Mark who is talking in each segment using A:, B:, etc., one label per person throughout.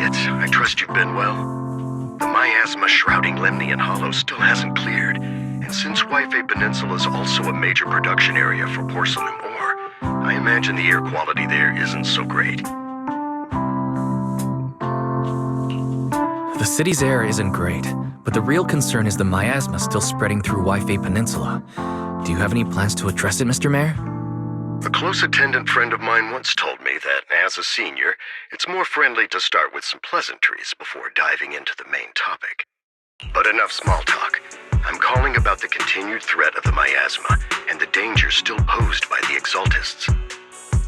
A: kids. I trust you've been well. The miasma shrouding Lemnian Hollow still hasn't cleared, and since Wi-Fi Peninsula is also a major production area for porcelain ore, I imagine the air quality there isn't so great.
B: The city's air isn't great, but the real concern is the miasma still spreading through Wi-Fi Peninsula. Do you have any plans to address it, Mr. Mayor?
A: A close attendant friend of mine once told me that, as a senior, it's more friendly to start with some pleasantries before diving into the main topic. But enough small talk. I'm calling about the continued threat of the miasma and the danger still posed by the Exaltists.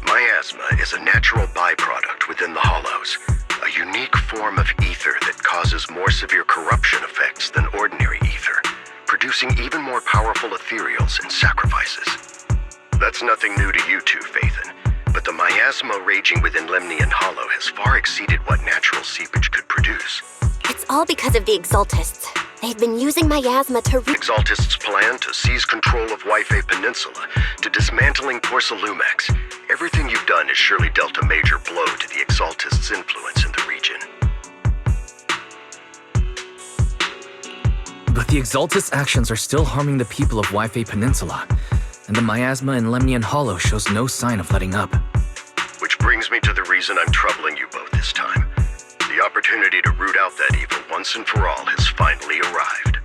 A: Miasma is a natural byproduct within the Hollows, a unique form of ether that causes more severe corruption effects than ordinary ether, producing even more powerful ethereals and sacrifices. That's nothing new to you two, Phaethon, but the miasma raging within Lemnian Hollow has far exceeded what natural seepage could produce.
C: It's all because of the Exaltists. They've been using miasma to
A: Exaltists' plan to seize control of Wi-Fi Peninsula, to dismantling Porcelumex. Everything you've done has surely dealt a major blow to the Exaltists' influence in the region.
B: But the Exaltists' actions are still harming the people of Wi-Fi Peninsula, and the miasma in Lemnian Hollow shows no sign of letting up.
A: Which brings me to the reason I'm troubling you both this time. The opportunity to root out that evil once and for all has finally arrived.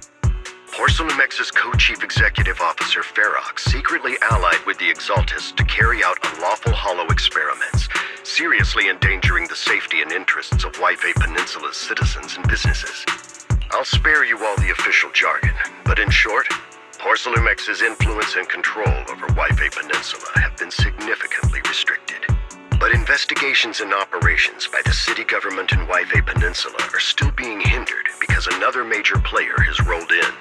A: Porcelumex's co-chief executive officer Ferox secretly allied with the Exaltists to carry out unlawful hollow experiments, seriously endangering the safety and interests of Wi-Fi Peninsula's citizens and businesses. I'll spare you all the official jargon, but in short, Porcelumex's influence and control over Wi-Fi Peninsula have been significantly restricted. But investigations and operations by the city government in Wi-Fi Peninsula are still being hindered because another major player has rolled in.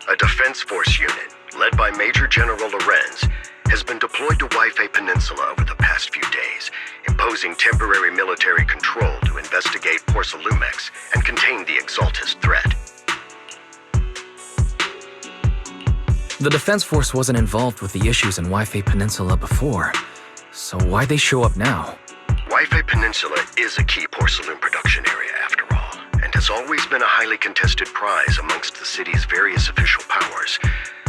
A: A defense force unit, led by Major General Lorenz, has been deployed to Wi-Fi Peninsula over the past few days, imposing temporary military control to investigate Porcelumex and contain the Exaltist threat.
B: The Defense Force wasn't involved with the issues in Wi-Fi Peninsula before, so why'd they show up now?
A: Wi-Fi Peninsula is a key porcelain production area after all, and has always been a highly contested prize amongst the city's various official powers.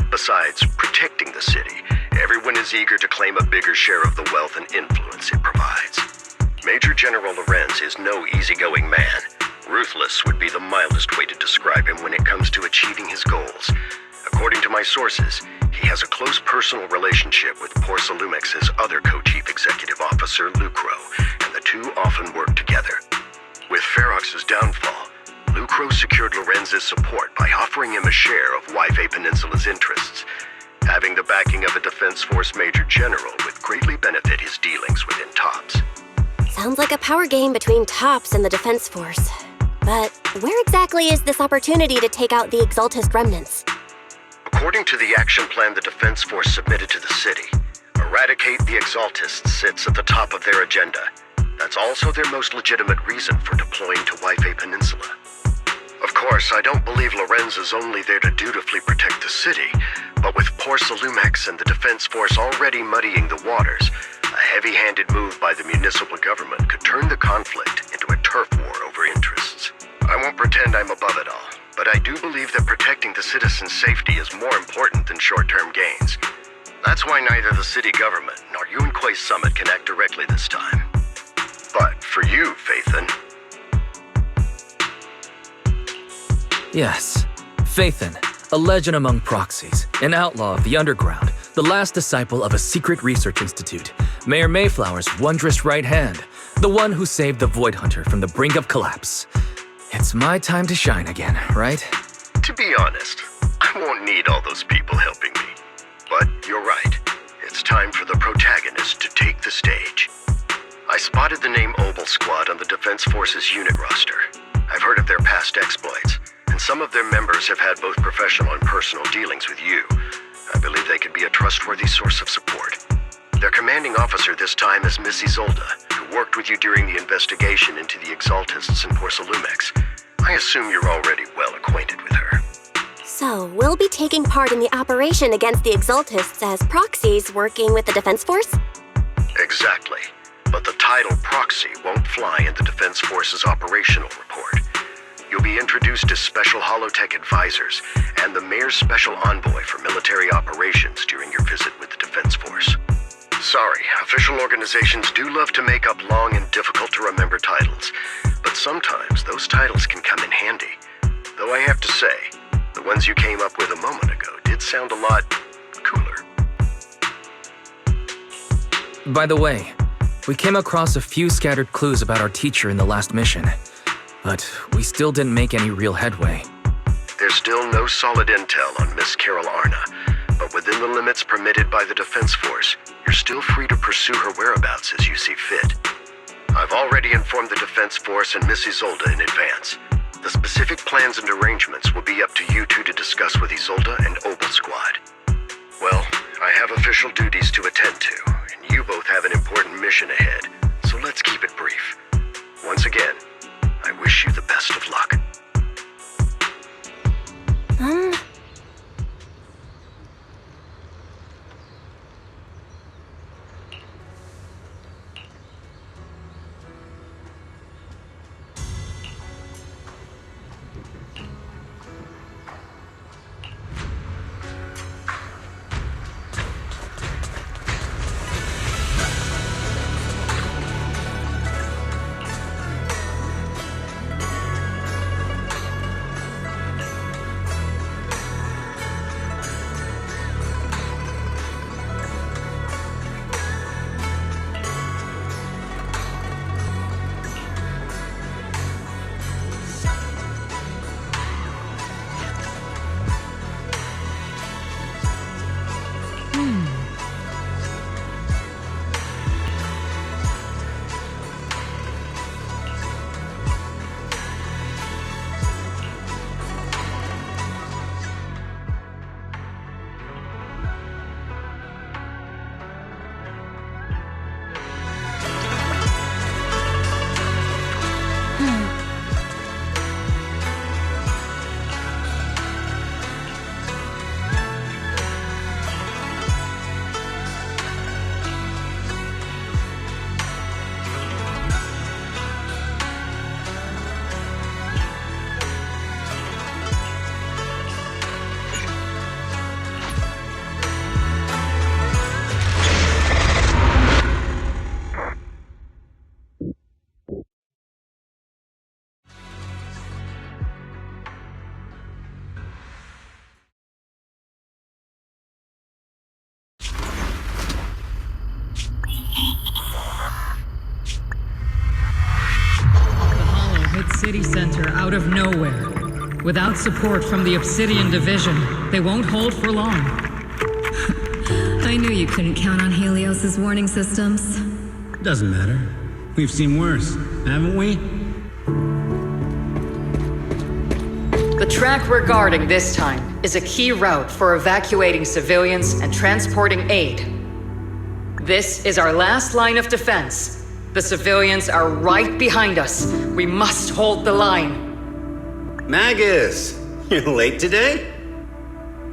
A: Besides protecting the city, everyone is eager to claim a bigger share of the wealth and influence it provides. Major General Lorenz is no easygoing man. Ruthless would be the mildest way to describe him when it comes to achieving his goals. According to my sources, he has a close personal relationship with Porcelumex's other co-chief executive officer, Lucro, and the two often work together. With Ferox's downfall, Lucro secured Lorenz's support by offering him a share of Wi-Fi Peninsula's interests. Having the backing of a Defense Force Major General would greatly benefit his dealings within TOPS.
C: Sounds like a power game between TOPS and the Defense Force. But where exactly is this opportunity to take out the Exaltist remnants?
A: According to the action plan the Defense Force submitted to the city, eradicate the Exaltists sits at the top of their agenda. That's also their most legitimate reason for deploying to Wi-Fi Peninsula. Of course, I don't believe Lorenz is only there to dutifully protect the city, but with Porcelumex and the Defense Force already muddying the waters, a heavy-handed move by the municipal government could turn the conflict into a turf war over interests. I won't pretend I'm above it all, but I do believe that protecting the citizens' safety is more important than short-term gains. That's why neither the city government nor Yunquay Summit can act directly this time. But for you, Phaethon...
B: Yes, Phaethon, a legend among proxies, an outlaw of the underground, the last disciple of a secret research institute, Mayor Mayflower's wondrous right hand, the one who saved the Void Hunter from the brink of collapse. It's my time to shine again, right?
A: To be honest, I won't need all those people helping me. But you're right. It's time for the protagonist to take the stage. I spotted the name Obel Squad on the Defense Force's unit roster. I've heard of their past exploits, and some of their members have had both professional and personal dealings with you. I believe they could be a trustworthy source of support. Their commanding officer this time is Miss Isolda, who worked with you during the investigation into the Exaltists in Porcelumex. I assume you're already well acquainted with her.
C: So, we'll be taking part in the operation against the Exaltists as proxies working with the Defense Force?
A: Exactly. but the title Proxy won't fly in the Defense Force's operational report. You'll be introduced as Special Holotech Advisors and the Mayor's Special Envoy for Military Operations during your visit with the Defense Force. Sorry, official organizations do love to make up long and difficult-to-remember titles, but sometimes those titles can come in handy. Though I have to say, the ones you came up with a moment ago did sound a lot cooler.
B: By the way, we came across a few scattered clues about our teacher in the last mission, but we still didn't make any real headway.
A: There's still no solid intel on Miss Carol Arna, but within the limits permitted by the Defense Force, you're still free to pursue her whereabouts as you see fit. I've already informed the Defense Force and Miss Isolde in advance. The specific plans and arrangements will be up to you two to discuss with Isolde and Obel Squad. Well, I have official duties to attend to, and you both have an important mission ahead, so let's keep it brief. Once again, I wish you the best of luck.
D: City center out of nowhere. Without support from the Obsidian Division, they won't hold for long.
E: I knew you couldn't count on Helios's warning systems.
F: Doesn't matter. We've seen worse, haven't we?
G: The track we're guarding this time is a key route for evacuating civilians and transporting aid. This is our last line of defense. The civilians are right behind us. We must hold the line.
H: Magus, you're late today?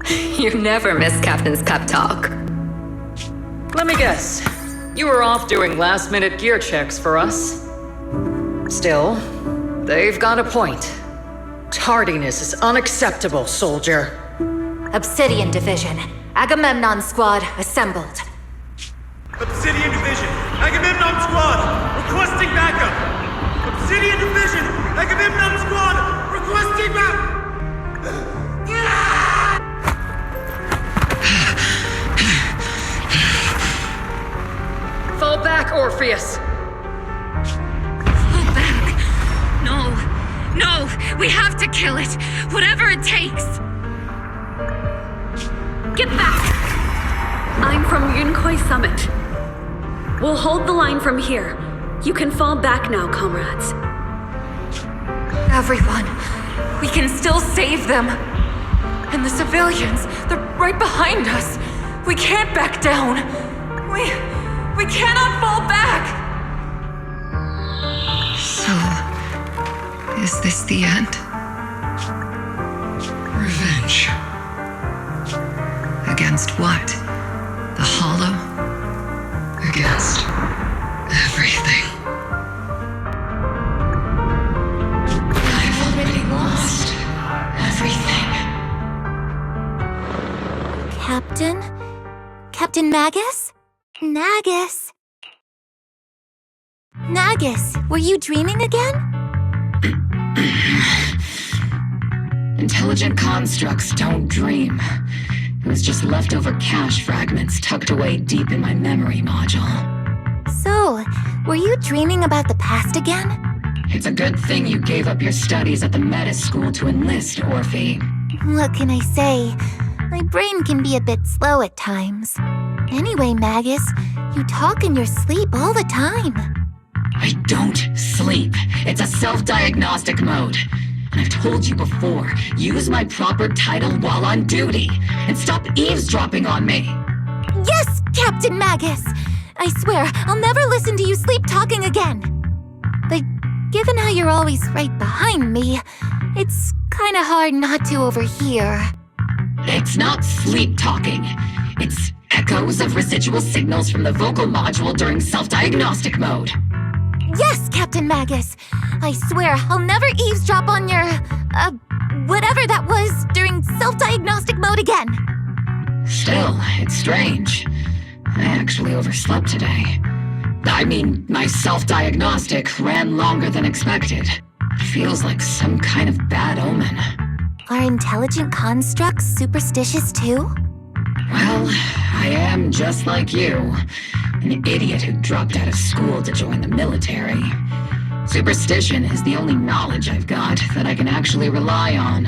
E: You never miss Captain's pep talk.
G: Let me guess. You were off doing last-minute gear checks for us. Still, they've got a point. Tardiness is unacceptable, soldier.
I: Obsidian Division. Agamemnon Squad assembled.
J: Obsidian Division, Agamemnon Squad, requesting backup! Obsidian Division, Agamemnon Squad, requesting
G: Fall back, Orpheus!
K: Fall back! No, we have to kill it, whatever it takes! Get back!
L: I'm from Yunkoi Summit. We'll hold the line from here. You can fall back now, comrades.
I: Everyone, we can still save them. And the civilians, they're right behind us. We can't back down. We cannot fall back!
E: So, is this the end? Revenge. Against what? The Hollow? Against everything.
M: Captain? Captain Magus? Nagus? Nagus, were you dreaming again?
E: Intelligent constructs don't dream. It was just leftover cache fragments tucked away deep in my memory module.
M: So, were you dreaming about the past again?
E: It's a good thing you gave up your studies at the Meta School to enlist, Orphe.
M: What can I say? My brain can be a bit slow at times. Anyway, Magus, you talk in your sleep all the time.
E: I don't sleep. It's a self-diagnostic mode. And I've told you before, use my proper title while on duty, and stop eavesdropping on me.
M: Yes, Captain Magus! I swear, I'll never listen to you sleep talking again. But given how you're always right behind me, it's kinda hard not to overhear.
E: It's not sleep talking. It's echoes of residual signals from the vocal module during self-diagnostic mode.
M: Yes, Captain Magus! I swear, I'll never eavesdrop on your, whatever that was during self-diagnostic mode again.
E: Still, it's strange. I actually overslept today. I mean, my self-diagnostic ran longer than expected. It feels like some kind of bad omen.
M: Are intelligent constructs superstitious too?
E: Well, I am just like you. An idiot who dropped out of school to join the military. Superstition is the only knowledge I've got that I can actually rely on.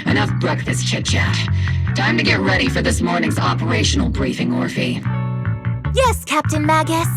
E: Enough breakfast chit-chat. Time to get ready for this morning's operational briefing, Orphe.
M: Yes, Captain Magus.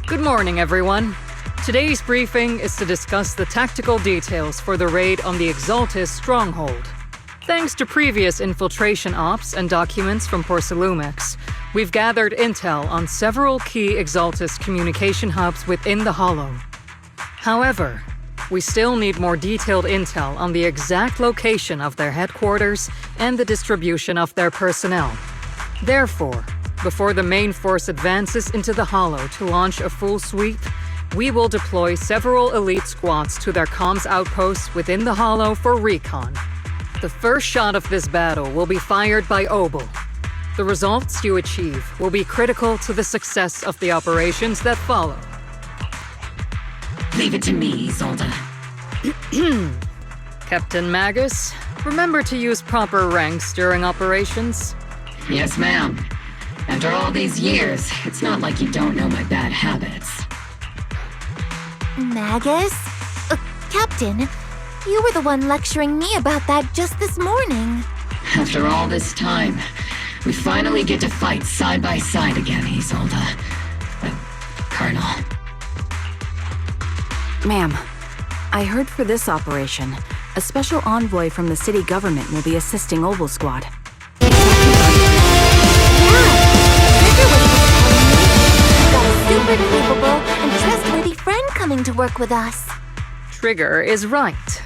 G: Good morning, everyone. Today's briefing is to discuss the tactical details for the raid on the Exaltis stronghold. Thanks to previous infiltration ops and documents from Porcelumex, we've gathered intel on several key Exaltis communication hubs within the Hollow. However, we still need more detailed intel on the exact location of their headquarters and the distribution of their personnel. Therefore, before the main force advances into the Hollow to launch a full sweep, we will deploy several elite squads to their comms outposts within the Hollow for recon. The first shot of this battle will be fired by Obel. The results you achieve will be critical to the success of the operations that follow.
E: Leave it to me, Isolde.
G: Captain Magus, remember to use proper ranks during operations?
E: Yes, ma'am. After all these years, it's not like you don't know my bad habits.
M: Magus? Captain, you were the one lecturing me about that just this morning.
E: After all this time, we finally get to fight side by side again, Isolde. Colonel.
N: Ma'am, I heard for this operation, a special envoy from the city government will be assisting Obel Squad.
M: Super capable and trustworthy friend coming to work with us.
G: Trigger is right.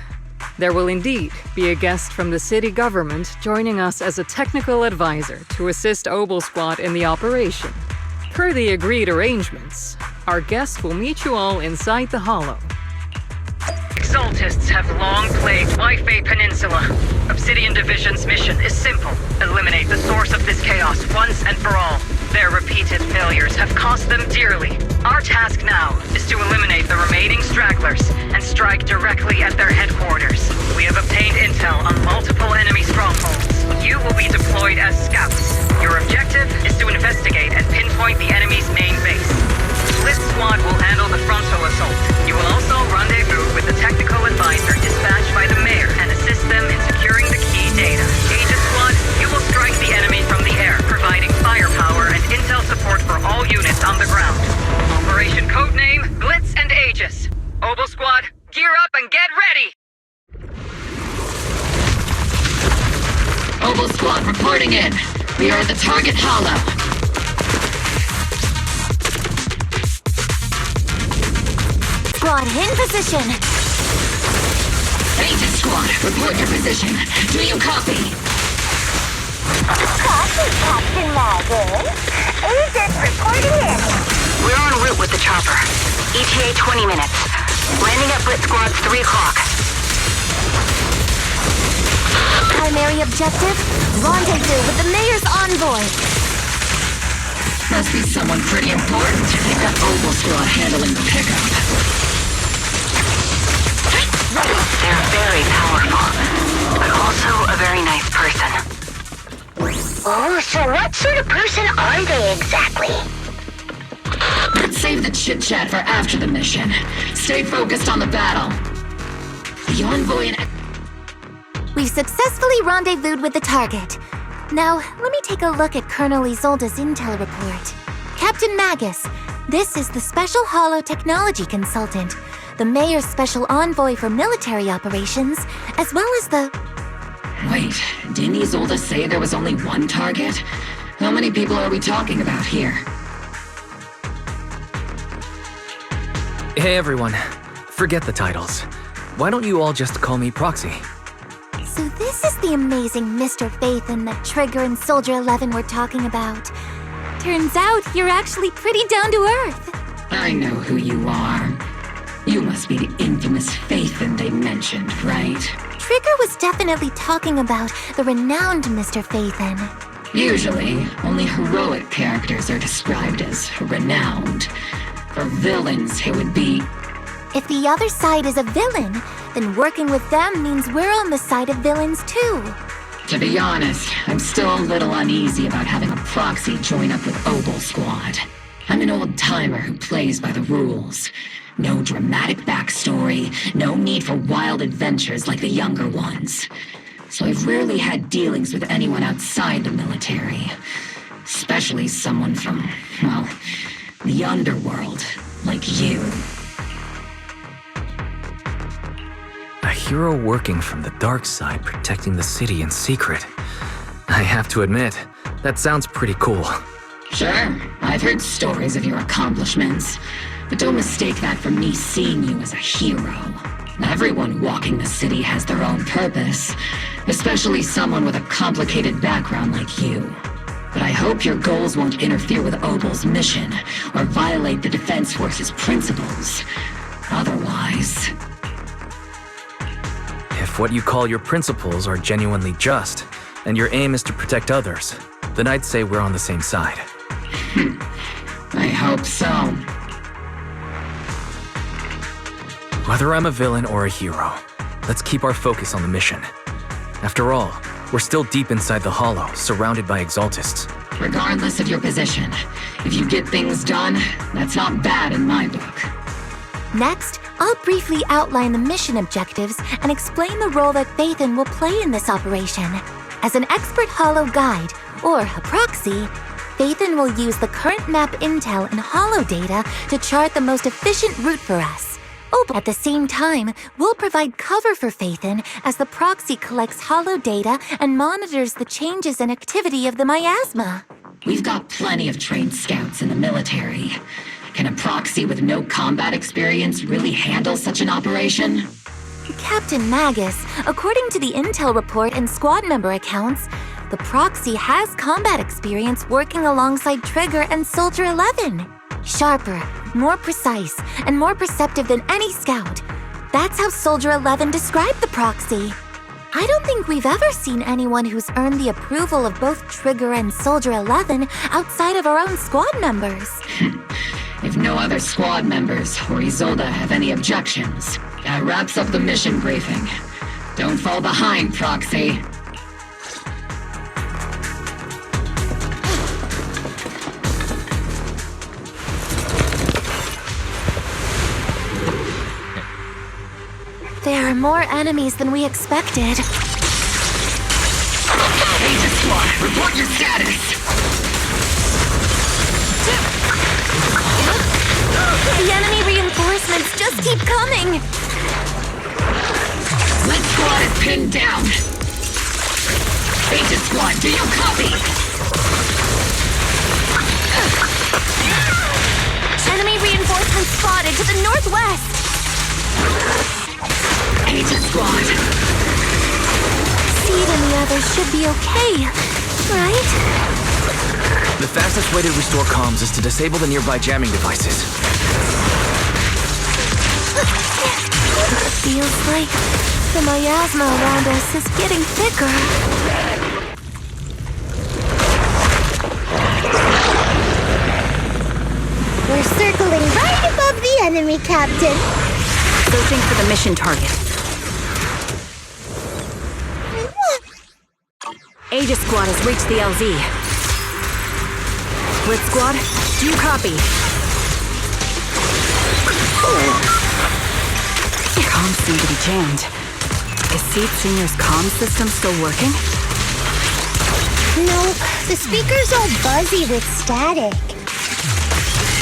G: There will indeed be a guest from the city government joining us as a technical advisor to assist Obel Squad in the operation. Per the agreed arrangements, our guest will meet you all inside the Hollow. Exaltists have long plagued Waifei Peninsula. Obsidian Division's mission is simple. Eliminate the source of this chaos once and for all. Their repeated failures have cost them dearly. Our task now is to eliminate the remaining stragglers and strike directly at their headquarters. We have obtained intel on multiple enemy strongholds. You will be deployed as scouts. Your objective is to investigate and pinpoint the enemy's main base. Blitz Squad will handle the frontal assault. You will also rendezvous with the technical advisor dispatched by the mayor and assist them in securing the key data. Aegis Squad, you will strike the enemy from the air, providing firepower and intel support for all units on the ground. Operation codename Blitz and Aegis. Obel Squad, gear up and get ready!
E: Obel Squad reporting in. We are at the target hollow.
M: Squad in position.
E: Aegis Squad, report your position. Do you copy?
O: Copy, Captain Magus. Aegis reporting in.
P: We're en route with the chopper. ETA 20 minutes. Landing at Blitz Squad's 3 o'clock.
M: Primary objective, rendezvous with the mayor's envoy.
E: Must be someone pretty important if you've got Obel Squad handling the pickup.
P: They're very powerful, but also a very nice person.
O: Oh, so what sort of person are they exactly?
E: Let's save the chit-chat for after the mission. Stay focused on the battle. The envoy and...
M: We've successfully rendezvoused with the target. Now, let me take a look at Colonel Isolde's intel report. Captain Magus, this is the Special Hollow Technology Consultant, the Mayor's Special Envoy for Military Operations, as well as the...
E: Wait, didn't Isolde say there was only one target? How many people are we talking about here?
B: Hey everyone, forget the titles. Why don't you all just call me Proxy?
M: So this is the amazing Mr. Phaethon that Trigger and Soldier 11 were talking about. Turns out you're actually pretty down to earth.
E: I know who you are. You must be the infamous Phaethon they mentioned, right?
M: Trigger was definitely talking about the renowned Mr. Phaethon.
E: Usually, only heroic characters are described as renowned. For villains, it would be...
M: If the other side is a villain, then working with them means we're on the side of villains too.
E: To be honest, I'm still a little uneasy about having a proxy join up with Obel Squad. I'm an old-timer who plays by the rules. No dramatic backstory, no need for wild adventures like the younger ones. So I've rarely had dealings with anyone outside the military. Especially someone from, well, the underworld, like you.
B: A hero working from the dark side, protecting the city in secret. I have to admit, that sounds pretty cool.
E: Sure, I've heard stories of your accomplishments, but don't mistake that for me seeing you as a hero. Everyone walking the city has their own purpose, especially someone with a complicated background like you. But I hope your goals won't interfere with Obel's mission, or violate the Defense Force's principles. Otherwise...
B: If what you call your principles are genuinely just, and your aim is to protect others, then I'd say we're on the same side.
E: I hope so.
B: Whether I'm a villain or a hero, let's keep our focus on the mission. After all, we're still deep inside the Hollow, surrounded by Exaltists.
E: Regardless of your position, if you get things done, that's not bad in my book.
M: Next, I'll briefly outline the mission objectives and explain the role that Phaethon will play in this operation. As an expert Hollow guide, or a proxy, Phaethon will use the current map intel and Hollow data to chart the most efficient route for us. At the same time, we'll provide cover for Phaethon as the proxy collects Hollow data and monitors the changes and activity of the miasma.
E: We've got plenty of trained scouts in the military. Can a proxy with no combat experience really handle such an operation?
M: Captain Magus, according to the intel report and squad member accounts, the proxy has combat experience working alongside Trigger and Soldier 11. Sharper, more precise, and more perceptive than any scout, That's how Soldier 11 described the proxy. I don't think we've ever seen anyone who's earned the approval of both Trigger and Soldier 11 outside of our own squad members.
E: If no other squad members or Isolde have any objections, that wraps up the mission briefing. Don't fall behind, Proxy.
M: There are more enemies than we expected.
E: Agent Squad, report your status!
M: The enemy reinforcements just keep coming!
E: Lit Squad is pinned down! Agent Squad, do you copy?
M: Enemy reinforcements spotted to the northwest!
E: Agent Squad!
M: Seed and the others should be okay, right?
B: The fastest way to restore comms is to disable the nearby jamming devices.
M: Feels like the miasma around us is getting thicker.
O: We're circling right above the enemy, Captain.
N: Searching for the mission target. Aegis Squad has reached the LZ. Blitz Squad, do you copy? Comms seem to be jammed. Is Seed Senior's comm system still working?
O: Nope, the speaker's all buzzy with static.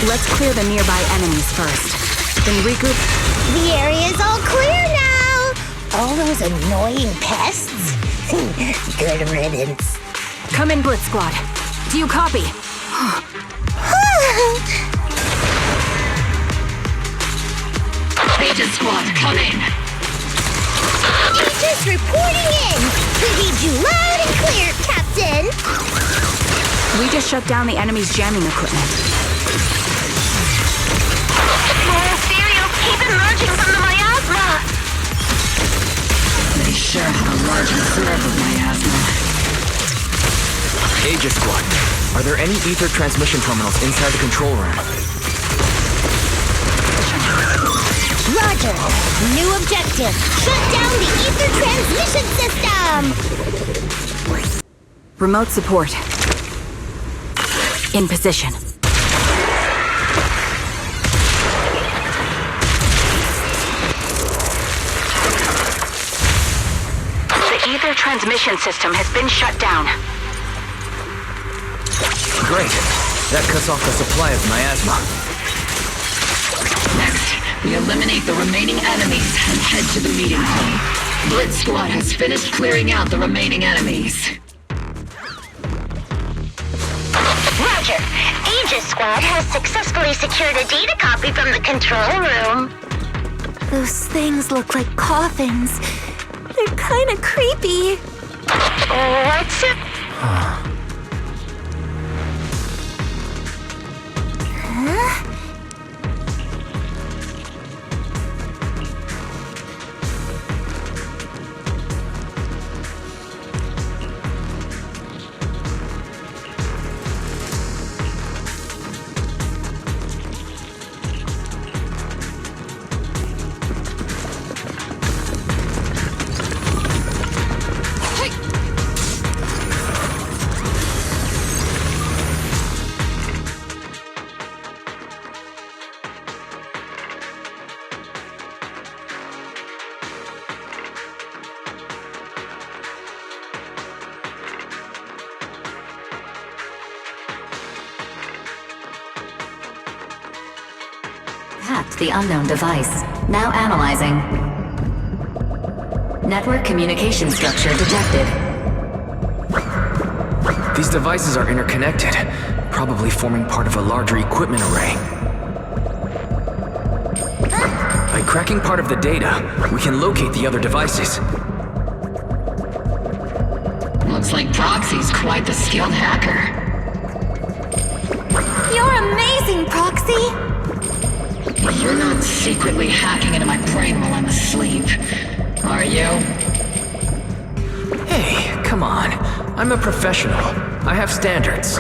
N: Let's clear the nearby enemies first. Then regroup.
O: The area's all clear now! All those annoying pests? Good riddance.
N: Come in, Blitz Squad. Do you copy?
E: Agent Squad, come in!
O: Aegis reporting in! We need you loud and clear, Captain!
N: We just shut down the enemy's jamming equipment.
O: More Asterios keep emerging from the miasma!
E: They sure have a large reserve of miasma.
B: Aegis Squad, are there any ether transmission terminals inside the control room?
O: Roger! New objective! Shut down the ether transmission system!
N: Remote support. In position.
P: The ether transmission system has been shut down.
B: Great. That cuts off the supply of miasma.
E: Next, we eliminate the remaining enemies and head to the meeting hall. Blitz Squad has finished clearing out the remaining enemies.
O: Roger! Aegis Squad has successfully secured a data copy from the control room.
M: Those things look like coffins. They're kinda creepy.
O: What's it? Huh?
Q: Hacked the unknown device. Now analyzing. Network communication structure detected.
B: These devices are interconnected, probably forming part of a larger equipment array. By cracking part of the data, we can locate the other devices.
E: Looks like Proxy's quite the skilled hacker.
M: You're amazing, Proxy!
E: You're not secretly hacking into my brain while I'm asleep, are you?
B: Hey, come on. I'm a professional. I have standards.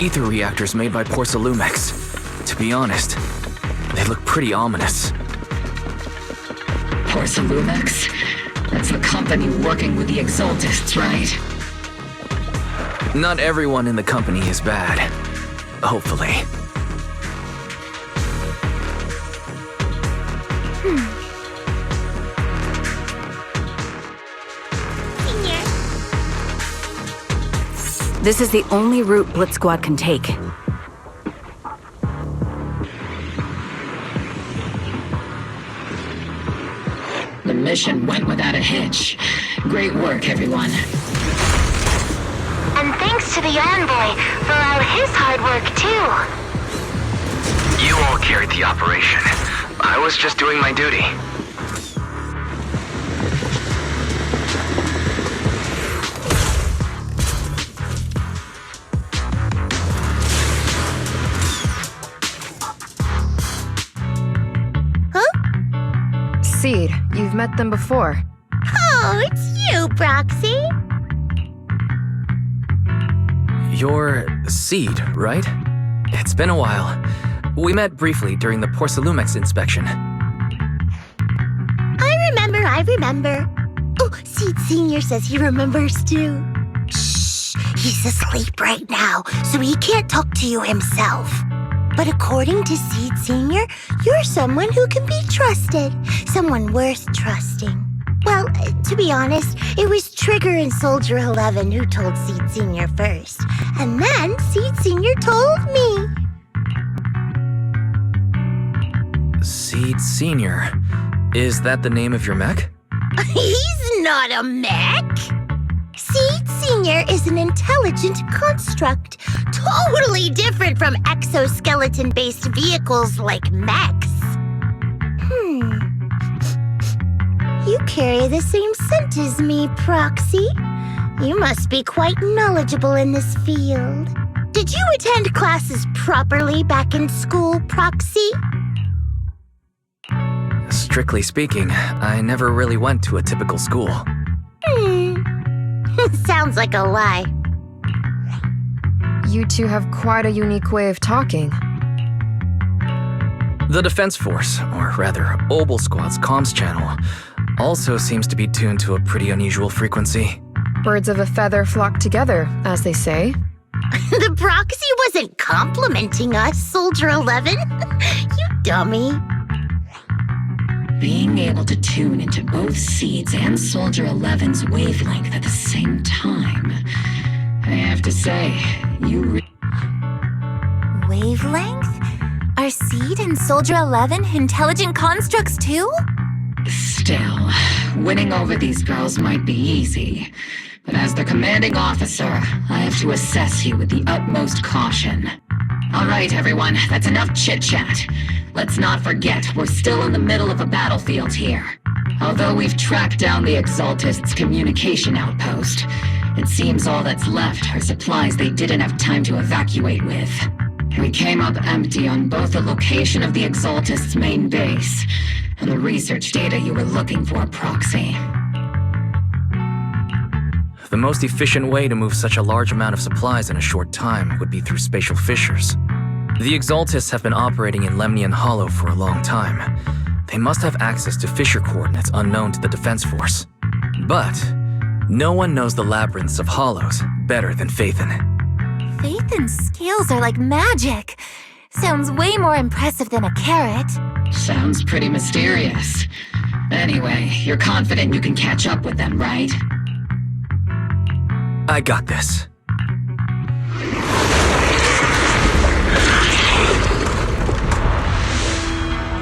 B: Ether reactors made by Porcelumex. To be honest, they look pretty ominous.
E: Porcelumex? That's the company working with the Exaltists, right?
B: Not everyone in the company is bad. Hopefully.
N: This is the only route Blitz Squad can take.
E: The mission went without a hitch. Great work, everyone.
P: And thanks to the Envoy for all his hard work, too.
R: You all carried the operation. I was just doing my duty.
S: Seed, you've met them before.
O: Oh, it's you, Proxy.
B: You're Seed, right? It's been a while. We met briefly during the Porcelumex inspection.
O: I remember. Oh, Seed Sr. says he remembers too. Shh, he's asleep right now, so he can't talk to you himself. But according to Seed Sr., you're someone who can be trusted. Someone worth trusting. Well, to be honest, it was Trigger and Soldier 11 who told Seed Sr. first. And then Seed Sr. told me.
B: Seed Sr. Is that the name of your mech?
O: He's not a mech. Seed Sr. is an intelligent construct, totally different from exoskeleton-based vehicles like mechs. You carry the same scent as me, Proxy. You must be quite knowledgeable in this field. Did you attend classes properly back in school, Proxy?
B: Strictly speaking, I never really went to a typical school.
O: Sounds like a lie.
S: You two have quite a unique way of talking.
B: The Defense Force, or rather, Obel Squad's comms channel, also seems to be tuned to a pretty unusual frequency.
S: Birds of a feather flock together, as they say.
O: The Proxy wasn't complimenting us, Soldier 11. You dummy.
E: Being able to tune into both Seed's and Soldier 11's wavelength at the same time. I have to say, you
M: Wavelength? Are Seed and Soldier 11 intelligent constructs too?
E: Still, winning over these girls might be easy. But as their commanding officer, I have to assess you with the utmost caution. All right, everyone, that's enough chit-chat. Let's not forget, we're still in the middle of a battlefield here. Although we've tracked down the Exaltists' communication outpost, it seems all that's left are supplies they didn't have time to evacuate with. We came up empty on both the location of the Exaltists' main base and the research data you were looking for, Proxy.
B: The most efficient way to move such a large amount of supplies in a short time would be through spatial fissures. The Exaltists have been operating in Lemnian Hollow for a long time. They must have access to fissure coordinates unknown to the Defense Force. But no one knows the labyrinths of hollows better than Phaethon.
M: Phaethon's scales are like magic. Sounds way more impressive than a carrot.
E: Sounds pretty mysterious. Anyway, you're confident you can catch up with them, right?
B: I got this.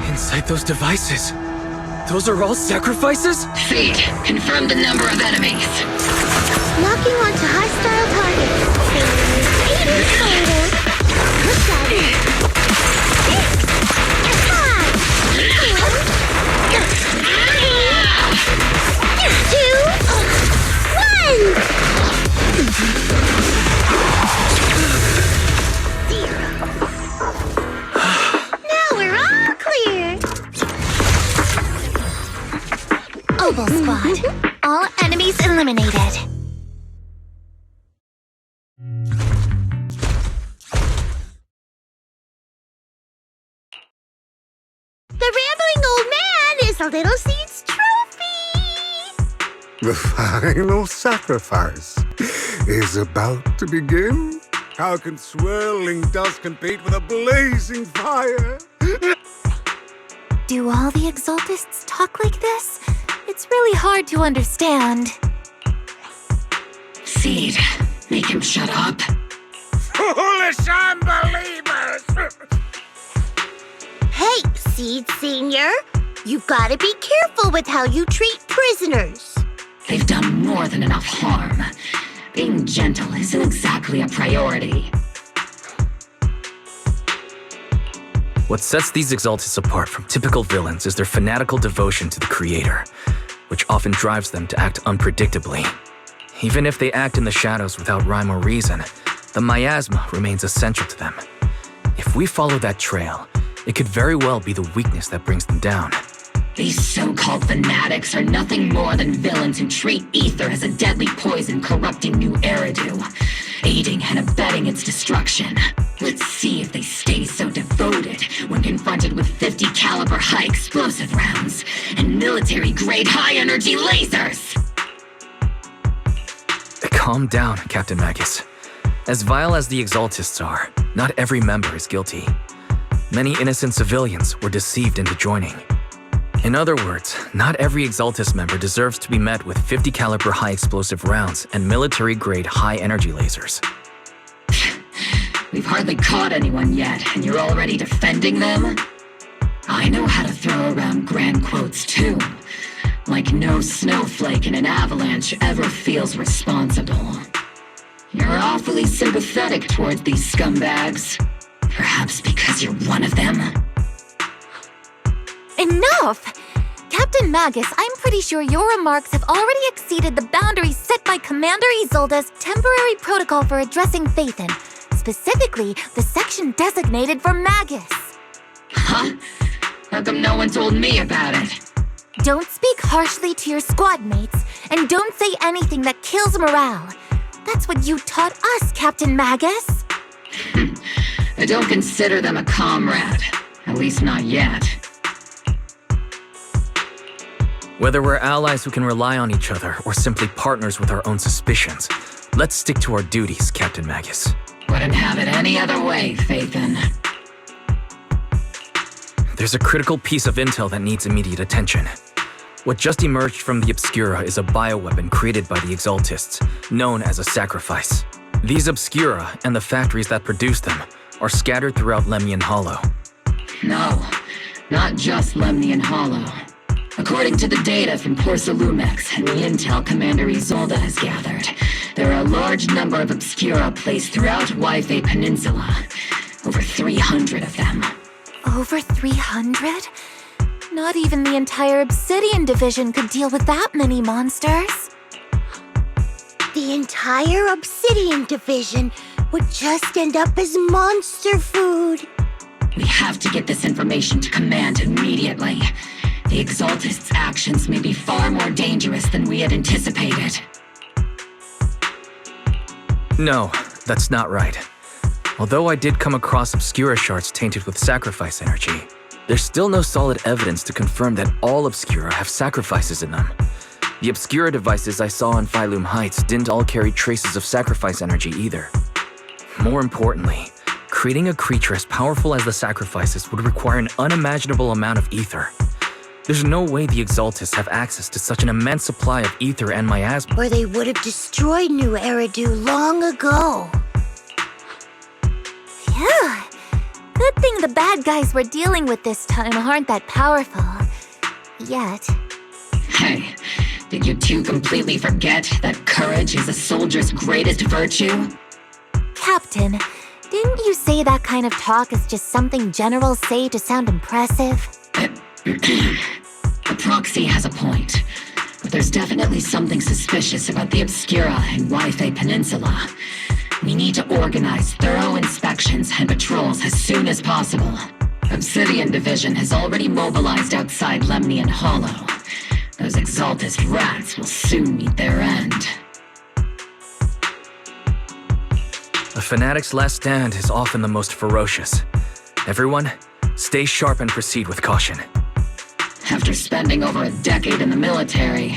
B: Inside those devices, those are all sacrifices?
E: Seed, confirm the number of enemies.
O: Locking onto hostile targets. 8 later. Look at it. 6, 5, 4, 3, 2, 1. 0. Now Unstoppable Squad. All enemies eliminated. The rambling old man is a Little Seed's trophy!
T: The final sacrifice is about to begin. How can swirling dust compete with a blazing fire?
M: Do all the Exaltists talk like this? It's really hard to understand.
E: Seed, make him shut up.
T: Foolish unbelievers!
O: Hey, Seed Senior, you've got to be careful with how you treat prisoners.
E: They've done more than enough harm. Being gentle isn't exactly a priority.
B: What sets these Exaltists apart from typical villains is their fanatical devotion to the Creator, which often drives them to act unpredictably. Even if they act in the shadows without rhyme or reason, the miasma remains essential to them. If we follow that trail, it could very well be the weakness that brings them down.
E: These so-called fanatics are nothing more than villains who treat ether as a deadly poison corrupting New Eridu, aiding and abetting its destruction. Let's see if they stay so devoted when confronted with 50 caliber high explosive rounds and military-grade high-energy lasers!
B: Calm down, Captain Magus. As vile as the Exaltists are, not every member is guilty. Many innocent civilians were deceived into joining. In other words, not every Exaltist member deserves to be met with 50 caliber high explosive rounds and military-grade high-energy lasers.
E: We've hardly caught anyone yet, and you're already defending them? I know how to throw around grand quotes too. Like no snowflake in an avalanche ever feels responsible. You're awfully sympathetic towards these scumbags. Perhaps because you're one of them?
M: Enough! Captain Magus, I'm pretty sure your remarks have already exceeded the boundaries set by Commander Isolde's temporary protocol for addressing Phaethon, specifically the section designated for Magus.
E: Huh? How come no one told me about it?
M: Don't speak harshly to your squad mates, and don't say anything that kills morale. That's what you taught us, Captain Magus.
E: I don't consider them a comrade. At least not yet.
B: Whether we're allies who can rely on each other or simply partners with our own suspicions, let's stick to our duties, Captain Magus.
E: Wouldn't have it any other way, Phaethon.
B: There's a critical piece of intel that needs immediate attention. What just emerged from the Obscura is a bioweapon created by the Exaltists, known as a sacrifice. These Obscura and the factories that produce them are scattered throughout Lemnian Hollow.
E: No, not just Lemnian Hollow. According to the data from Porsalumex and the intel Commander Isolde has gathered, there are a large number of Obscura placed throughout Waifei Peninsula. Over 300 of them.
M: Over 300? Not even the entire Obsidian Division could deal with that many monsters.
O: The entire Obsidian Division would just end up as monster food.
E: We have to get this information to Command immediately. The Exaltists' actions may be far more dangerous than we had anticipated.
B: No, that's not right. Although I did come across Obscura shards tainted with sacrifice energy, there's still no solid evidence to confirm that all Obscura have sacrifices in them. The Obscura devices I saw on Phylum Heights didn't all carry traces of sacrifice energy either. More importantly, creating a creature as powerful as the sacrifices would require an unimaginable amount of ether. There's no way the Exaltists have access to such an immense supply of ether and miasma.
O: Or they would have destroyed New Eridu long ago.
M: Phew. Good thing the bad guys we're dealing with this time aren't that powerful. Yet.
E: Hey, did you two completely forget that courage is a soldier's greatest virtue?
M: Captain, didn't you say that kind of talk is just something generals say to sound impressive?
E: The proxy has a point, but there's definitely something suspicious about the Obscura and Waifei Peninsula. We need to organize thorough inspections and patrols as soon as possible. Obsidian Division has already mobilized outside Lemnian Hollow. Those Exaltist rats will soon meet their end.
B: A fanatic's last stand is often the most ferocious. Everyone, stay sharp and proceed with caution.
E: After spending over a decade in the military,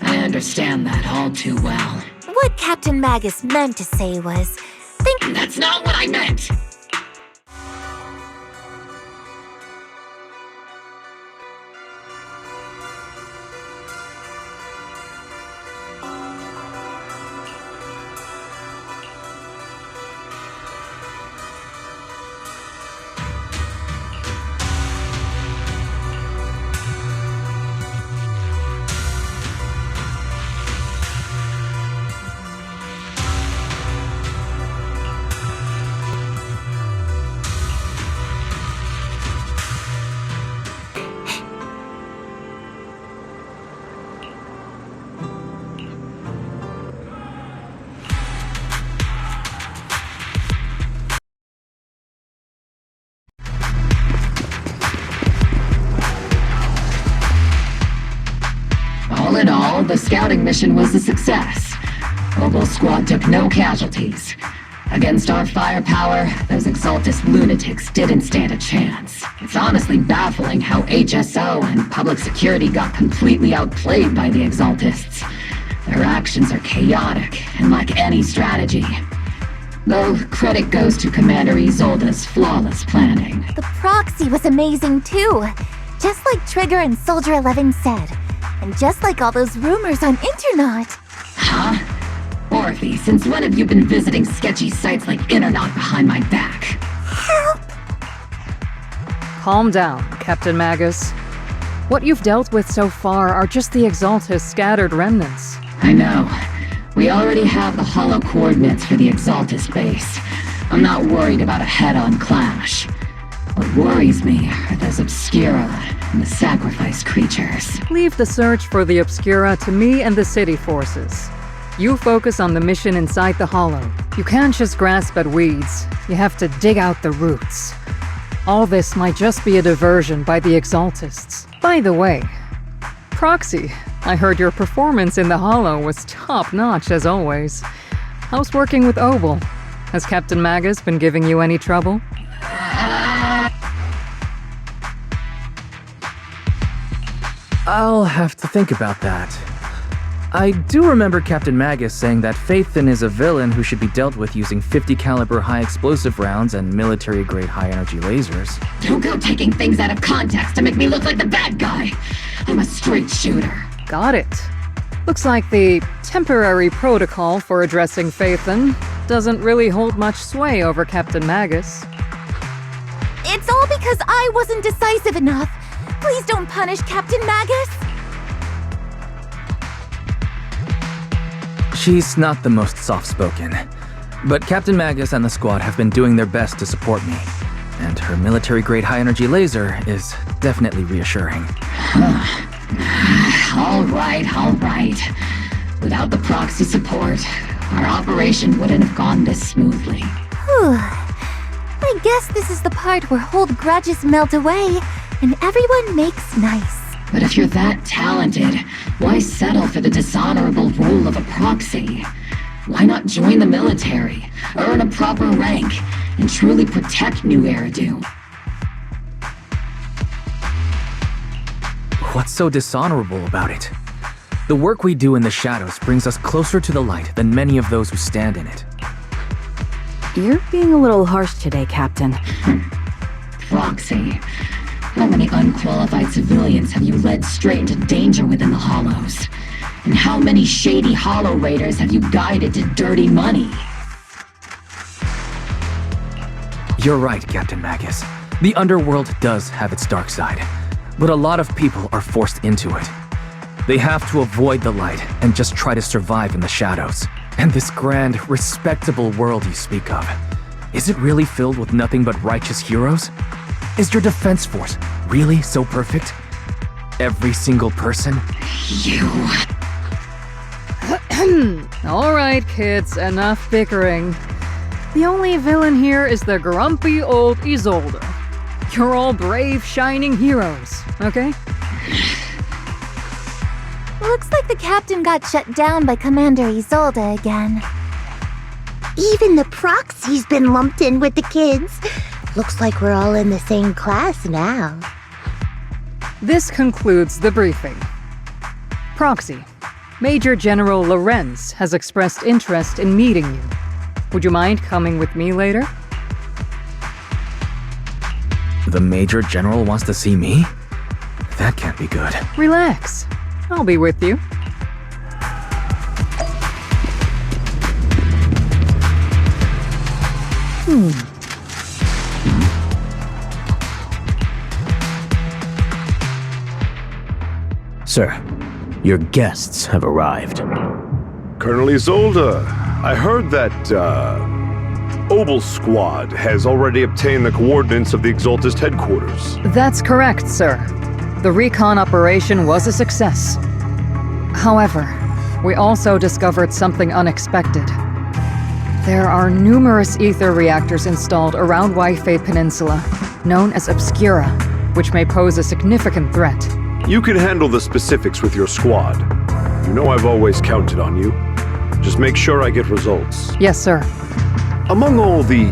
E: I understand that all too well.
O: What Captain Magus meant to say was,
E: That's not what I meant! All in all, the scouting mission was a success. Obel Squad took no casualties. Against our firepower, those Exaltist lunatics didn't stand a chance. It's honestly baffling how HSO and public security got completely outplayed by the Exaltists. Their actions are chaotic and lack any strategy. Though credit goes to Commander Isolde's flawless planning.
O: the proxy was amazing too. Just like Trigger and Soldier 11 said. And just like all those rumors on Internaut.
E: Huh? Orphe, since when have you been visiting sketchy sites like Internaut behind my back?
O: Help!
D: Calm down, Captain Magus. What you've dealt with so far are just the Exaltist scattered remnants.
E: I know. We already have the hollow coordinates for the Exaltist base. I'm not worried about a head-on clash. What worries me are those Obscura and the Sacrifice creatures.
D: Leave the search for the Obscura to me and the city forces. You focus on the mission inside the Hollow. You can't just grasp at weeds. You have to dig out the roots. All this might just be a diversion by the Exaltists. By the way, Proxy, I heard your performance in the Hollow was top-notch as always. How's working with Obel? Has Captain Magus been giving you any trouble?
B: I'll have to think about that. I do remember Captain Magus saying that Phaethon is a villain who should be dealt with using 50 caliber high explosive rounds and military-grade high-energy lasers.
E: Don't go taking things out of context to make me look like the bad guy. I'm a straight shooter.
D: Got it. Looks like the temporary protocol for addressing Phaethon doesn't really hold much sway over Captain Magus.
O: It's all because I wasn't decisive enough. Please don't punish Captain Magus.
B: She's not the most soft-spoken, but Captain Magus and the squad have been doing their best to support me, and her military-grade high-energy laser is definitely reassuring.
E: All right. Without the proxy support, our operation wouldn't have gone this smoothly.
O: Whew. I guess this is the part where old grudges melt away, and everyone makes nice.
E: But if you're that talented, why settle for the dishonorable role of a proxy? Why not join the military, earn a proper rank, and truly protect New Eridu?
B: What's so dishonorable about it? The work we do in the shadows brings us closer to the light than many of those who stand in it.
N: You're being a little harsh today, Captain.
E: Proxy. How many unqualified civilians have you led straight into danger within the Hollows? And how many shady Hollow Raiders have you guided to dirty money?
B: You're right, Captain Magus. The underworld does have its dark side, but a lot of people are forced into it. They have to avoid the light and just try to survive in the shadows. And this grand, respectable world you speak of, is it really filled with nothing but righteous heroes? Is your defense force really so perfect? Every single person?
E: You...
D: All right, kids, enough bickering. The only villain here is the grumpy old Isolde. You're all brave, shining heroes, okay?
M: Looks like the captain got shut down by Commander Isolde again.
O: Even the proxy's been lumped in with the kids. Looks like we're all in the same class now.
D: This concludes the briefing. Proxy, Major General Lorenz has expressed interest in meeting you. Would you mind coming with me later?
B: The Major General wants to see me? That can't be good.
D: Relax. I'll be with you.
U: Sir, your guests have arrived.
V: Colonel Isolde, I heard that, Obel Squad has already obtained the coordinates of the Exaltist headquarters.
D: That's correct, sir. The recon operation was a success. However, we also discovered something unexpected. There are numerous ether reactors installed around Waifei Peninsula, known as Obscura, which may pose a significant threat.
V: You can handle the specifics with your squad. You know I've always counted on you. Just make sure I get results.
D: Yes, sir.
V: Among all the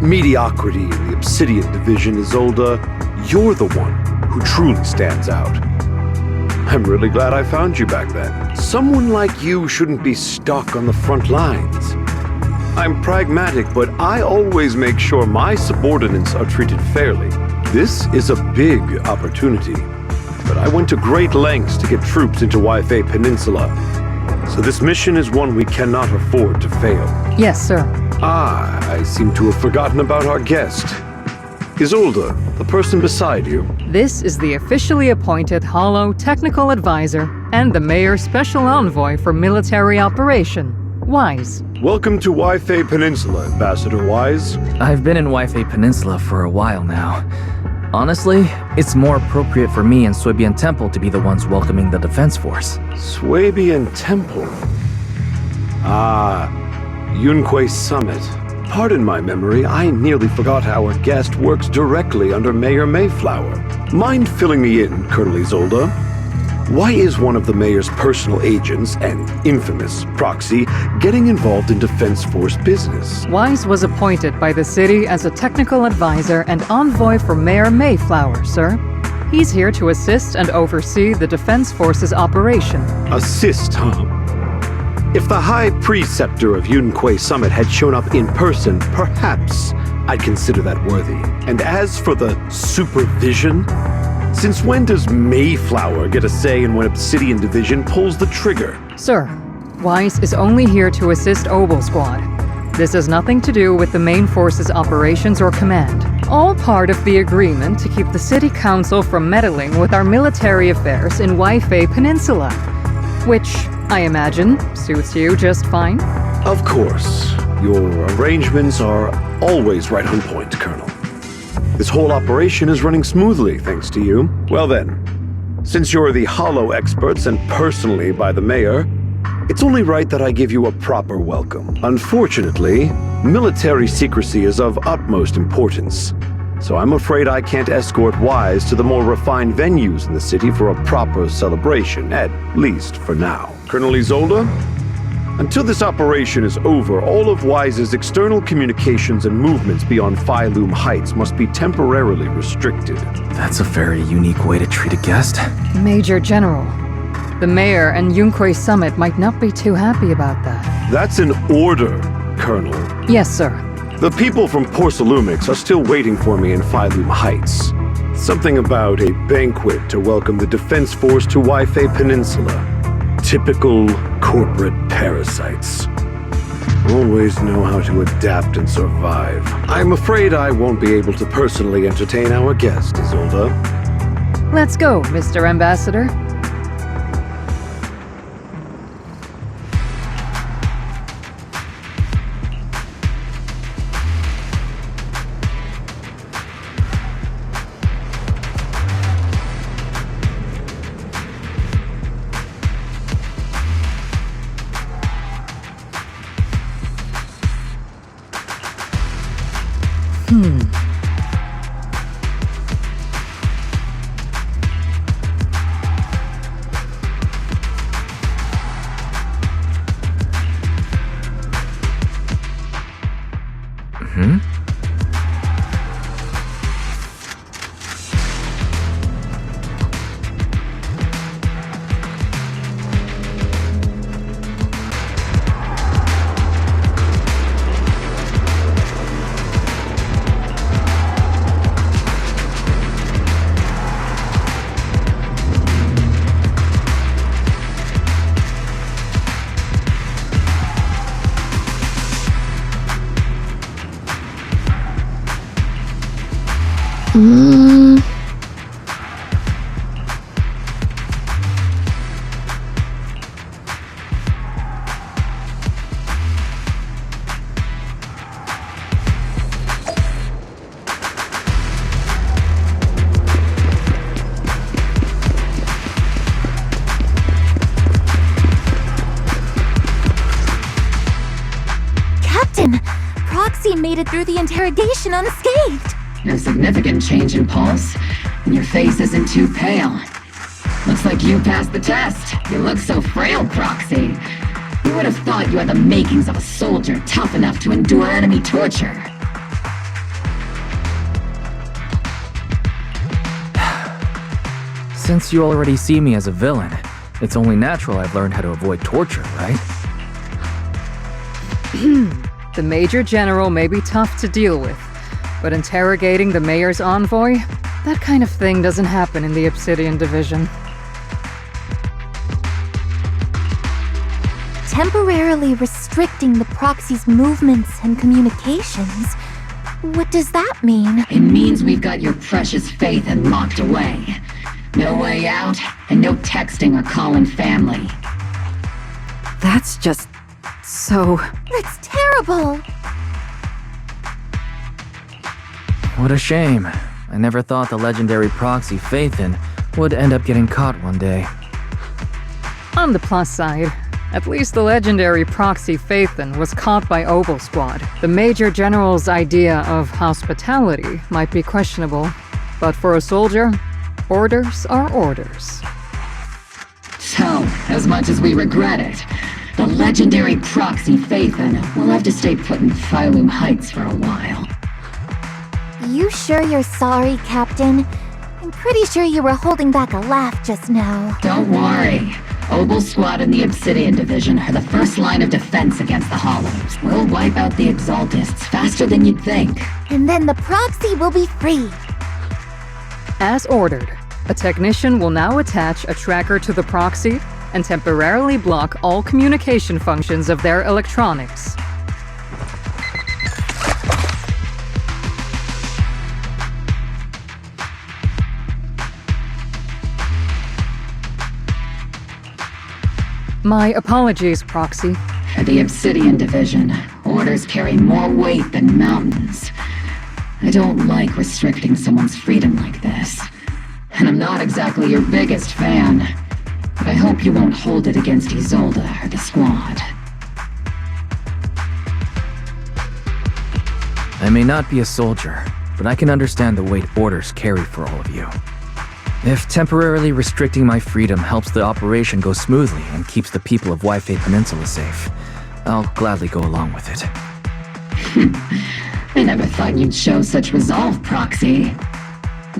V: mediocrity in the Obsidian Division, Isolde, you're the one who truly stands out. I'm really glad I found you back then. Someone like you shouldn't be stuck on the front lines. I'm pragmatic, but I always make sure my subordinates are treated fairly. This is a big opportunity, but I went to great lengths to get troops into Waifei Peninsula. So this mission is one we cannot afford to fail.
D: Yes, sir.
V: I seem to have forgotten about our guest. Isolde, the person beside you.
D: This is the officially appointed Hollow Technical Advisor and the Mayor's Special Envoy for Military Operation, Wise.
V: Welcome to Waifei Peninsula, Ambassador Wise.
B: I've been in Waifei Peninsula for a while now. Honestly, it's more appropriate for me and Swabian Temple to be the ones welcoming the Defense Force.
V: Swabian Temple? Yunque Summit. Pardon my memory, I nearly forgot our guest works directly under Mayor Mayflower. Mind filling me in, Colonel Isolde? Why is one of the Mayor's personal agents, and infamous proxy, getting involved in Defense Force business?
D: Wise was appointed by the city as a technical advisor and envoy for Mayor Mayflower, sir. He's here to assist and oversee the Defense Force's operation.
V: Assist, huh? If the High Preceptor of Yunque Summit had shown up in person, perhaps I'd consider that worthy. And as for the supervision, since when does Mayflower get a say in when Obsidian Division pulls the trigger?
D: Sir, Wise is only here to assist Obel Squad. This has nothing to do with the main force's operations or command. All part of the agreement to keep the City Council from meddling with our military affairs in Waifei Peninsula, which, I imagine, suits you just fine.
V: Of course. Your arrangements are always right on point, Colonel. This whole operation is running smoothly, thanks to you. Well then, since you're the Hollow experts and personally by the Mayor, it's only right that I give you a proper welcome. Unfortunately, military secrecy is of utmost importance, so I'm afraid I can't escort Wise to the more refined venues in the city for a proper celebration, at least for now. Colonel Isolde? Until this operation is over, all of Wise's external communications and movements beyond Phylum Heights must be temporarily restricted.
B: That's a very unique way to treat a guest.
D: Major General, the Mayor and Yunque Summit might not be too happy about that.
V: That's an order, Colonel.
D: Yes, sir.
V: The people from Porcelumix are still waiting for me in Phylum Heights. Something about a banquet to welcome the Defense Force to Waifei Peninsula. Typical corporate parasites. Always know how to adapt and survive. I'm afraid I won't be able to personally entertain our guest, Isolde.
D: Let's go, Mr. Ambassador.
M: Proxy made it through the interrogation unscathed.
E: No significant change in pulse, and your face isn't too pale. Looks like you passed the test. You look so frail, Proxy. You would have thought you had the makings of a soldier tough enough to endure enemy torture.
B: Since you already see me as a villain, it's only natural I've learned how to avoid torture, right?
D: The Major General may be tough to deal with, but interrogating the Mayor's envoy? That kind of thing doesn't happen in the Obsidian Division.
M: Temporarily restricting the Proxy's movements and communications? What does that mean?
E: It means we've got your precious Phaethon locked away. No way out, and no texting or calling family.
N: That's just... so...
M: That's terrible!
B: What a shame. I never thought the legendary proxy Phaethon would end up getting caught one day.
D: On the plus side, at least the legendary proxy Phaethon was caught by Obel Squad. The Major General's idea of hospitality might be questionable, but for a soldier, orders are orders.
E: So, as much as we regret it, the legendary proxy Phaethon will have to stay put in Phylum Heights for a while.
M: You sure you're sorry, Captain? I'm pretty sure you were holding back a laugh just now.
E: Don't worry. Obel Squad and the Obsidian Division are the first line of defense against the Hollows. We'll wipe out the Exaltists faster than you'd think.
M: And then the proxy will be free.
D: As ordered, a technician will now attach a tracker to the proxy and temporarily block all communication functions of their electronics. My apologies, Proxy.
E: For the Obsidian Division, orders carry more weight than mountains. I don't like restricting someone's freedom like this. And I'm not exactly your biggest fan. But I hope you won't hold it against Isolde or the Squad.
B: I may not be a soldier, but I can understand the weight orders carry for all of you. If temporarily restricting my freedom helps the operation go smoothly and keeps the people of Waifei Peninsula safe, I'll gladly go along with it.
E: I never thought you'd show such resolve, Proxy.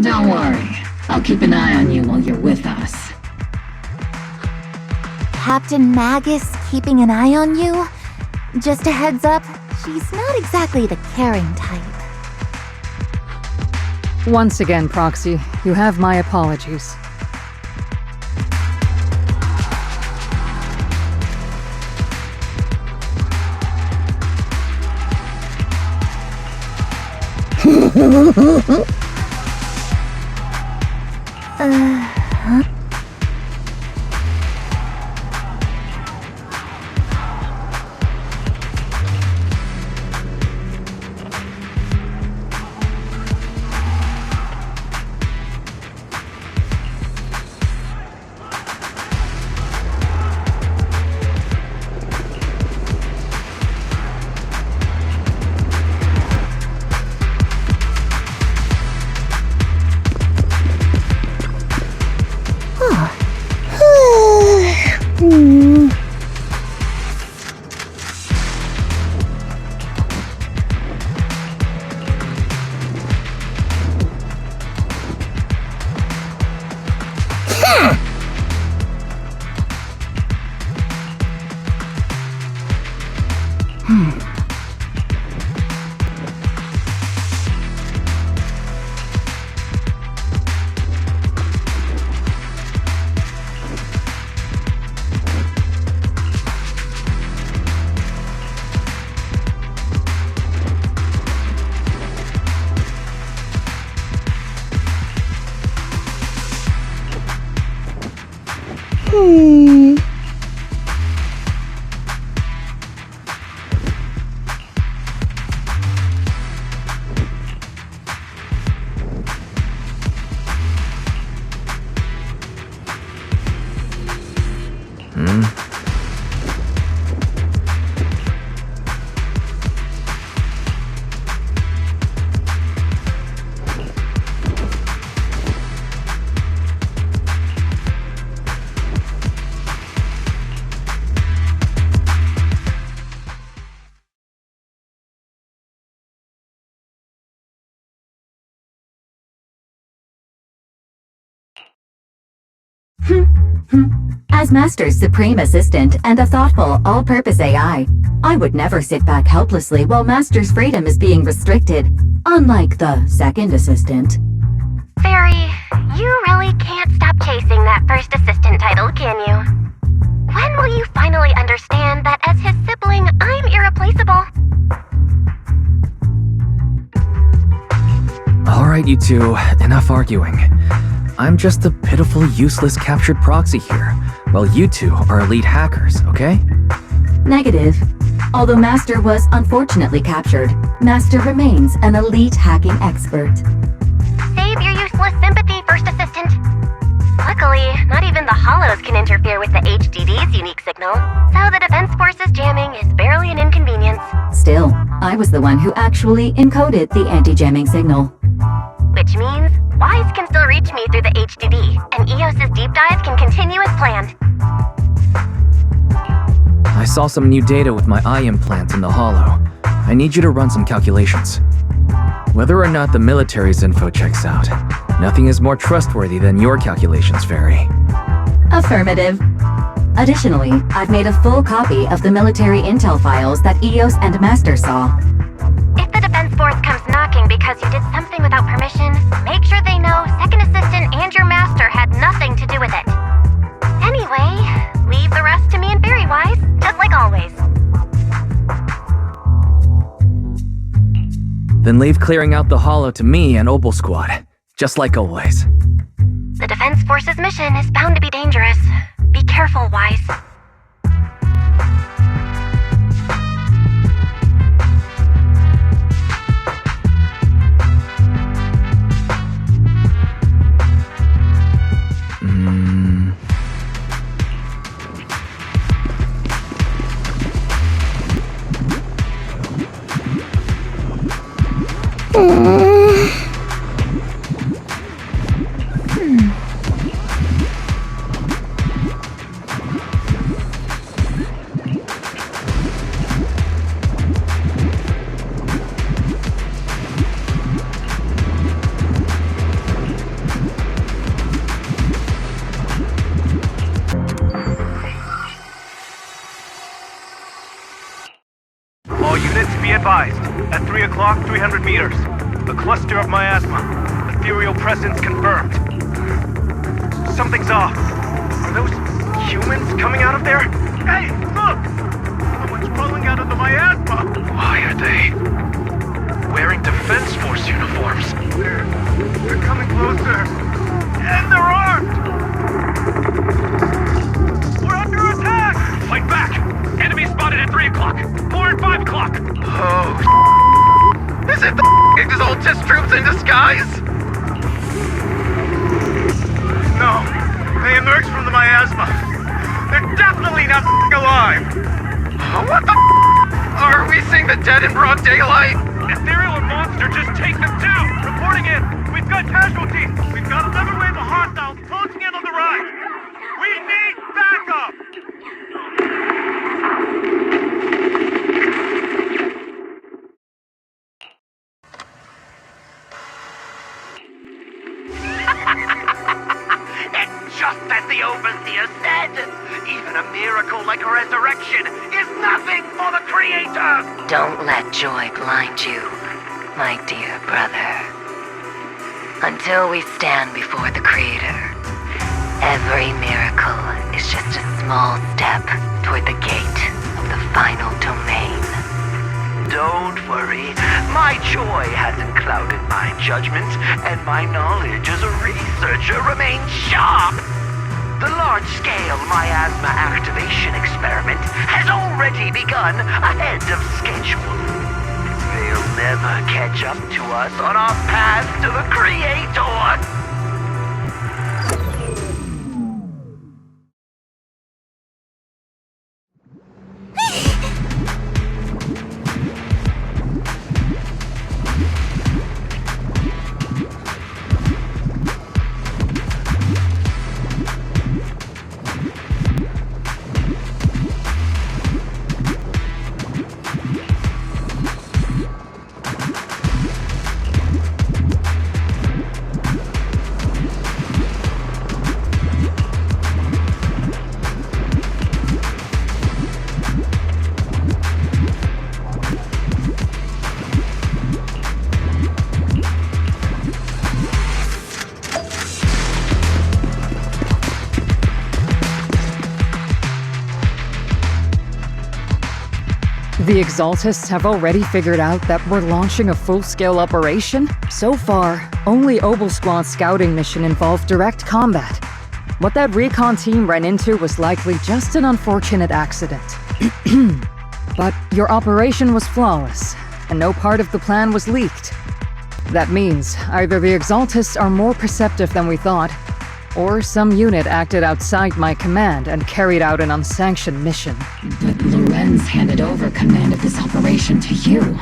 E: Don't worry, I'll keep an eye on you while you're with us.
M: Captain Magus keeping an eye on you? Just a heads up, she's not exactly the caring type.
D: Once again, Proxy, you have my apologies.
M: Huh?
Q: As Master's supreme assistant and a thoughtful, all-purpose AI, I would never sit back helplessly while Master's freedom is being restricted, unlike the second assistant.
A: Fairy, you really can't stop chasing that first assistant title, can you? When will you finally understand that as his sibling, I'm irreplaceable?
B: Alright, you two, enough arguing. I'm just a pitiful, useless captured proxy here, while you two are elite hackers, okay?
Q: Negative. Although Master was unfortunately captured, Master remains an elite hacking expert.
A: Save your useless sympathy, First Assistant. Luckily, not even the Hollows can interfere with the HDD's unique signal, so the Defense Force's jamming is barely an inconvenience.
Q: Still, I was the one who actually encoded the anti-jamming signal.
A: Which means Wise can still reach me through the HDD, and EOS's deep dive can continue as planned.
B: I saw some new data with my eye implant in the Hollow. I need you to run some calculations. Whether or not the military's info checks out, nothing is more trustworthy than your calculations, Fairy.
Q: Affirmative. Additionally, I've made a full copy of the military intel files that EOS and Master saw.
A: If the Defense Force comes knocking because you did something without permission, make sure they know Second Assistant and your Master had nothing to do with it. Anyway, leave the rest to me and Fairy Wise, just like always.
B: Then leave clearing out the Hollow to me and Opal Squad, just like always.
A: The Defense Force's mission is bound to be dangerous. Be careful, Wise.
J: All units be advised. At 3 o'clock, 300 meters. A cluster of miasma. Ethereal presence confirmed. Something's off. Are those humans coming out of there? Hey, look! Someone's crawling out of the miasma!
R: Why are they wearing Defense Force uniforms?
J: They're coming closer. And they're armed! We're under attack! Fight back! Enemy spotted at 3 o'clock! More at 5 o'clock!
R: Oh, is it the Exaltis troops in disguise?
J: No, they emerged from the miasma. They're definitely not alive!
R: What the Are we seeing the dead in broad daylight?
J: Ethereal or monster, just take them down! Reporting in! We've got casualties! We've got another wave of hostiles closing in on the right! We need backup!
R: It's just as the Overseer said! Even a miracle like a resurrection is nothing for the Creator!
C: Don't let joy blind you, my dear brother. Until we stand before the Creator, every miracle is just a small step toward the gate of the final domain.
R: Don't worry, my joy hasn't clouded my judgment, and my knowledge as a researcher remains sharp. The large-scale miasma activation experiment has already begun ahead of schedule. They'll never catch up to us on our path to the Creator!
D: The Exaltists have already figured out that we're launching a full-scale operation? So far, only Obalsquad's scouting mission involved direct combat. What that recon team ran into was likely just an unfortunate accident. But your operation was flawless, and no part of the plan was leaked. That means either the Exaltists are more perceptive than we thought, or some unit acted outside my command and carried out an unsanctioned mission.
E: But Lorenz handed over command of this operation to you.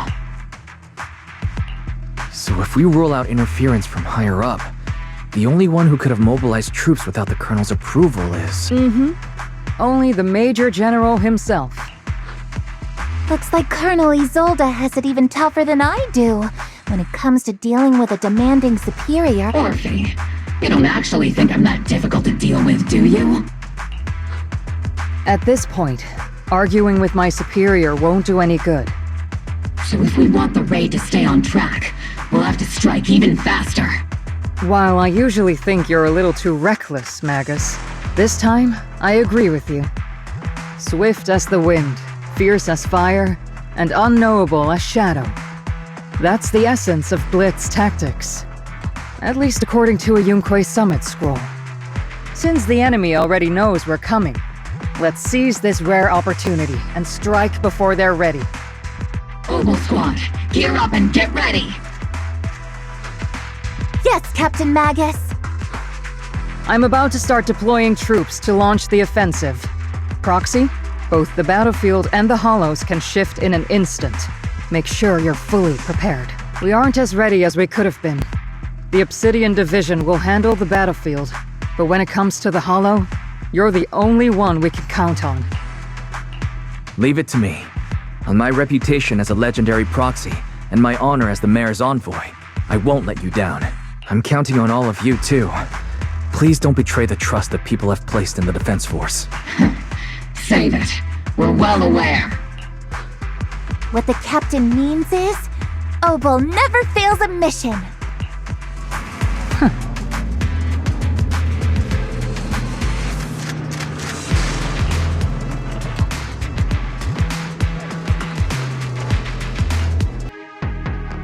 B: So if we rule out interference from higher up, the only one who could have mobilized troops without the Colonel's approval is...
D: Only the Major General himself.
M: Looks like Colonel Isolde has it even tougher than I do when it comes to dealing with a demanding superior.
E: Orphe, you don't actually think I'm that difficult to deal with, do you?
D: At this point, arguing with my superior won't do any good.
E: So if we want the raid to stay on track, we'll have to strike even faster.
D: While I usually think you're a little too reckless, Magus, this time, I agree with you. Swift as the wind, fierce as fire, and unknowable as shadow. That's the essence of Blitz tactics. At least according to a Yunque Summit scroll. Since the enemy already knows we're coming, let's seize this rare opportunity and strike before they're ready.
E: Obalsquad, gear up and get ready!
M: Yes, Captain Magus!
D: I'm about to start deploying troops to launch the offensive. Proxy, both the battlefield and the Hollows can shift in an instant. Make sure you're fully prepared. We aren't as ready as we could have been. The Obsidian Division will handle the battlefield, but when it comes to the Hollow, you're the only one we can count on.
B: Leave it to me. On my reputation as a legendary proxy, and my honor as the Mayor's envoy, I won't let you down. I'm counting on all of you, too. Please don't betray the trust that people have placed in the Defense Force.
E: Save it. We're well aware.
M: What the captain means is, Obal never fails a mission.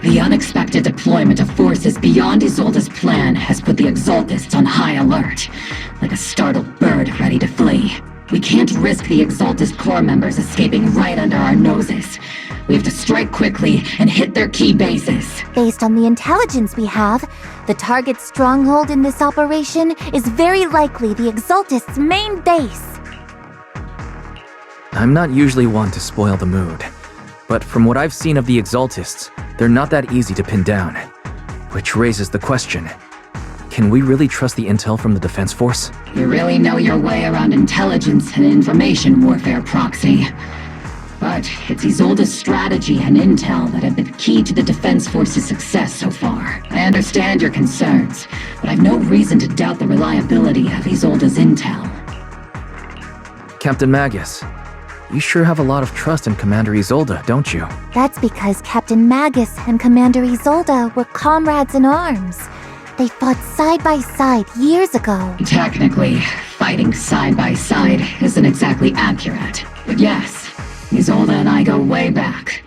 E: The unexpected deployment of forces beyond Isolde's plan has put the Exaltists on high alert, like a startled bird ready to flee. We can't risk the Exaltist Corps members escaping right under our noses. We have to strike quickly and hit their key bases.
M: Based on the intelligence we have, the target stronghold in this operation is very likely the Exaltists' main base.
B: I'm not usually one to spoil the mood, but from what I've seen of the Exaltists, they're not that easy to pin down. Which raises the question, can we really trust the intel from the Defense Force?
E: You really know your way around intelligence and information warfare, Proxy. But it's Isolde's strategy and intel that have been key to the Defense Force's success so far. I understand your concerns, but I've no reason to doubt the reliability of Isolde's intel.
B: Captain Magus, you sure have a lot of trust in Commander Isolde, don't you?
M: That's because Captain Magus and Commander Isolde were comrades in arms. They fought side by side years ago.
E: Technically, fighting side by side isn't exactly accurate. But yes, Isolde and I go way back.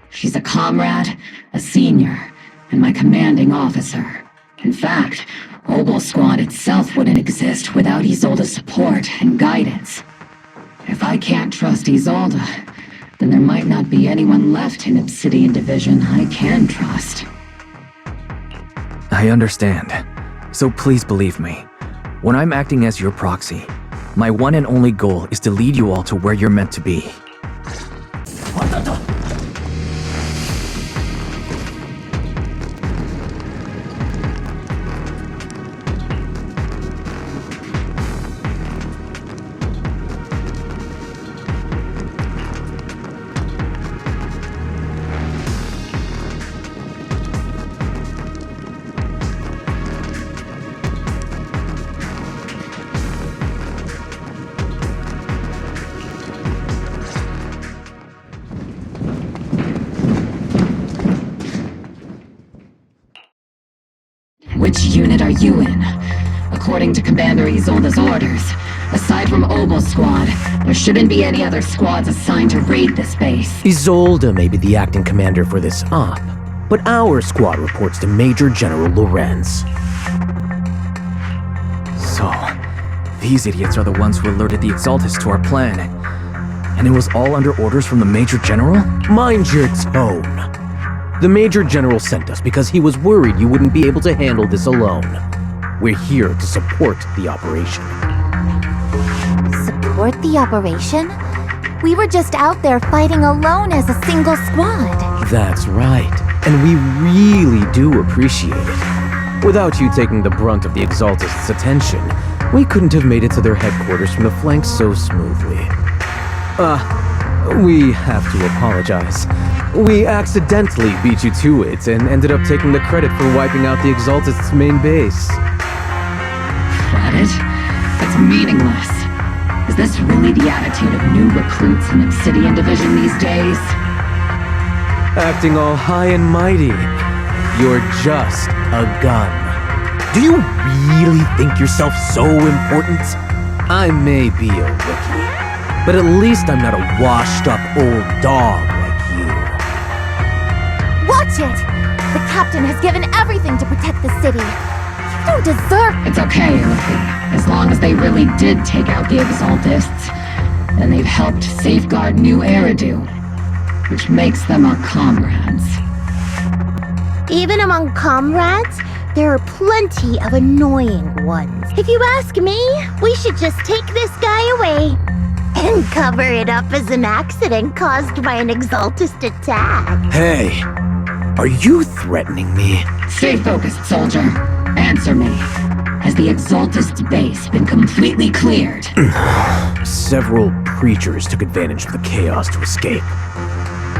E: She's a comrade, a senior, and my commanding officer. In fact, Obalsquad itself wouldn't exist without Isolde's support and guidance. If I can't trust Isolde, then there might not be anyone left in Obsidian Division I can trust.
B: I understand. So please believe me. When I'm acting as your proxy, my one and only goal is to lead you all to where you're meant to be.
E: Which unit are you in? A According to Commander Isolde's orders, aside from Obel's squad, there shouldn't be any other squads assigned to raid this base.
U: Isolde may be the acting commander for this op, but our squad reports to Major General Lorenz.
B: So, these idiots are the ones who alerted the Exaltus to our plan. And it was all under orders from the Major General?
U: Mind your tone. The Major General sent us because he was worried you wouldn't be able to handle this alone. We're here to support the operation.
M: Support the operation? We were just out there fighting alone as a single squad.
U: That's right, and we really do appreciate it. Without you taking the brunt of the Exaltist's attention, we couldn't have made it to their headquarters from the flanks so smoothly. We have to apologize. We accidentally beat you to it and ended up taking the credit for wiping out the Exaltist's main base.
E: Credit? That's meaningless. Is this really the attitude of new recruits in Obsidian Division these days?
U: Acting all high and mighty. You're just a gun. Do you really think yourself so important? I may be a rookie, but at least I'm not a washed-up old dog like you.
M: Watch it! The captain has given everything to protect the city. You don't deserve—
E: It's okay, Rookie. As long as they really did take out the Exaltists, then they've helped safeguard New Eridu, which makes them our comrades.
O: Even among comrades, there are plenty of annoying ones. If you ask me, we should just take this guy away and cover it up as an accident caused by an Exaltist attack.
U: Hey, are you threatening me?
E: Stay focused, soldier. Answer me. Has the Exaltist's base been completely cleared?
U: Several creatures took advantage of the chaos to escape.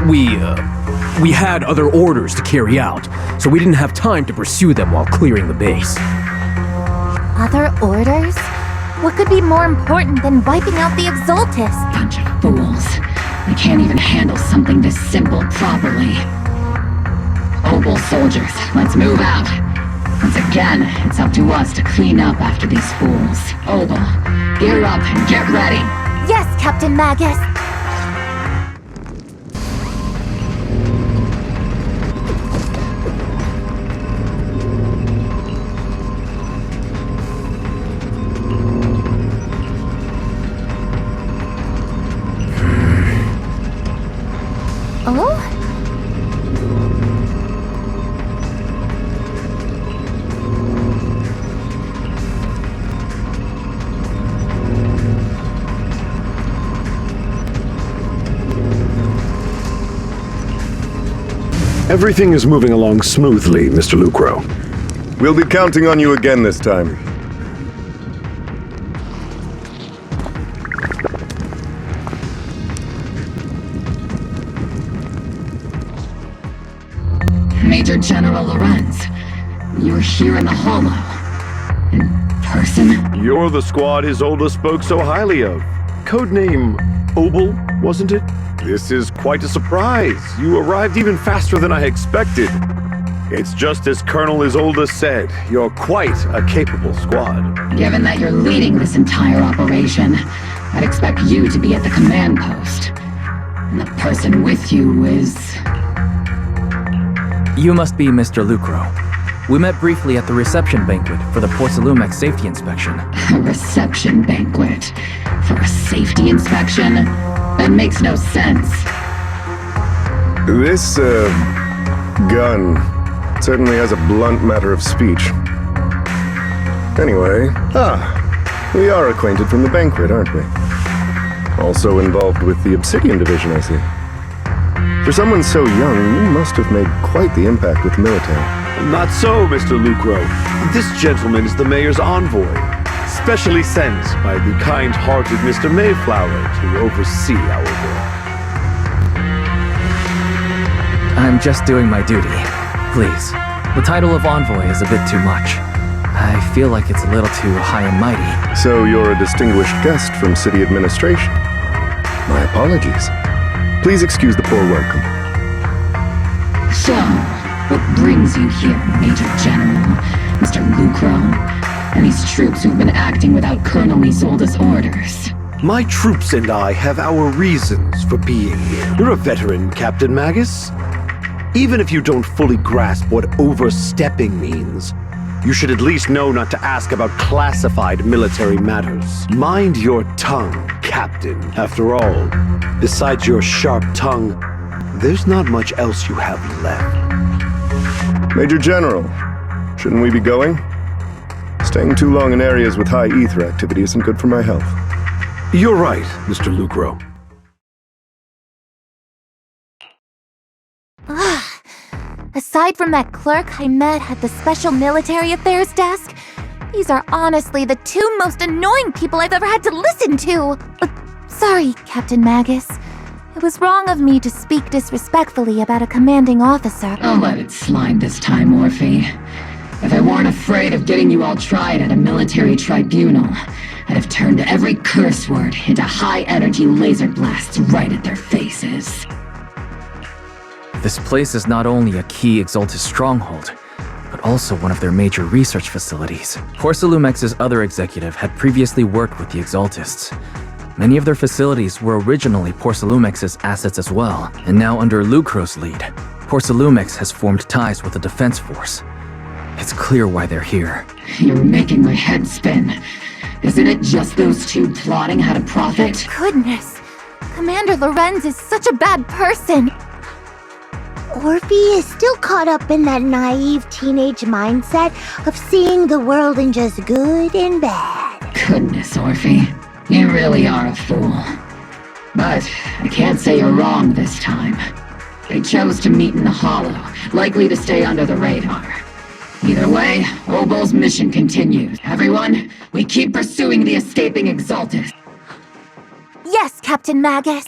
U: We had other orders to carry out, so we didn't have time to pursue them while clearing the base.
M: Other orders? What could be more important than wiping out the Exaltist?
E: Bunch of fools. They can't even handle something this simple properly. Obel soldiers, let's move out. Once again, it's up to us to clean up after these fools. Obel, gear up and get ready.
M: Yes, Captain Magus. Oh?
V: Everything is moving along smoothly, Mr. Lucro.
F: We'll be counting on you again this time.
E: Major General Lorenz, you're here in the Hollow. In person?
V: You're the squad Isolde spoke so highly of. Codename Obel, wasn't it? This is quite a surprise. You arrived even faster than I expected. It's just as Colonel Isolde said, you're quite a capable squad.
E: Given that you're leading this entire operation, I'd expect you to be at the command post. And the person with you is...
B: You must be Mr. Lucro. We met briefly at the reception banquet for the Porcelumex safety inspection.
E: A reception banquet? For a safety inspection? That makes no sense.
F: This, gun certainly has a blunt matter of speech. Anyway, we are acquainted from the banquet, aren't we? Also involved with the Obsidian Division, I see. For someone so young, you must have made quite the impact with the military.
V: Not so, Mr. Lucro. This gentleman is the mayor's envoy, specially sent by the kind-hearted Mr. Mayflower to oversee our work.
B: I'm just doing my duty. Please. The title of envoy is a bit too much. I feel like it's a little too high and mighty.
F: So you're a distinguished guest from city administration. My apologies. Please excuse the poor welcome.
E: So, what brings you here, Major General, Mr. Lucro? and these troops who've been acting without Colonel Isolde's orders.
V: My troops and I have our reasons for being here. You're a veteran, Captain Magus. Even if you don't fully grasp what overstepping means, you should at least know not to ask about classified military matters. Mind your tongue, Captain. After all, besides your sharp tongue, there's not much else you have left.
F: Major General, shouldn't we be going? Staying too long in areas with high ether activity isn't good for my health.
V: You're right, Mr. Lucro.
M: Aside from that clerk I met at the Special Military Affairs desk, these are honestly the two most annoying people I've ever had to listen to. Sorry, Captain Magus. It was wrong of me to speak disrespectfully about a commanding officer.
E: I'll let it slide this time, Orphe. If I weren't afraid of getting you all tried at a military tribunal, I'd have turned every curse word into high-energy laser blasts right at their faces.
B: This place is not only a key Exaltus stronghold, but also one of their major research facilities. Porcelumex's other executive had previously worked with the Exaltists. Many of their facilities were originally Porcelumex's assets as well, and now under Lucro's lead, Porcelumex has formed ties with the Defense Force. It's clear why they're here.
E: You're making my head spin. Isn't it just those two plotting how to profit?
M: Goodness, Commander Lorenz is such a bad person.
O: Orphe is still caught up in that naive teenage mindset of seeing the world in just good and bad.
E: Goodness, Orphe. You really are a fool. But I can't say you're wrong this time. They chose to meet in the Hollow, likely to stay under the radar. Either way, Obol's mission continues. Everyone, we keep pursuing the escaping Exaltus.
M: Yes, Captain Magus.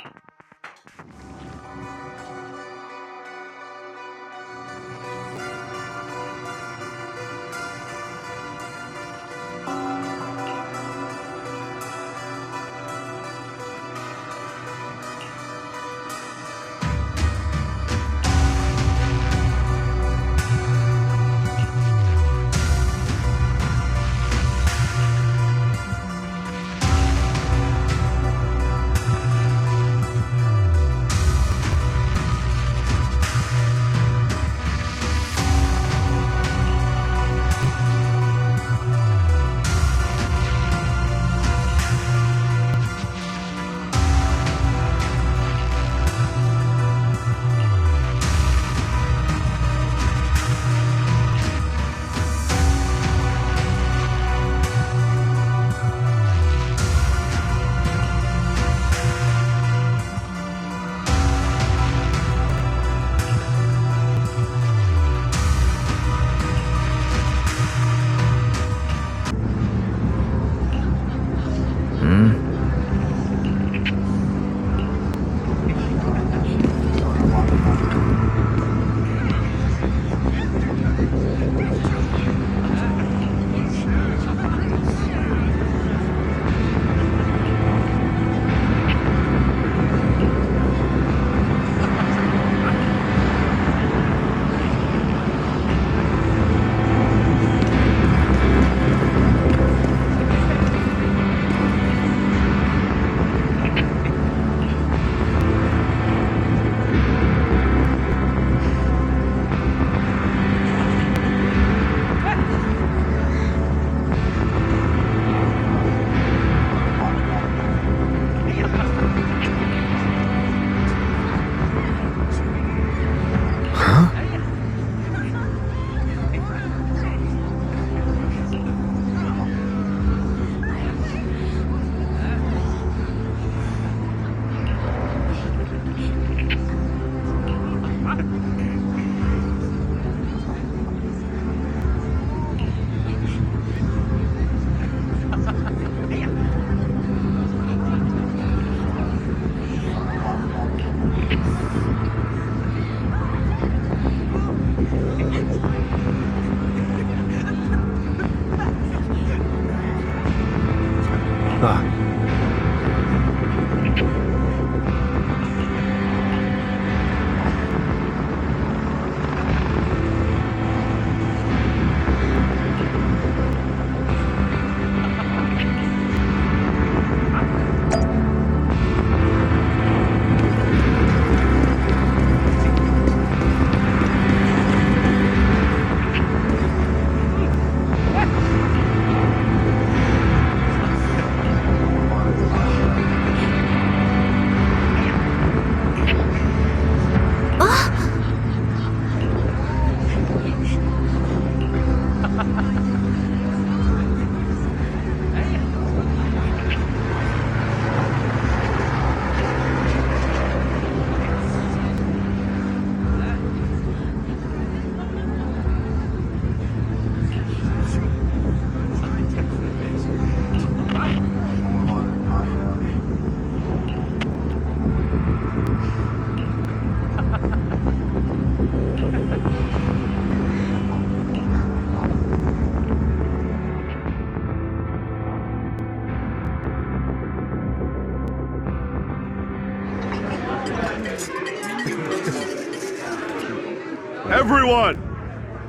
V: Everyone!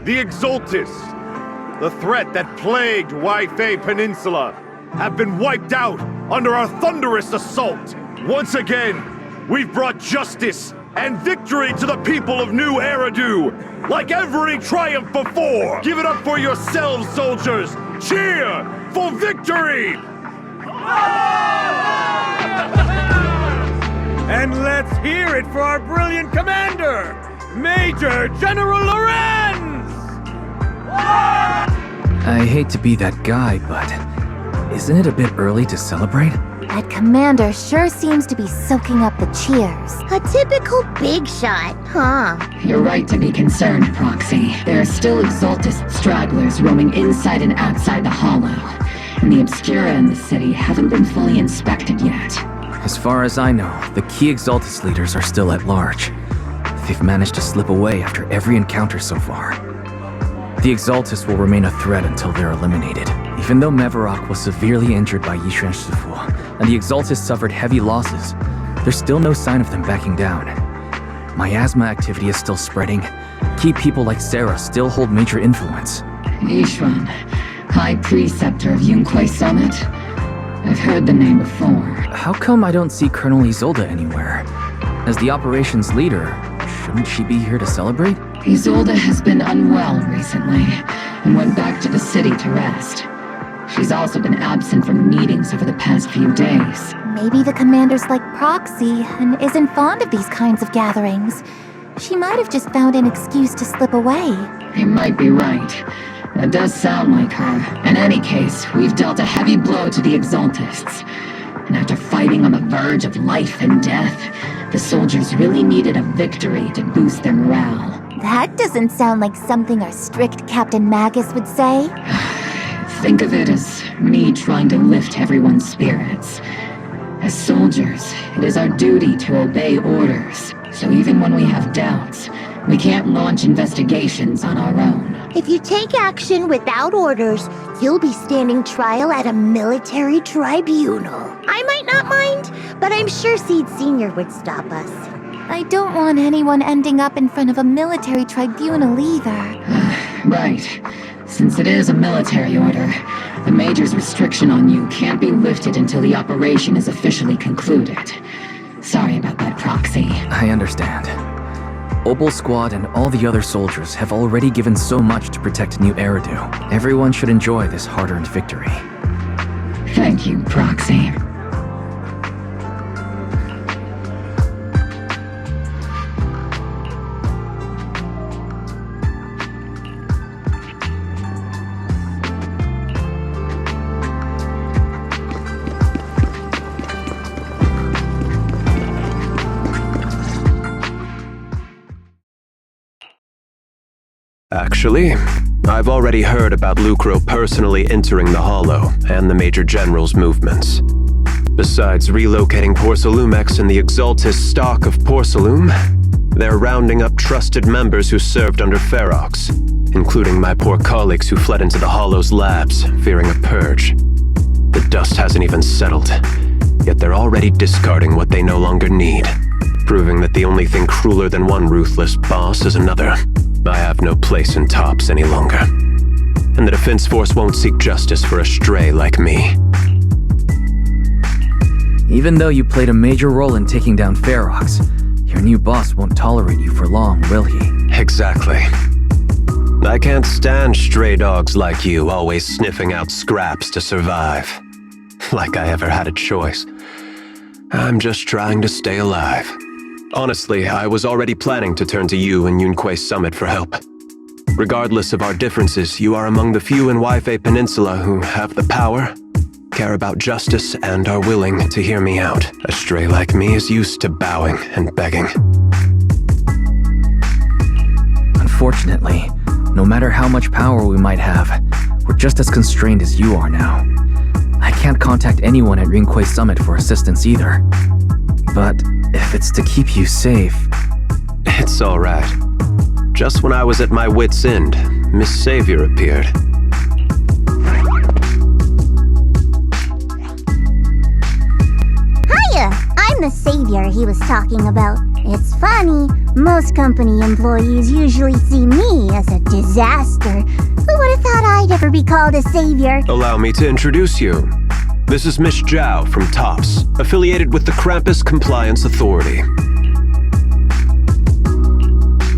V: The Exaltis, the threat that plagued Waifei Peninsula, have been wiped out under our thunderous assault. Once again, we've brought justice and victory to the people of New Eridu, like every triumph before. Give it up for yourselves, soldiers! Cheer for victory!
H: And let's hear it for our brilliant commander, Major General Lorenz!
B: I hate to be that guy, but isn't it a bit early to celebrate?
M: That commander sure seems to be soaking up the cheers.
O: A typical big shot, huh?
E: You're right to be concerned, Proxy. There are still Exaltist stragglers roaming inside and outside the Hollow, and the Obscura in the city haven't been fully inspected yet.
B: As far as I know, the key Exaltus leaders are still at large. They've managed to slip away after every encounter so far. The Exaltus will remain a threat until they're eliminated. Even though Mevarok was severely injured by Yishuan Shifu, and the Exaltus suffered heavy losses, there's still no sign of them backing down. Miasma activity is still spreading. Key people like Sarah still hold major influence.
E: Yishuan, High Preceptor of Yunquei Summit? I've heard the name before.
B: How come I don't see Colonel Isolde anywhere? As the operations leader, shouldn't she be here to celebrate?
E: Isolde has been unwell recently, and went back to the city to rest. She's also been absent from meetings over the past few days.
M: Maybe the commander's like Proxy and isn't fond of these kinds of gatherings. She might have just found an excuse to slip away.
E: You might be right. That does sound like her. In any case, we've dealt a heavy blow to the Exaltists. And after fighting on the verge of life and death, the soldiers really needed a victory to boost their morale.
M: That doesn't sound like something our strict Captain Magus would say.
E: Think of it as me trying to lift everyone's spirits. As soldiers, it is our duty to obey orders. So even when we have doubts, we can't launch investigations on our own.
O: If you take action without orders, you'll be standing trial at a military tribunal. I might not mind, but I'm sure Seed Sr. would stop us.
M: I don't want anyone ending up in front of a military tribunal either.
E: Right. Since it is a military order, the Major's restriction on you can't be lifted until the operation is officially concluded. Sorry about that, Proxy.
B: I understand. Opal Squad and all the other soldiers have already given so much to protect New Eridu. Everyone should enjoy this hard-earned victory.
E: Thank you, Proxy.
K: Actually, I've already heard about Lucro personally entering the Hollow and the Major General's movements. Besides relocating Porcelumex and the Exaltis stock of Porcelum, they're rounding up trusted members who served under Ferox, including my poor colleagues who fled into the Hollow's labs, fearing a purge. The dust hasn't even settled, yet they're already discarding what they no longer need, proving that the only thing crueler than one ruthless boss is another. I have no place in TOPS any longer. And the Defense Force won't seek justice for a stray like me.
B: Even though you played a major role in taking down Ferox, your new boss won't tolerate you for long, will he?
K: Exactly. I can't stand stray dogs like you always sniffing out scraps to survive. Like I ever had a choice. I'm just trying to stay alive. Honestly, I was already planning to turn to you and Yunquei Summit for help. Regardless of our differences, you are among the few in Waifei Peninsula who have the power, care about justice, and are willing to hear me out. A stray like me is used to bowing and begging.
B: Unfortunately, no matter how much power we might have, we're just as constrained as you are now. I can't contact anyone at Yunquei Summit for assistance either. But if it's to keep you safe...
K: It's alright. Just when I was at my wit's end, Miss Savior appeared.
O: Hiya! I'm the Savior he was talking about. It's funny, most company employees usually see me as a disaster. Who would have thought I'd ever be called a savior?
K: Allow me to introduce you. This is Miss Zhao from TOPS, affiliated with the Krampus Compliance Authority.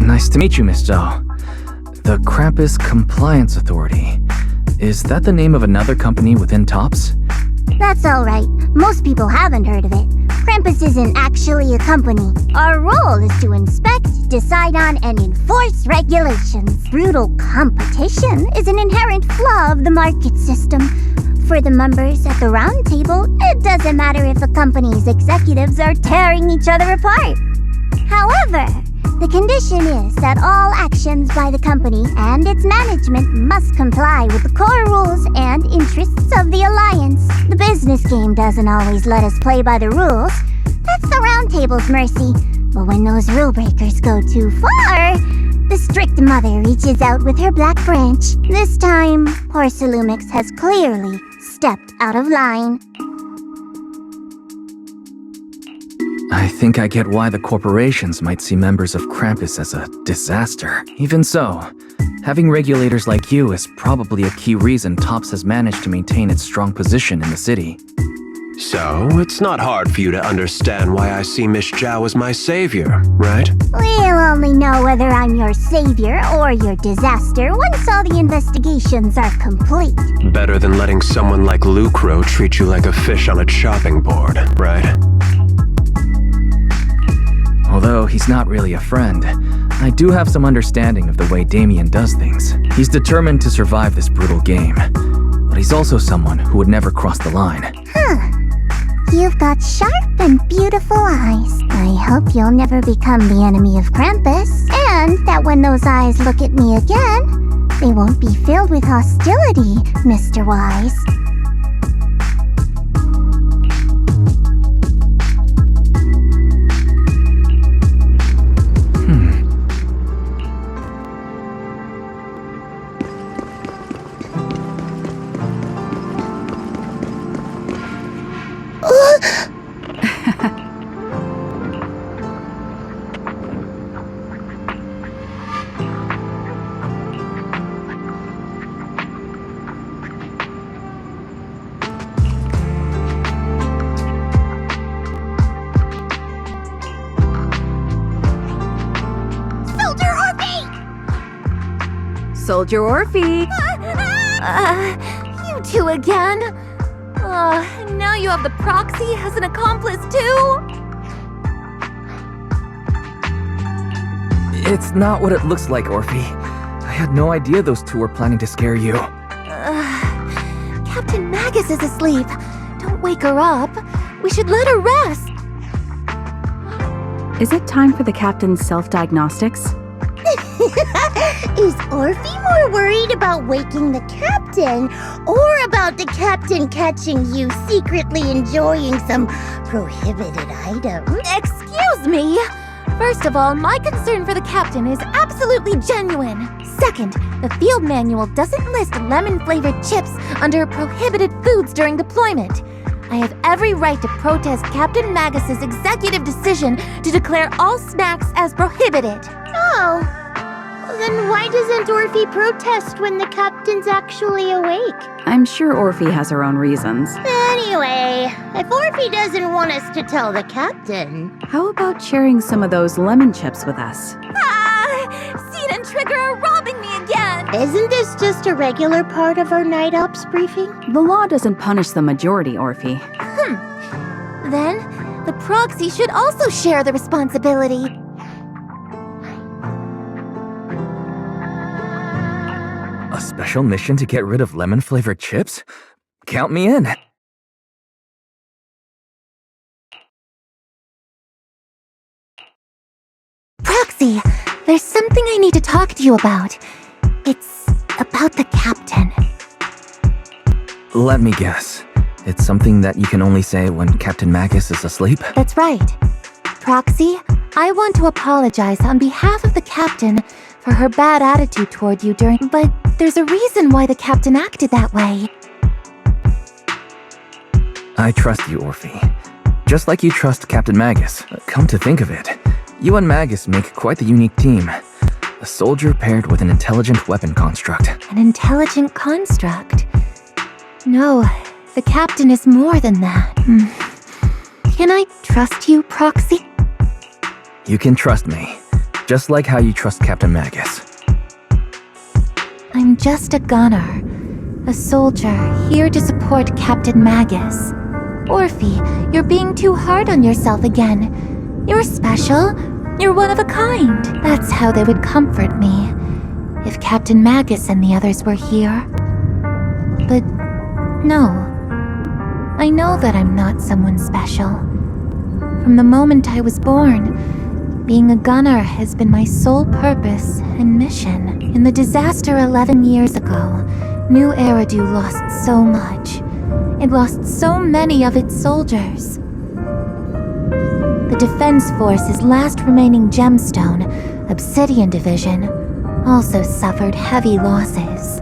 B: Nice to meet you, Miss Zhao. The Krampus Compliance Authority. Is that the name of another company within TOPS?
O: That's alright. Most people haven't heard of it. Krampus isn't actually a company. Our role is to inspect, decide on, and enforce regulations. Brutal competition is an inherent flaw of the market system. For the members at the round table, it doesn't matter if a company's executives are tearing each other apart. However, the condition is that all actions by the company and its management must comply with the core rules and interests of the Alliance. The business game doesn't always let us play by the rules. That's the Round Table's mercy. But when those rule breakers go too far, the strict mother reaches out with her black branch. This time, Porsalumix has clearly stepped out of line.
B: I think I get why the corporations might see members of Krampus as a disaster. Even so, having regulators like you is probably a key reason TOPS has managed to maintain its strong position in the city.
K: So, it's not hard for you to understand why I see Miss Zhao as my savior, right?
O: We'll only know whether I'm your savior or your disaster once all the investigations are complete.
K: Better than letting someone like Lucro treat you like a fish on a chopping board, right?
B: Although he's not really a friend, I do have some understanding of the way Damien does things. He's determined to survive this brutal game, but he's also someone who would never cross the line.
O: You've got sharp and beautiful eyes. I hope you'll never become the enemy of Krampus, and that when those eyes look at me again, they won't be filled with hostility, Mr. Wise.
N: Soldier Orphe!
M: You two again? Now you have the proxy as an accomplice too?
B: It's not what it looks like, Orphe. I had no idea those two were planning to scare you.
M: Captain Magus is asleep. Don't wake her up. We should let her rest.
N: Is it time for the captain's self-diagnostics?
O: Is Orphe more worried about waking the captain or about the captain catching you secretly enjoying some prohibited item?
M: Excuse me! First of all, my concern for the captain is absolutely genuine. Second, the field manual doesn't list lemon-flavored chips under prohibited foods during deployment. I have every right to protest Captain Magus's executive decision to declare all snacks as prohibited.
O: Oh. Then why doesn't Orphe protest when the captain's actually awake?
N: I'm sure Orphe has her own reasons.
O: Anyway, if Orphe doesn't want us to tell the captain...
N: How about sharing some of those lemon chips with us?
M: Seed and Trigger are robbing me again!
O: Isn't this just a regular part of our night ops briefing?
N: The law doesn't punish the majority, Orphe.
M: Then, the proxy should also share the responsibility.
B: A special mission to get rid of lemon-flavored chips? Count me in.
M: Proxy, there's something I need to talk to you about. It's about the captain.
B: Let me guess. It's something that you can only say when Captain Magus is asleep?
M: That's right. Proxy, I want to apologize on behalf of the captain for her bad attitude toward you but there's a reason why the captain acted that way.
B: I trust you, Orphe. Just like you trust Captain Magus. Come to think of it, You and Magus make quite the unique team. A soldier paired with an intelligent weapon construct.
O: An intelligent construct? No, the captain is more than that. Can I trust you, Proxy?
B: You can trust me, just like how you trust Captain Magus.
O: I'm just a gunner. A soldier, here to support Captain Magus. Orphe, you're being too hard on yourself again. You're special. You're one of a kind. That's how they would comfort me, if Captain Magus and the others were here. But no. I know that I'm not someone special. From the moment I was born, being a gunner has been my sole purpose and mission. In the disaster 11 years ago, New Eridu lost so much. It lost so many of its soldiers. The Defense Force's last remaining gemstone, Obsidian Division, also suffered heavy losses.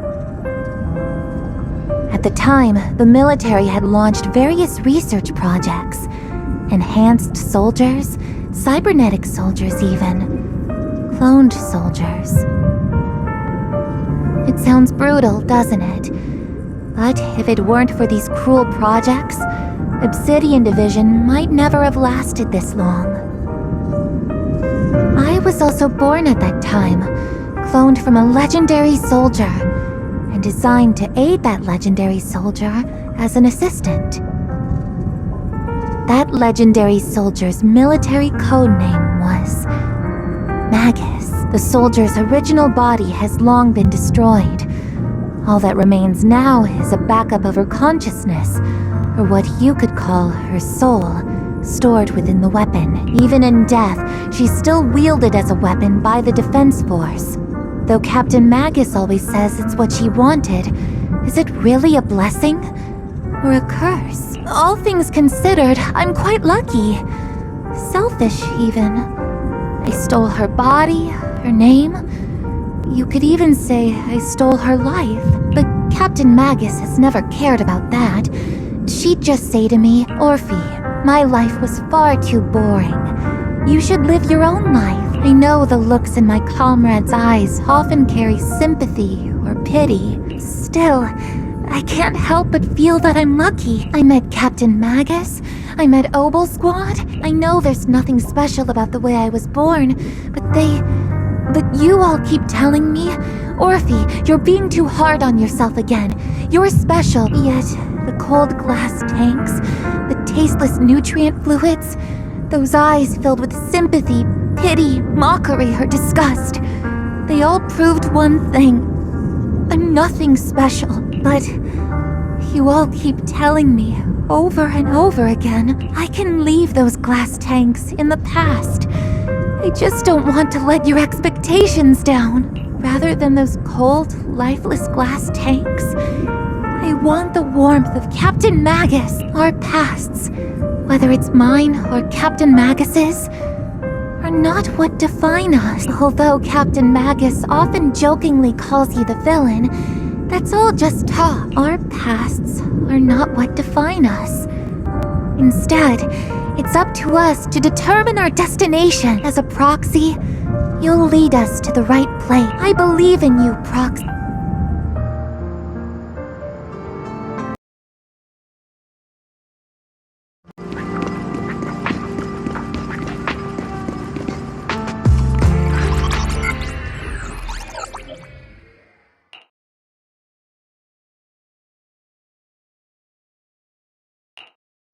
O: At the time, the military had launched various research projects. Enhanced soldiers, cybernetic soldiers even, cloned soldiers. It sounds brutal, doesn't it? But if it weren't for these cruel projects, Obsidian Division might never have lasted this long. I was also born at that time, cloned from a legendary soldier, and designed to aid that legendary soldier as an assistant. That legendary soldier's military codename was Magus. The soldier's original body has long been destroyed. All that remains now is a backup of her consciousness, or what you could call her soul, stored within the weapon. Even in death, she's still wielded as a weapon by the Defense Force. Though Captain Magus always says it's what she wanted, is it really a blessing? Or a curse? All things considered, I'm quite lucky. Selfish, even. I stole her body, her name. You could even say I stole her life. But Captain Magus has never cared about that. She'd just say to me, Orphe, my life was far too boring. You should live your own life. I know the looks in my comrades' eyes often carry sympathy or pity. Still, I can't help but feel that I'm lucky. I met Captain Magus. I met Obel Squad. I know there's nothing special about the way I was born, but you all keep telling me, Orphe, you're being too hard on yourself again. You're special, yet the cold glass tanks, the tasteless nutrient fluids, those eyes filled with sympathy, pity, mockery, or disgust, they all proved one thing. I'm nothing special, but you all keep telling me over and over again I can leave those glass tanks in the past. I just don't want to let your expectations down. Rather than those cold, lifeless glass tanks, I want the warmth of Captain Magus. Our pasts, whether it's mine or Captain Magus's, are not what define us. Although Captain Magus often jokingly calls you the villain, that's all just talk. Our pasts are not what define us. Instead, it's up to us to determine our destination. As a proxy, you'll lead us to the right place. I believe in you, Proxy.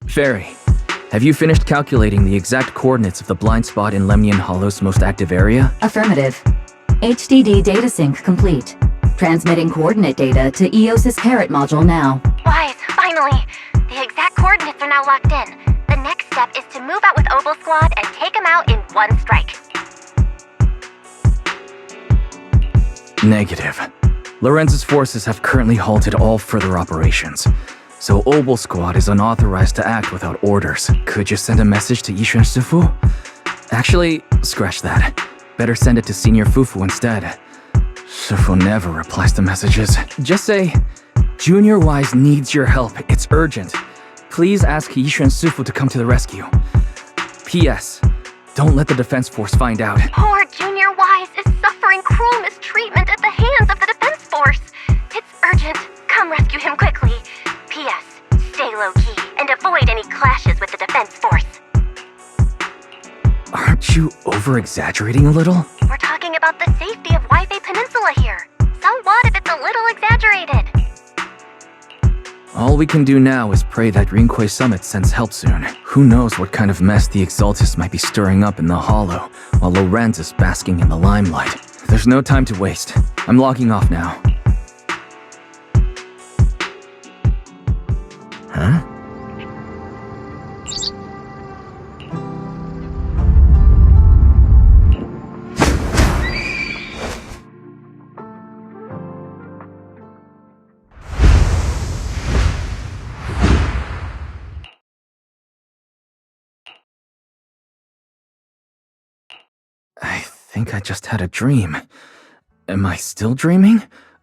B: Fairy, have you finished calculating the exact coordinates of the blind spot in Lemnian Hollow's most active area?
Q: Affirmative. HDD data sync complete. Transmitting coordinate data to EOS's Parrot module now.
A: Wise, finally! The exact coordinates are now locked in. The next step is to move out with Obel Squad and take them out in one strike.
B: Negative. Lorenz's forces have currently halted all further operations. So Obel Squad is unauthorized to act without orders. Could you send a message to Yishuan Sufu? Actually, scratch that. Better send it to Senior Fufu instead. Sufu never replies to messages. Just say, Junior Wise needs your help. It's urgent. Please ask Yishuan Sufu to come to the rescue. P.S. Don't let the Defense Force find out.
A: Poor Junior Wise is suffering cruel mistreatment at the hands of the Defense Force. It's urgent. Come rescue him quickly. P.S. Stay low-key and avoid any clashes with the Defense Force.
B: Aren't you over-exaggerating a little?
A: We're talking about the safety of Waifei Peninsula here. So what if it's a little exaggerated?
B: All we can do now is pray that Rinquei Summit sends help soon. Who knows what kind of mess the Exaltists might be stirring up in the Hollow, while Lorenz is basking in the limelight. There's no time to waste. I'm logging off now. Huh? I think I just had a dream. Am I still dreaming?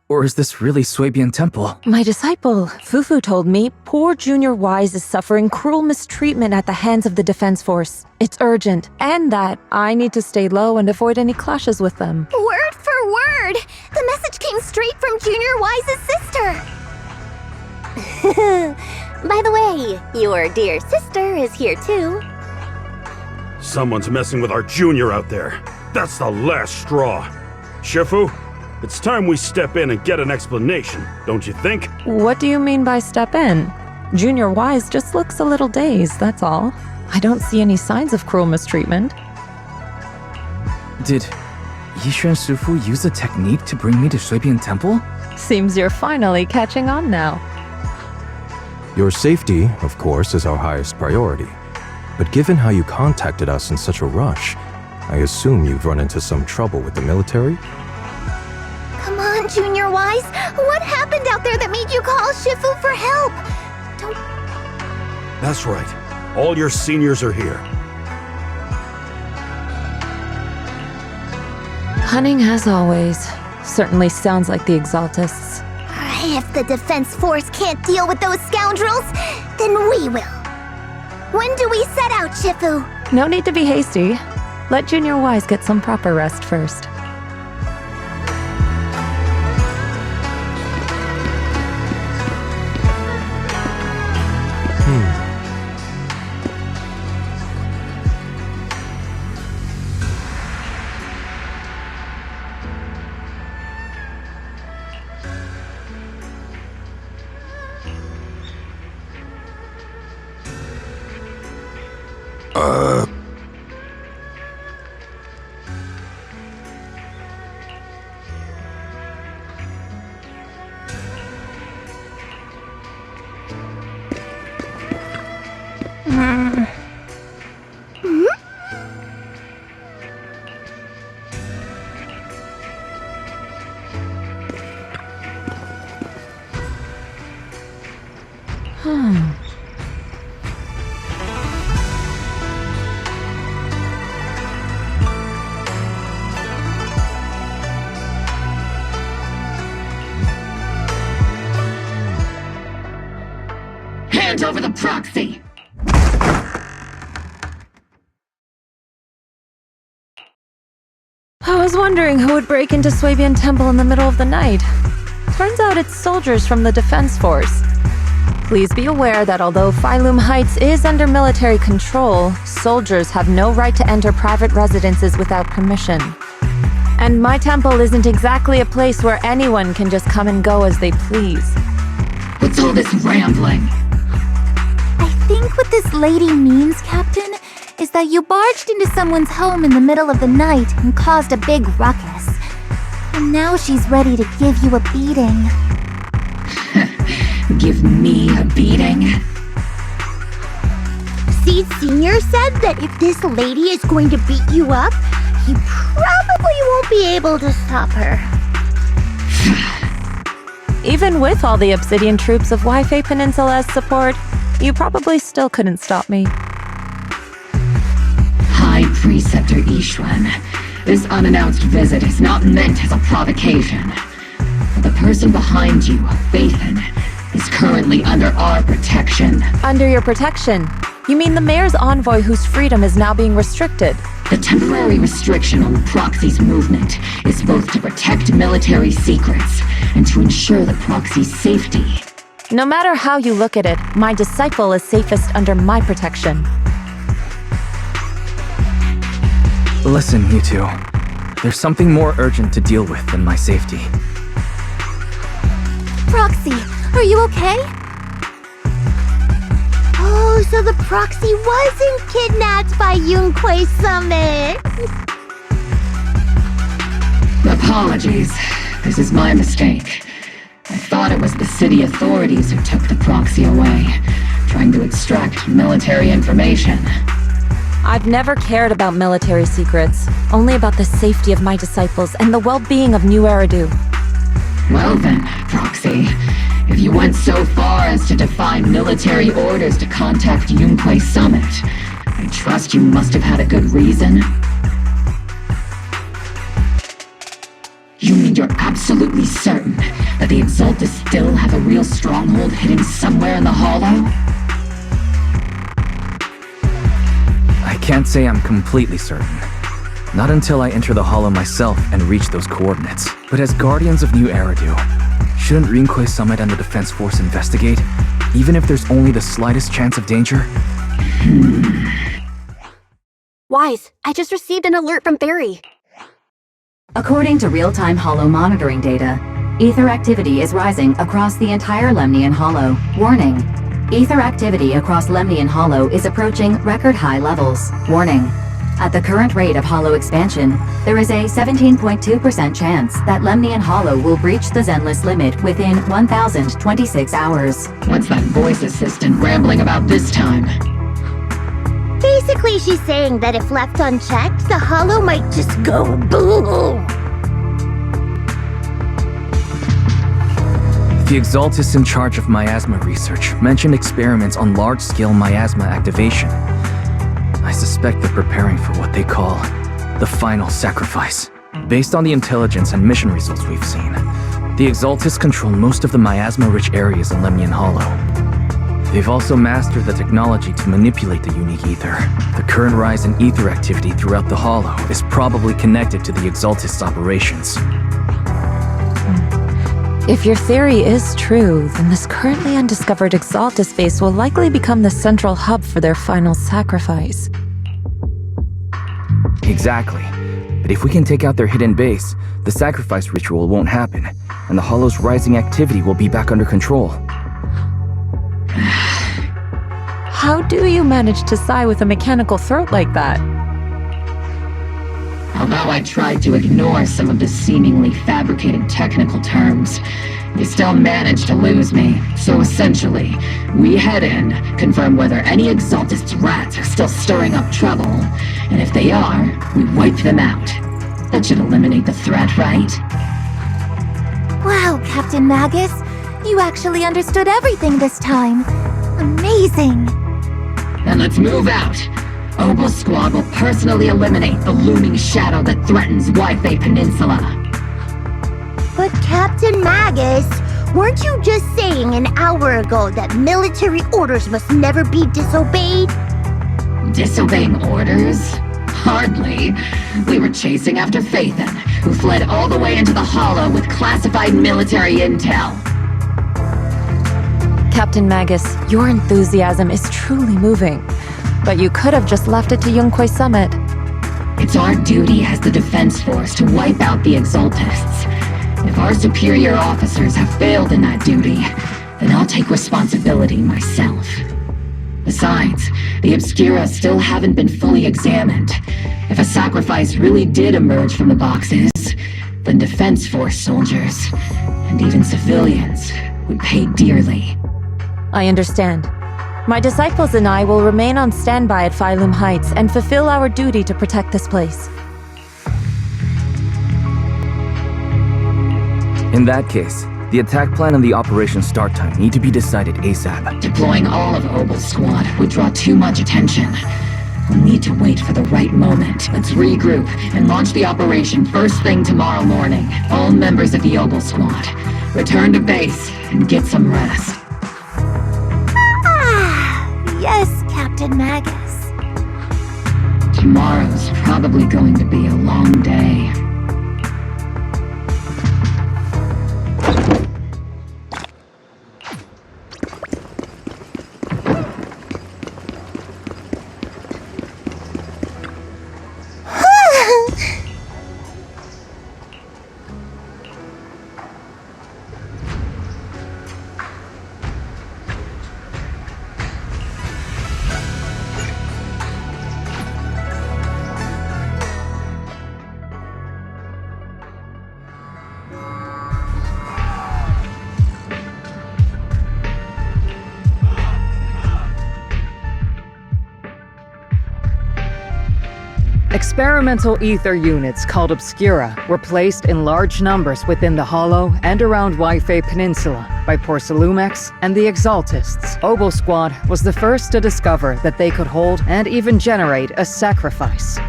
B: Or is this really Swabian Temple?
I: My disciple, Fufu, told me poor Junior Wise is suffering cruel mistreatment at the hands of the Defense Force. It's urgent, and that I need to stay low and avoid any clashes with them.
O: Word for word! The message came straight from Junior Wise's sister! By the way, your dear sister is here too.
H: Someone's messing with our Junior out there. That's the last straw. Shifu, it's time we step in and get an explanation, don't you think?
I: What do you mean by step in? Junior Wise just looks a little dazed, that's all. I don't see any signs of cruel mistreatment.
B: Did Yishuan Sufu use a technique to bring me to Swabian Temple?
I: Seems you're finally catching on now.
L: Your safety, of course, is our highest priority. But given how you contacted us in such a rush, I assume you've run into some trouble with the military?
O: Come on, Junior Wise. What happened out there that made you call Shifu for help? Don't...
H: That's right. All your seniors are here.
I: Cunning as always. Certainly sounds like the Exaltists.
O: If the Defense Force can't deal with those scoundrels, then we will. When do we set out, Shifu?
I: No need to be hasty. Let Junior Wise get some proper rest first.
E: Hand over the proxy!
I: I was wondering who would break into Swabian Temple in the middle of the night. Turns out it's soldiers from the Defense Force. Please be aware that although Phylum Heights is under military control, soldiers have no right to enter private residences without permission. And my temple isn't exactly a place where anyone can just come and go as they please.
E: What's all this rambling?
O: I think what this lady means, Captain, is that you barged into someone's home in the middle of the night and caused a big ruckus. And now she's ready to give you a beating.
E: Give me a beating?
O: Seed Sr. said that if this lady is going to beat you up, you probably won't be able to stop her.
I: Even with all the Obsidian troops of Waifei Peninsula's support, you probably still couldn't stop me.
E: High Preceptor Yishuan, this unannounced visit is not meant as a provocation. The person behind you, Phaethon, is currently under our protection.
I: Under your protection? You mean the mayor's envoy whose freedom is now being restricted?
E: The temporary restriction on the proxy's movement is both to protect military secrets and to ensure the proxy's safety.
I: No matter how you look at it, my disciple is safest under my protection.
B: Listen, you two. There's something more urgent to deal with than my safety.
M: Proxy, are you okay?
O: Oh, so the proxy wasn't kidnapped by Yunquei Summit.
E: Apologies. This is my mistake. I thought it was the city authorities who took the proxy away, trying to extract military information.
I: I've never cared about military secrets, only about the safety of my disciples and the well-being of New Eridu.
E: Well then, Proxy, if you went so far as to defy military orders to contact Yunquei Summit, I trust you must have had a good reason. You mean you're absolutely certain that the Exaltus still have a real stronghold hidden somewhere in the Hollow?
B: I can't say I'm completely certain. Not until I enter the Hollow myself and reach those coordinates. But as Guardians of New Eridu, shouldn't Yunquei Summit and the Defense Force investigate, even if there's only the slightest chance of danger?
A: Wise, I just received an alert from Barry.
Q: According to real-time Hollow monitoring data, ether activity is rising across the entire Lemnian Hollow. Warning. Ether activity across Lemnian Hollow is approaching record-high levels. Warning. At the current rate of Hollow expansion, there is a 17.2% chance that Lemnian Hollow will breach the Zenless limit within 1,026 hours.
E: What's that voice assistant rambling about this time?
O: Basically, she's saying that if left unchecked, the Hollow might just go boom.
B: The Exaltus in charge of miasma research mentioned experiments on large-scale miasma activation. I suspect they're preparing for what they call the final sacrifice. Based on the intelligence and mission results we've seen, the Exaltus control most of the miasma-rich areas in Lemnian Hollow. They've also mastered the technology to manipulate the unique ether. The current rise in ether activity throughout the Hollow is probably connected to the Exaltus operations.
I: If your theory is true, then this currently undiscovered Exaltus base will likely become the central hub for their final sacrifice.
B: Exactly. But if we can take out their hidden base, the sacrifice ritual won't happen, and the Hollow's rising activity will be back under control.
I: How do you manage to sigh with a mechanical throat like that?
E: Although I tried to ignore some of the seemingly fabricated technical terms, they still managed to lose me. So essentially, we head in, confirm whether any Exaltus rats are still stirring up trouble, and if they are, we wipe them out. That should eliminate the threat, right?
M: Wow, Captain Magus, you actually understood everything this time. Amazing.
E: Then let's move out. Obel Squad will personally eliminate the looming shadow that threatens Wi-Fi Peninsula.
O: But Captain Magus, weren't you just saying an hour ago that military orders must never be disobeyed?
E: Disobeying orders? Hardly. We were chasing after Phaethon, who fled all the way into the Hollow with classified military intel.
I: Captain Magus, your enthusiasm is truly moving. But you could have just left it to Yunquei Summit.
E: It's our duty as the Defense Force to wipe out the Exaltists. If our superior officers have failed in that duty, then I'll take responsibility myself. Besides, the Obscura still haven't been fully examined. If a sacrifice really did emerge from the boxes, then Defense Force soldiers, and even civilians, would pay dearly.
I: I understand. My disciples and I will remain on standby at Phylum Heights and fulfill our duty to protect this place.
B: In that case, the attack plan and the operation start time need to be decided ASAP.
E: Deploying all of Obel's squad would draw too much attention. We'll need to wait for the right moment. Let's regroup and launch the operation first thing tomorrow morning. All members of the Obel squad, return to base and get some rest.
M: Yes, Captain Captain Magus.
E: Tomorrow's probably going to be a long day.
D: Experimental ether units called Obscura were placed in large numbers within the Hollow and around Waifei Peninsula by Porcelumex and the Exaltists. Obel Squad was the first to discover that they could hold and even generate a sacrifice.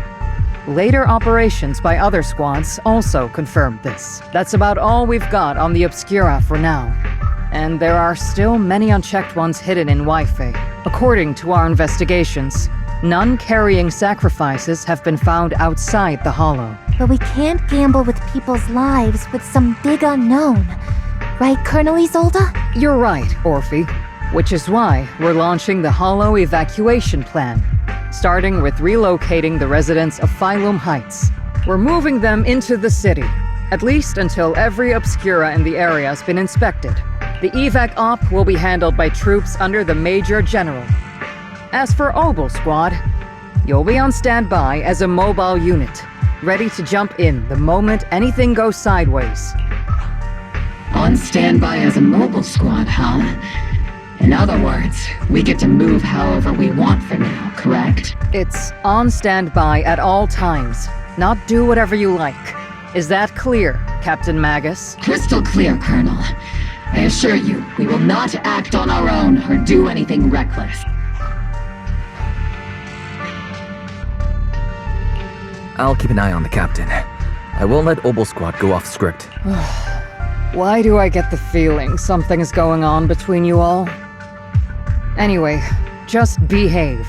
D: Later operations by other squads also confirmed this. That's about all we've got on the Obscura for now. And there are still many unchecked ones hidden in Waifei. According to our investigations, none carrying sacrifices have been found outside the Hollow.
M: But we can't gamble with people's lives with some big unknown. Right, Colonel Isolde?
D: You're right, Orphe. Which is why we're launching the Hollow evacuation plan, starting with relocating the residents of Phylum Heights. We're moving them into the city, at least until every Obscura in the area has been inspected. The evac op will be handled by troops under the Major General. As for Obel Squad, you'll be on standby as a mobile unit, ready to jump in the moment anything goes sideways.
E: On standby as a mobile squad, huh? In other words, we get to move however we want for now, correct?
D: It's on standby at all times, not do whatever you like. Is that clear, Captain Magus?
E: Crystal clear, Colonel. I assure you, we will not act on our own or do anything reckless.
B: I'll keep an eye on the captain. I won't let Obel Squad go off script.
D: Why do I get the feeling something's going on between you all? Anyway, just behave.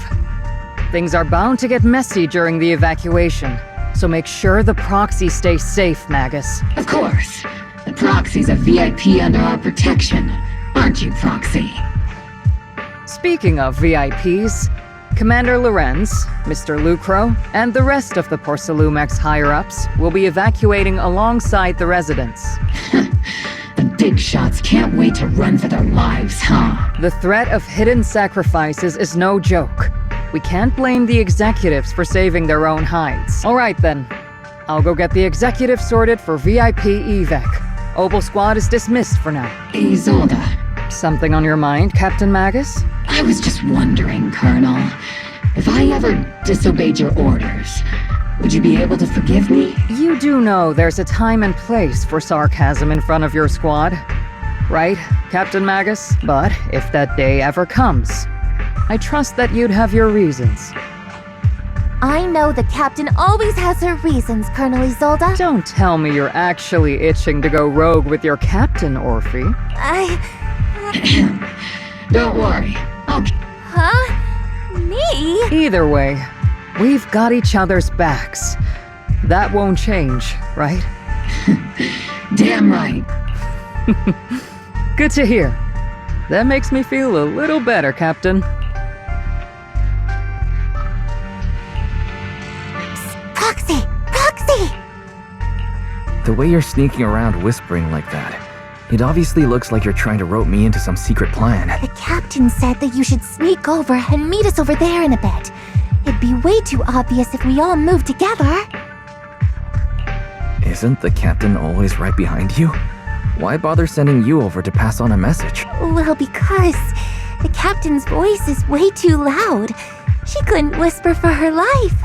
D: Things are bound to get messy during the evacuation, so make sure the proxy stays safe, Magus.
E: Of course. The proxy's a VIP under our protection, aren't you, Proxy?
D: Speaking of VIPs, Commander Lorenz, Mr. Lucro, and the rest of the Porcelumex higher-ups will be evacuating alongside the residents.
E: The big shots can't wait to run for their lives, huh?
D: The threat of hidden sacrifices is no joke. We can't blame the executives for saving their own hides. All right then. I'll go get the executives sorted for VIP evac. Obel Squad is dismissed for now.
E: Isolde.
D: Something on your mind, Captain Magus?
E: I was just wondering, Colonel, if I ever disobeyed your orders, would you be able to forgive me?
D: You do know there's a time and place for sarcasm in front of your squad, right, Captain Magus? But if that day ever comes, I trust that you'd have your reasons.
M: I know the captain always has her reasons, Colonel Isolde.
D: Don't tell me you're actually itching to go rogue with your captain, Orphe.
E: Don't worry.
M: Huh? Me?
D: Either way, we've got each other's backs. That won't change, right?
E: Damn right.
D: Good to hear. That makes me feel a little better, Captain.
M: Proxy! Proxy!
B: The way you're sneaking around whispering like that, it obviously looks like you're trying to rope me into some secret plan.
M: The captain said that you should sneak over and meet us over there in a bit. It'd be way too obvious if we all moved together.
B: Isn't the captain always right behind you? Why bother sending you over to pass on a message?
M: Well, because the captain's voice is way too loud. She couldn't whisper for her life.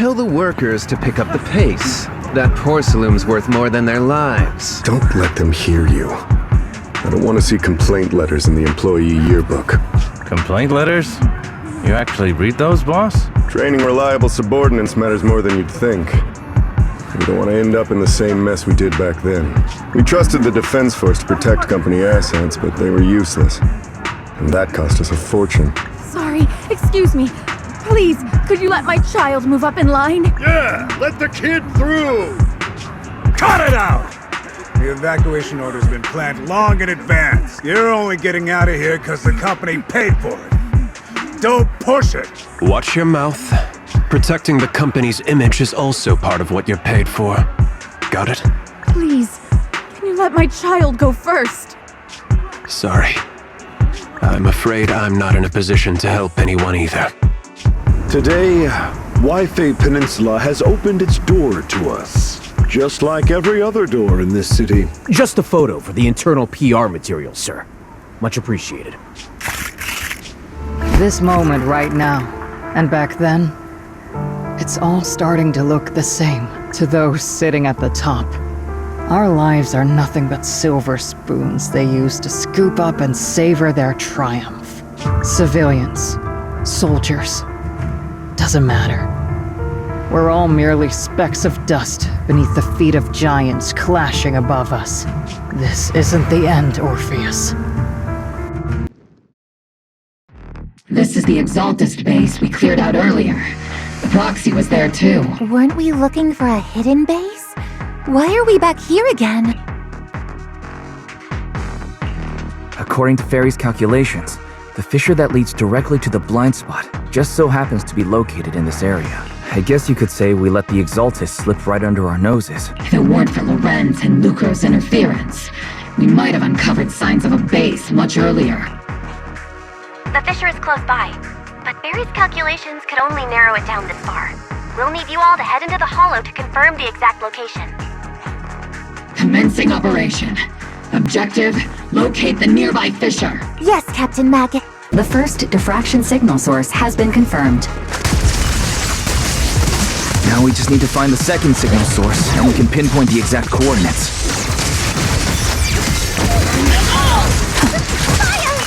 G: tell the workers to pick up the pace. That porcelain's worth more than their lives.
F: Don't let them hear you. I don't want to see complaint letters in the employee yearbook.
P: Complaint letters? You actually read those, boss?
F: Training reliable subordinates matters more than you'd think. We don't want to end up in the same mess we did back then. We trusted the Defense Force to protect company assets, but they were useless. And that cost us a fortune.
W: Sorry, excuse me. Please, could you let my child move up in line?
T: Yeah, let the kid through! Cut it out! The evacuation order's been planned long in advance. You're only getting out of here because the company paid for it. Don't push it!
K: Watch your mouth. Protecting the company's image is also part of what you're paid for. Got it?
W: Please, can you let my child go first?
K: Sorry. I'm afraid I'm not in a position to help anyone either.
V: Today, Wi-Fi Peninsula has opened its door to us. Just like every other door in this city.
U: Just a photo for the internal PR material, sir. Much appreciated.
D: This moment right now, and back then, it's all starting to look the same to those sitting at the top. Our lives are nothing but silver spoons they use to scoop up and savor their triumph. Civilians, soldiers, doesn't matter. We're all merely specks of dust beneath the feet of giants clashing above us. This isn't the end, Orpheus.
E: This is the Exaltist base we cleared out earlier. The proxy was there too.
M: Weren't we looking for a hidden base? Why are we back here again?
B: According to Fairy's calculations, the fissure that leads directly to the blind spot just so happens to be located in this area. I guess you could say we let the Exaltist slip right under our noses.
E: If it weren't for Lorenz and Lucro's interference, we might have uncovered signs of a base much earlier.
A: The fissure is close by, but Barry's calculations could only narrow it down this far. We'll need you all to head into the hollow to confirm the exact location.
E: Commencing operation. Objective, locate the nearby fissure.
M: Yes, Captain Maggot.
Q: The first diffraction signal source has been confirmed.
B: Now we just need to find the second signal source, and we can pinpoint the exact coordinates.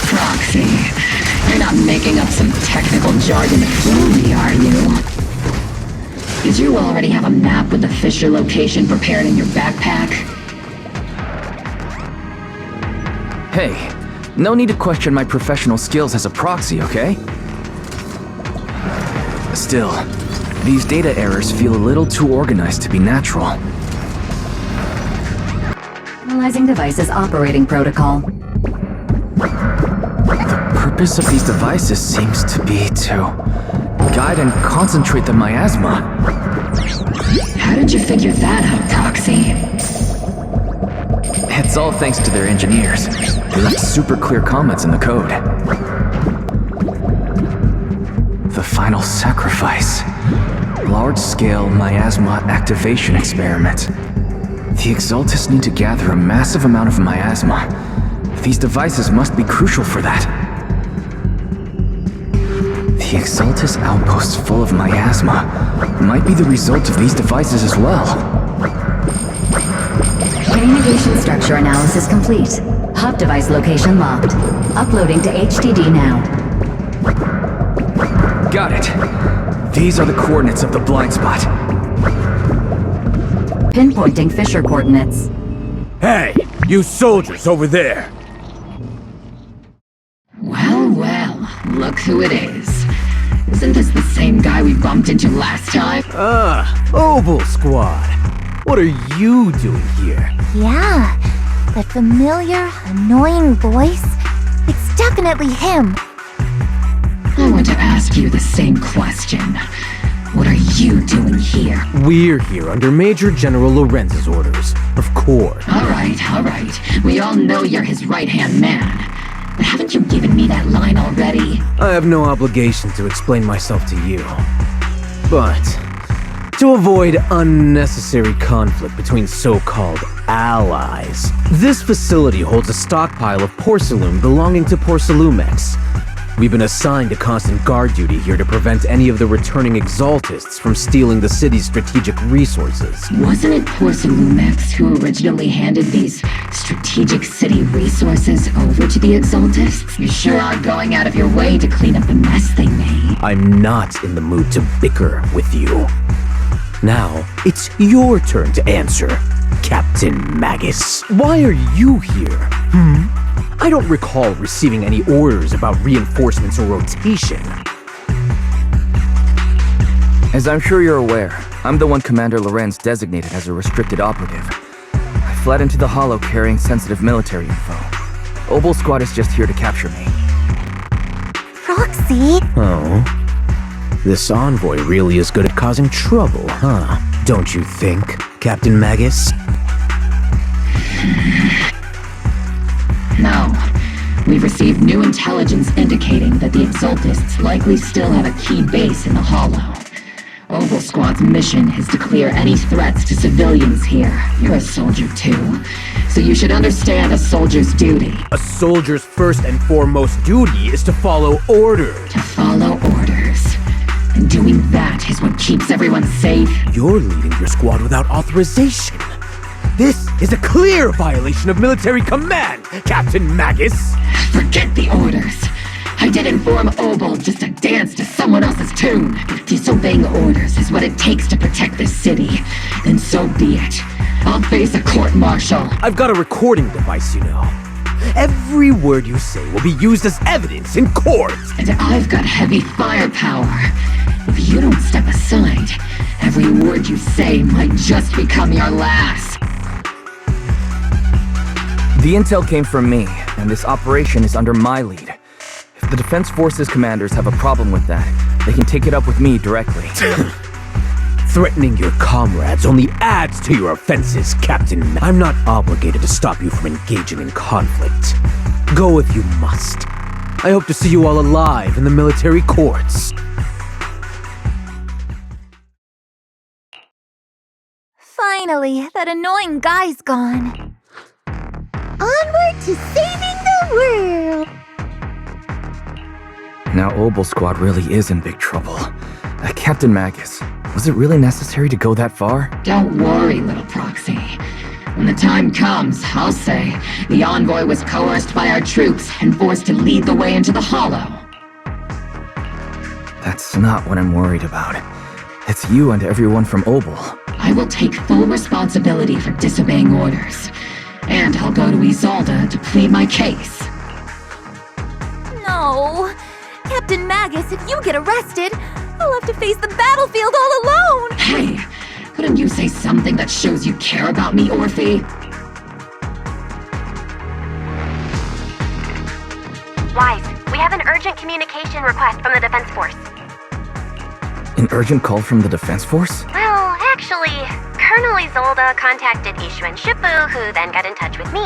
E: Proxy, you're not making up some technical jargon to fool me, are you? Did you already have a map with the fissure location prepared in your backpack?
B: Hey, no need to question my professional skills as a proxy, okay? Still, these data errors feel a little too organized to be natural.
Q: Analyzing device's operating protocol.
B: The purpose of these devices seems to be to guide and concentrate the miasma.
E: How did you figure that out, Proxy?
B: It's all thanks to their engineers. They left super clear comments in the code. The final sacrifice. Large-scale miasma activation experiment. The Exaltists need to gather a massive amount of miasma. These devices must be crucial for that. The Exaltist outposts full of miasma might be the result of these devices as well.
Q: Communication structure analysis complete. Hub device location locked. Uploading to HDD now.
B: Got it. These are the coordinates of the blind spot.
Q: Pinpointing fissure coordinates.
U: Hey, you soldiers over there!
E: Well, well, look who it is. Isn't this the same guy we bumped into last time?
U: Oval Squad. What are you doing here?
M: Yeah, that familiar, annoying voice. It's definitely him.
E: I want to ask you the same question. What are you doing here?
U: We're here under Major General Lorenz's orders, of course.
E: All right. We all know you're his right-hand man. But haven't you given me that line already?
U: I have no obligation to explain myself to you. But to avoid unnecessary conflict between so-called allies, this facility holds a stockpile of porcelain belonging to Porcelumex. We've been assigned to constant guard duty here to prevent any of the returning Exaltists from stealing the city's strategic resources.
E: Wasn't it Porsalumex who originally handed these strategic city resources over to the Exaltists? You sure are going out of your way to clean up the mess they made.
U: I'm not in the mood to bicker with you. Now, it's your turn to answer, Captain Magus. Why are you here? I don't recall receiving any orders about reinforcements or rotation.
B: As I'm sure you're aware, I'm the one Commander Lorenz designated as a restricted operative. I fled into the Hollow carrying sensitive military info. Obel Squad is just here to capture me.
O: Proxy?
U: Oh. This envoy really is good at causing trouble, huh? Don't you think, Captain Magus?
E: No. We've received new intelligence indicating that the Exaltists likely still have a key base in the Hollow. Obel Squad's mission is to clear any threats to civilians here. You're a soldier too, so you should understand a soldier's duty.
U: A soldier's first and foremost duty is to follow orders.
E: To follow orders. And doing that is what keeps everyone safe.
U: You're leading your squad without authorization. This is a clear violation of military command, Captain Magus!
E: Forget the orders. I did inform Obel just to dance to someone else's tune. If disobeying orders is what it takes to protect this city, then so be it. I'll face a court-martial.
U: I've got a recording device, you know. Every word you say will be used as evidence in court.
E: And I've got heavy firepower. If you don't step aside, every word you say might just become your last.
B: The intel came from me, and this operation is under my lead. If the Defense Forces commanders have a problem with that, they can take it up with me directly.
U: Threatening your comrades only adds to your offenses, Captain. I'm not obligated to stop you from engaging in conflict. Go if you must. I hope to see you all alive in the military courts.
M: Finally, that annoying guy's gone.
O: Onward to saving the world!
B: Now Obel Squad really is in big trouble. Captain Magus, was it really necessary to go that far?
E: Don't worry, little Proxy. When the time comes, I'll say the envoy was coerced by our troops and forced to lead the way into the Hollow.
B: That's not what I'm worried about. It's you and everyone from Obel.
E: I will take full responsibility for disobeying orders. And I'll go to Isolde to plead my case.
M: No. Captain Magus, if you get arrested, I'll have to face the battlefield all alone!
E: Hey, couldn't you say something that shows you care about me, Orphe?
A: Wise, we have an urgent communication request from the Defense Force.
B: An urgent call from the Defense Force?
A: Well, actually, Colonel Isolde contacted Ishu and Shifu, who then got in touch with me.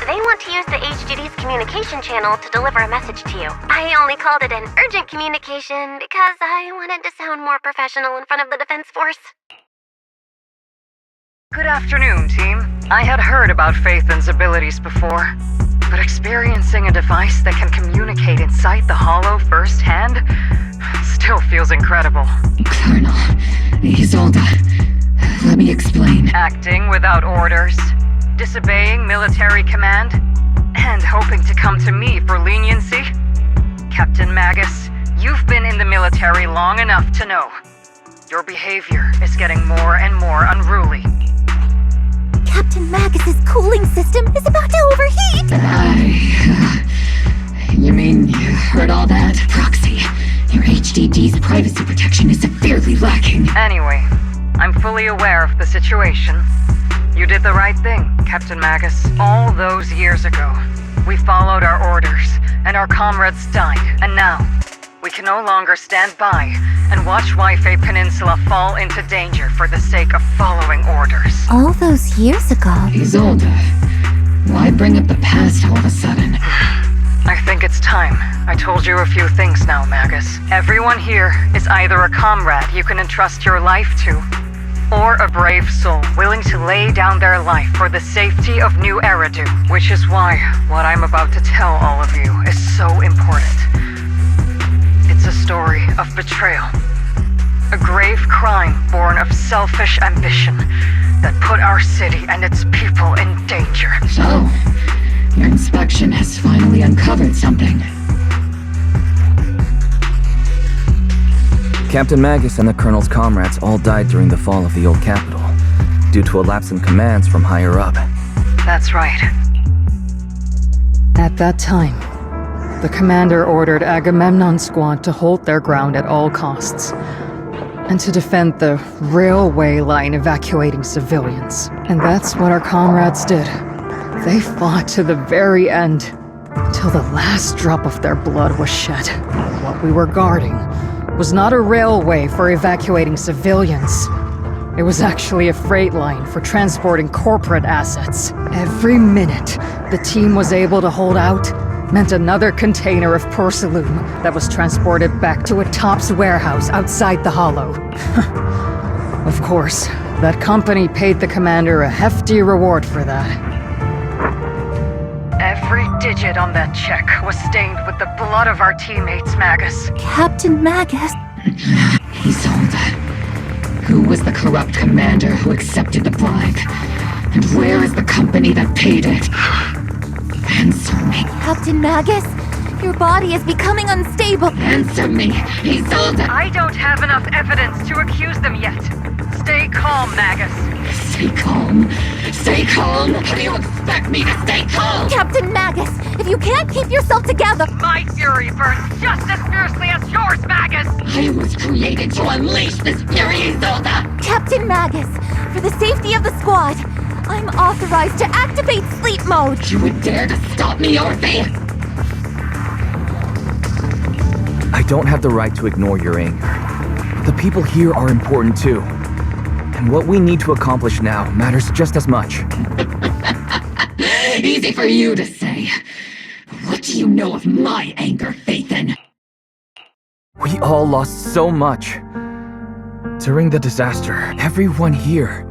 A: They want to use the HGD's communication channel to deliver a message to you. I only called it an urgent communication because I wanted to sound more professional in front of the Defense Force.
C: Good afternoon, team. I had heard about Phaethon's abilities before, but experiencing a device that can communicate inside the Hollow firsthand still feels incredible.
E: Colonel, Isolde, let me explain.
C: Acting without orders, disobeying military command, and hoping to come to me for leniency? Captain Magus, you've been in the military long enough to know. Your behavior is getting more and more unruly.
M: Captain Magus's cooling system is about to overheat!
E: You mean you heard all that, Proxy? Your HDD's privacy protection is severely lacking.
C: Anyway, I'm fully aware of the situation. You did the right thing, Captain Magus. All those years ago, we followed our orders, and our comrades died. And now, we can no longer stand by and watch Waifei Peninsula fall into danger for the sake of following orders.
M: All those years ago?
E: Isolde, why bring up the past all of a sudden?
C: I think it's time. I told you a few things now, Magus. Everyone here is either a comrade you can entrust your life to, or a brave soul willing to lay down their life for the safety of New Eridu. Which is why what I'm about to tell all of you is so important. of betrayal. A grave crime born of selfish ambition that put our city and its people in danger.
E: So, your inspection has finally uncovered something.
B: Captain Magus and the Colonel's comrades all died during the fall of the old capital, due to a lapse in commands from higher up.
C: That's right.
D: At that time, the commander ordered Agamemnon's squad to hold their ground at all costs, and to defend the railway line evacuating civilians. And that's what our comrades did. They fought to the very end, until the last drop of their blood was shed. What we were guarding was not a railway for evacuating civilians. It was actually a freight line for transporting corporate assets. Every minute the team was able to hold out meant another container of porcelain that was transported back to a Tops warehouse outside the Hollow. Of course, that company paid the commander a hefty reward for that.
C: Every digit on that check was stained with the blood of our teammates, Magus.
M: Captain Magus?
E: Isolde. Who was the corrupt commander who accepted the bribe? And where is the company that paid it? Answer me.
M: Captain Magus? Your body is becoming unstable.
E: Answer me, Isolde!
C: I don't have enough evidence to accuse them yet. Stay calm, Magus.
E: Stay calm? Stay calm? How do you expect me to stay calm?
M: Captain Magus, if you can't keep yourself together...
C: My fury burns just as fiercely as yours, Magus!
E: I was created to unleash this fury, Isolde!
M: Captain Magus, for the safety of the squad, I'm authorized to activate sleep mode.
E: You would dare to stop me, Orphe?
B: I don't have the right to ignore your anger. The people here are important too. And what we need to accomplish now matters just as much.
E: Easy for you to say. What do you know of my anger, Phaethon?
B: We all lost so much. During the disaster, everyone here,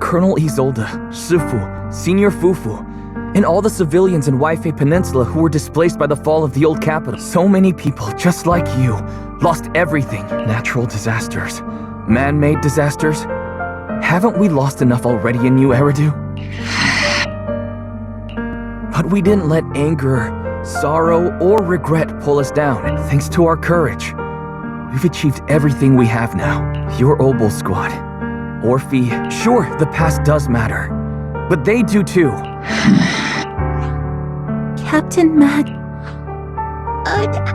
B: Colonel Isolde, Shifu, Senior Fufu, and all the civilians in Waifei Peninsula who were displaced by the fall of the old capital. So many people, just like you, lost everything. Natural disasters, man-made disasters. Haven't we lost enough already in New Eridu? But we didn't let anger, sorrow, or regret pull us down. Thanks to our courage, we've achieved everything we have now. Your Obol squad, Orphe, sure, the past does matter, but they do too.
M: Captain Mag...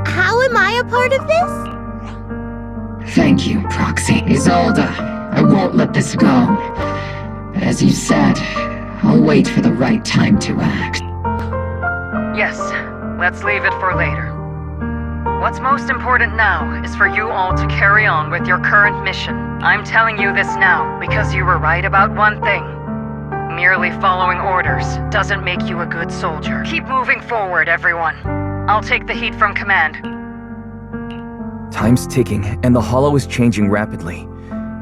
O: How am I a part of this?
E: Thank you, Proxy. Isolde, I won't let this go. But as you said, I'll wait for the right time to act.
C: Yes, let's leave it for later. What's most important now is for you all to carry on with your current mission. I'm telling you this now because you were right about one thing. Merely following orders doesn't make you a good soldier. Keep moving forward, everyone. I'll take the heat from command.
B: Time's ticking, and the Hollow is changing rapidly.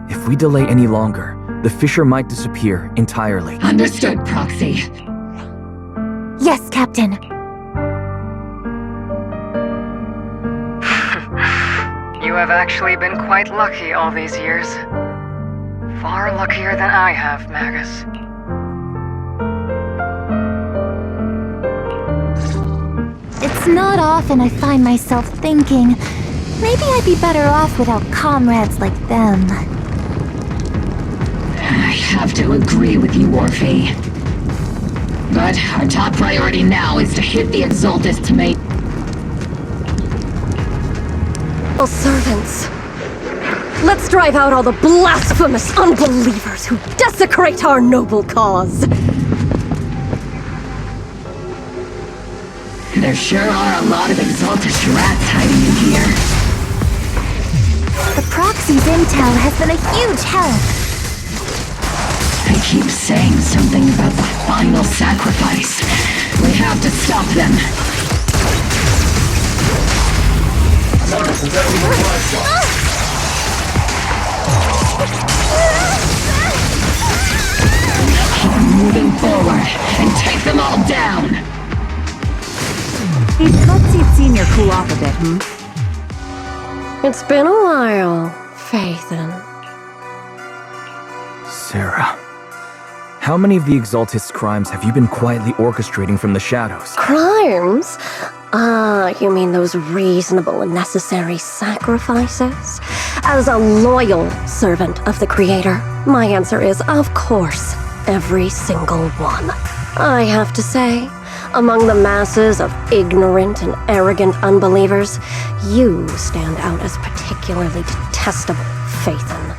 B: If we delay any longer, the fissure might disappear entirely.
E: Understood, Proxy.
M: Yes, Captain.
C: You have actually been quite lucky all these years. Far luckier than I have, Magus.
M: It's not often I find myself thinking, maybe I'd be better off without comrades like them.
E: I have to agree with you, Orphe. But our top priority now is to hit the Exaltus to make...
J: Servants. Let's drive out all the blasphemous unbelievers who desecrate our noble cause.
E: There sure are a lot of Exaltus rats hiding in here.
M: The Proxy's intel has been a huge help.
E: They keep saying something about the final sacrifice. We have to stop them. Keep moving forward and take them all down.
N: Let's see Senior cool off a bit,
J: It's been a while, Phaethon.
B: Sarah, how many of the Exaltist's crimes have you been quietly orchestrating from the shadows?
J: Crimes? Ah, you mean those reasonable and necessary sacrifices? As a loyal servant of the Creator, my answer is, of course, every single one. I have to say, among the masses of ignorant and arrogant unbelievers, you stand out as particularly detestable, Phaethon.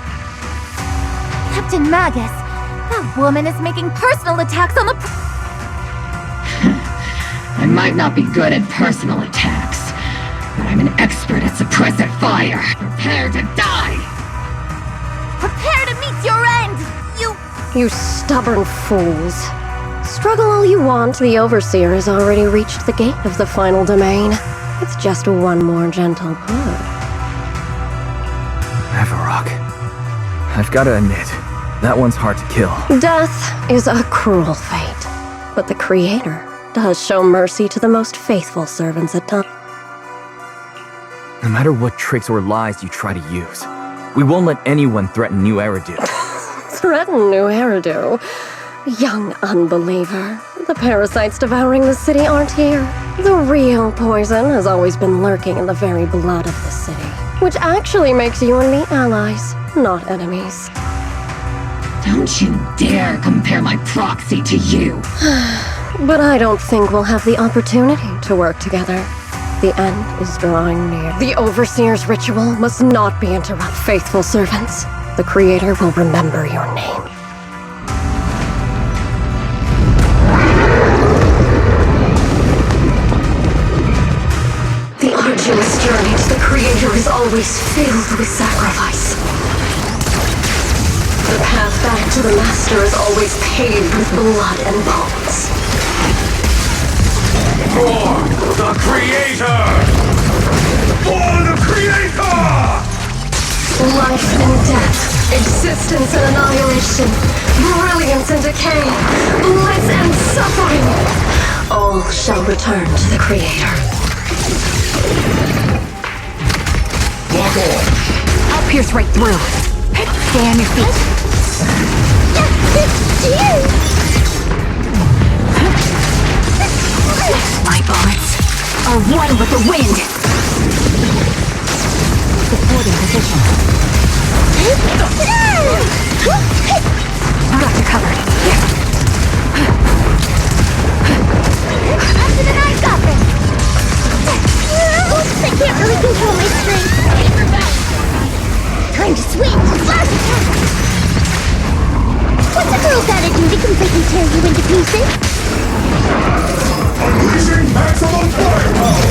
M: Captain Magus, that woman is making personal attacks on the...
E: I might not be good at personal attacks, but I'm an expert at suppressive fire. Prepare to die!
M: Prepare to meet your end,
J: You stubborn fools. Struggle all you want, the Overseer has already reached the gate of the final domain. It's just one more gentle push.
B: Avarok. I've gotta admit, that one's hard to kill.
J: Death is a cruel fate, but the Creator does show mercy to the most faithful servants at times.
B: No matter what tricks or lies you try to use, we won't let anyone threaten New Eridu.
J: Threaten New Eridu? Young unbeliever. The parasites devouring the city aren't here. The real poison has always been lurking in the very blood of the city, which actually makes you and me allies, not enemies.
E: Don't you dare compare my proxy to you!
J: But I don't think we'll have the opportunity to work together. The end is drawing near. The Overseer's ritual must not be interrupted, faithful servants. The Creator will remember your name. The arduous journey to the Creator is always filled with sacrifice. The path back to the Master is always paved with blood and bones.
T: For the Creator! For the Creator!
J: Life and death, existence and annihilation, brilliance and decay, bliss and suffering, all shall return to the Creator.
T: Walk on!
M: I'll pierce right through. Stay on your feet. My bullets are one with the wind. Supporting position. I got you covered.
O: After the night got this. Oops, I can't really control my strength. Time to switch. Flash attack. What's a girl gotta do to completely tear you into pieces?
T: Unleashing maximum firepower!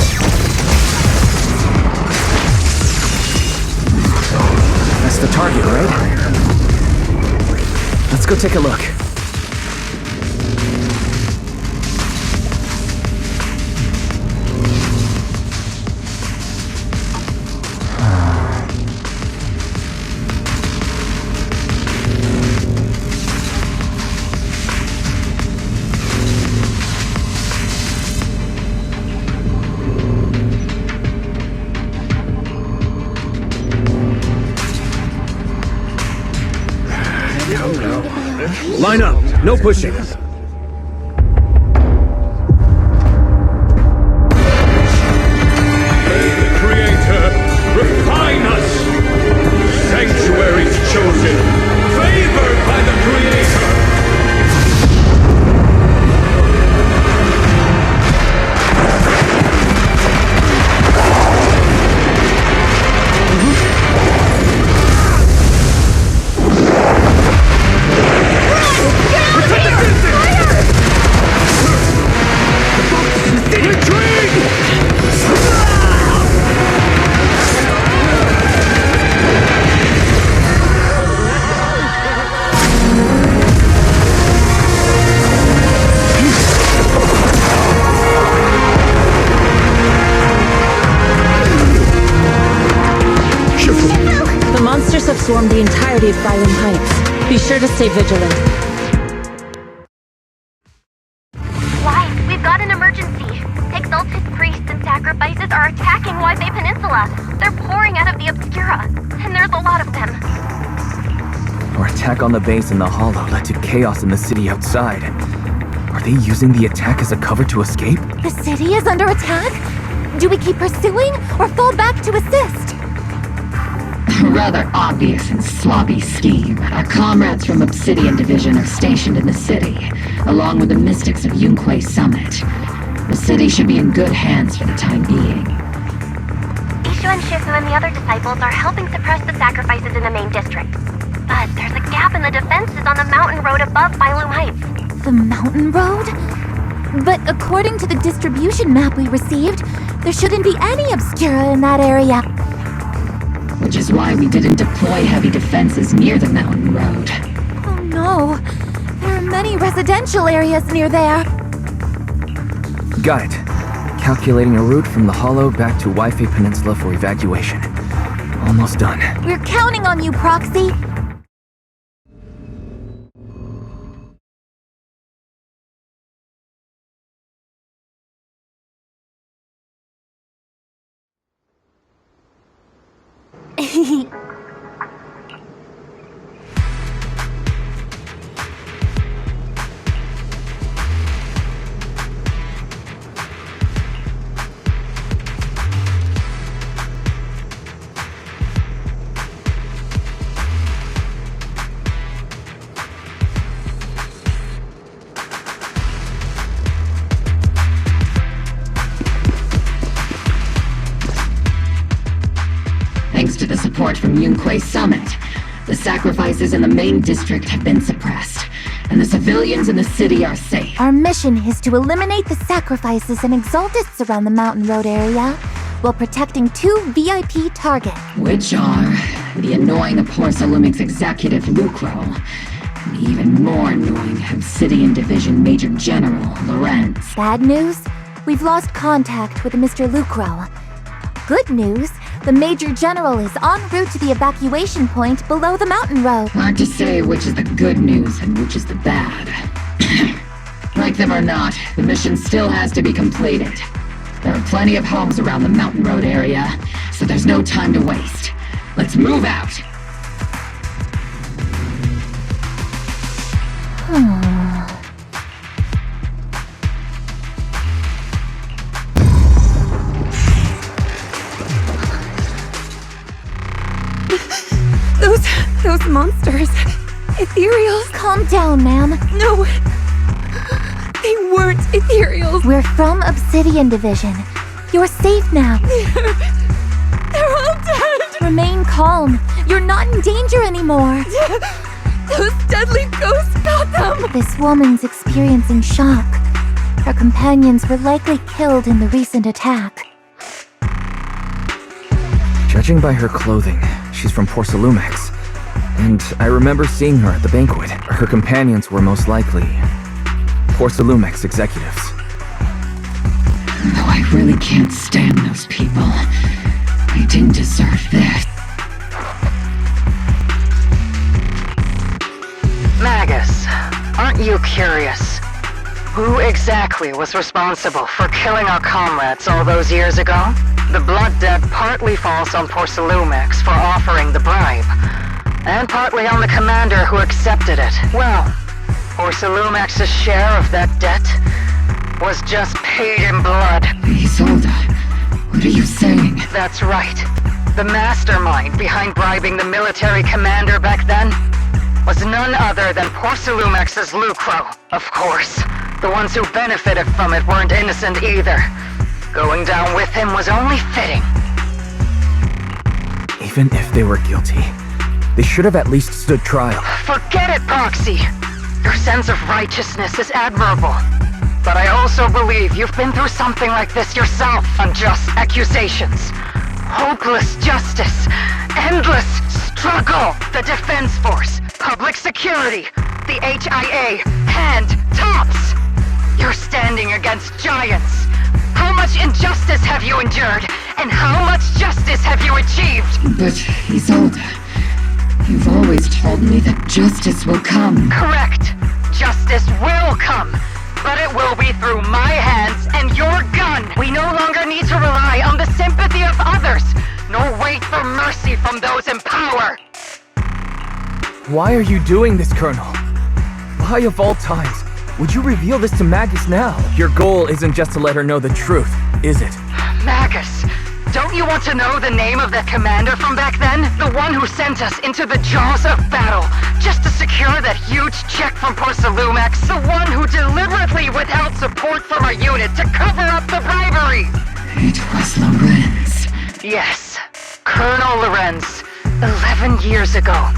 B: That's the target, right? Let's go take a look.
U: Line up, no pushing.
T: May the Creator refine us! Sanctuaries chosen, favored by the Creator!
I: Have swarmed the entirety of Phylum Heights. Be sure to stay vigilant.
A: Why? We've got an emergency. Exalted priests and sacrifices are attacking Waibei Peninsula. They're pouring out of the the Obscura, and there's a lot of them.
B: Our attack on the base in the Hollow led to chaos in the city outside. Are they using the attack as a cover to escape?
M: The city is under attack? Do we keep pursuing or fall back to assist?
E: A rather obvious and sloppy scheme. Our comrades from Obsidian Division are stationed in the city, along with the mystics of Yunque Summit. The city should be in good hands for the time being.
A: Ishu and Shifu and the other disciples are helping suppress the sacrifices in the main district. But there's a gap in the defenses on the mountain road above Phylum Heights.
M: The mountain road? But according to the distribution map we received, there shouldn't be any Obscura in that area.
E: Which is why we didn't deploy heavy defenses near the mountain road.
M: Oh no, there are many residential areas near there.
B: Got it. Calculating a route from the Hollow back to Waifei Peninsula for evacuation. Almost done.
M: We're counting on you, Proxy.
E: Thanks to the support from Yunque Summit, the sacrifices in the main district have been suppressed, and the civilians in the city are safe.
M: Our mission is to eliminate the sacrifices and exaltists around the mountain road area, while protecting 2 VIP targets.
E: Which are the annoying Porsalumix executive Lucro, and the even more annoying Obsidian Division Major General Lorenz.
M: Bad news? We've lost contact with Mr. Lucro. Good news? The Major General is en route to the evacuation point below the mountain road.
E: Hard to say which is the good news and which is the bad. Like them or not, the mission still has to be completed. There are plenty of homes around the mountain road area, so there's no time to waste. Let's move out!
W: Those monsters. Ethereals.
M: Calm down, ma'am.
W: No. They weren't ethereals.
M: We're from Obsidian Division. You're safe now.
W: They're all dead.
M: Remain calm. You're not in danger anymore.
W: Those deadly ghosts got them.
M: This woman's experiencing shock. Her companions were likely killed in the recent attack.
B: Judging by her clothing, she's from Porsalumex. And I remember seeing her at the banquet. Her companions were most likely Porsalumex executives.
E: Though I really can't stand those people, I didn't deserve this.
C: Magus, aren't you curious? Who exactly was responsible for killing our comrades all those years ago? The blood debt partly falls on Porsalumex for offering the bribe, and partly on the commander who accepted it. Well, Porsalumex's share of that debt was just paid in blood.
E: Isolde, what are you saying?
C: That's right. The mastermind behind bribing the military commander back then was none other than Porsalumex's Lucro. Of course, the ones who benefited from it weren't innocent either. Going down with him was only fitting.
B: Even if they were guilty, they should have at least stood trial.
C: Forget it, Proxy! Your sense of righteousness is admirable. But I also believe you've been through something like this yourself. Unjust accusations, hopeless justice, endless struggle. The Defense Force, public security, the HIA, and TOPS. You're standing against giants. How much injustice have you endured? And how much justice have you achieved?
E: But, Isolde, you've always told me that justice will come.
C: Correct. Justice will come. But it will be through my hands and your gun. We no longer need to rely on the sympathy of others, nor wait for mercy from those in power!
B: Why are you doing this, Colonel? Why of all times would you reveal this to Magus now? Your goal isn't just to let her know the truth, is it?
C: Magus, don't you want to know the name of that commander from back then? The one who sent us into the jaws of battle, just to secure that huge check from Porsalumax, the one who deliberately withheld support from our unit to cover up the bribery!
E: It was Lorenz.
C: Yes, Colonel Lorenz, 11 years ago.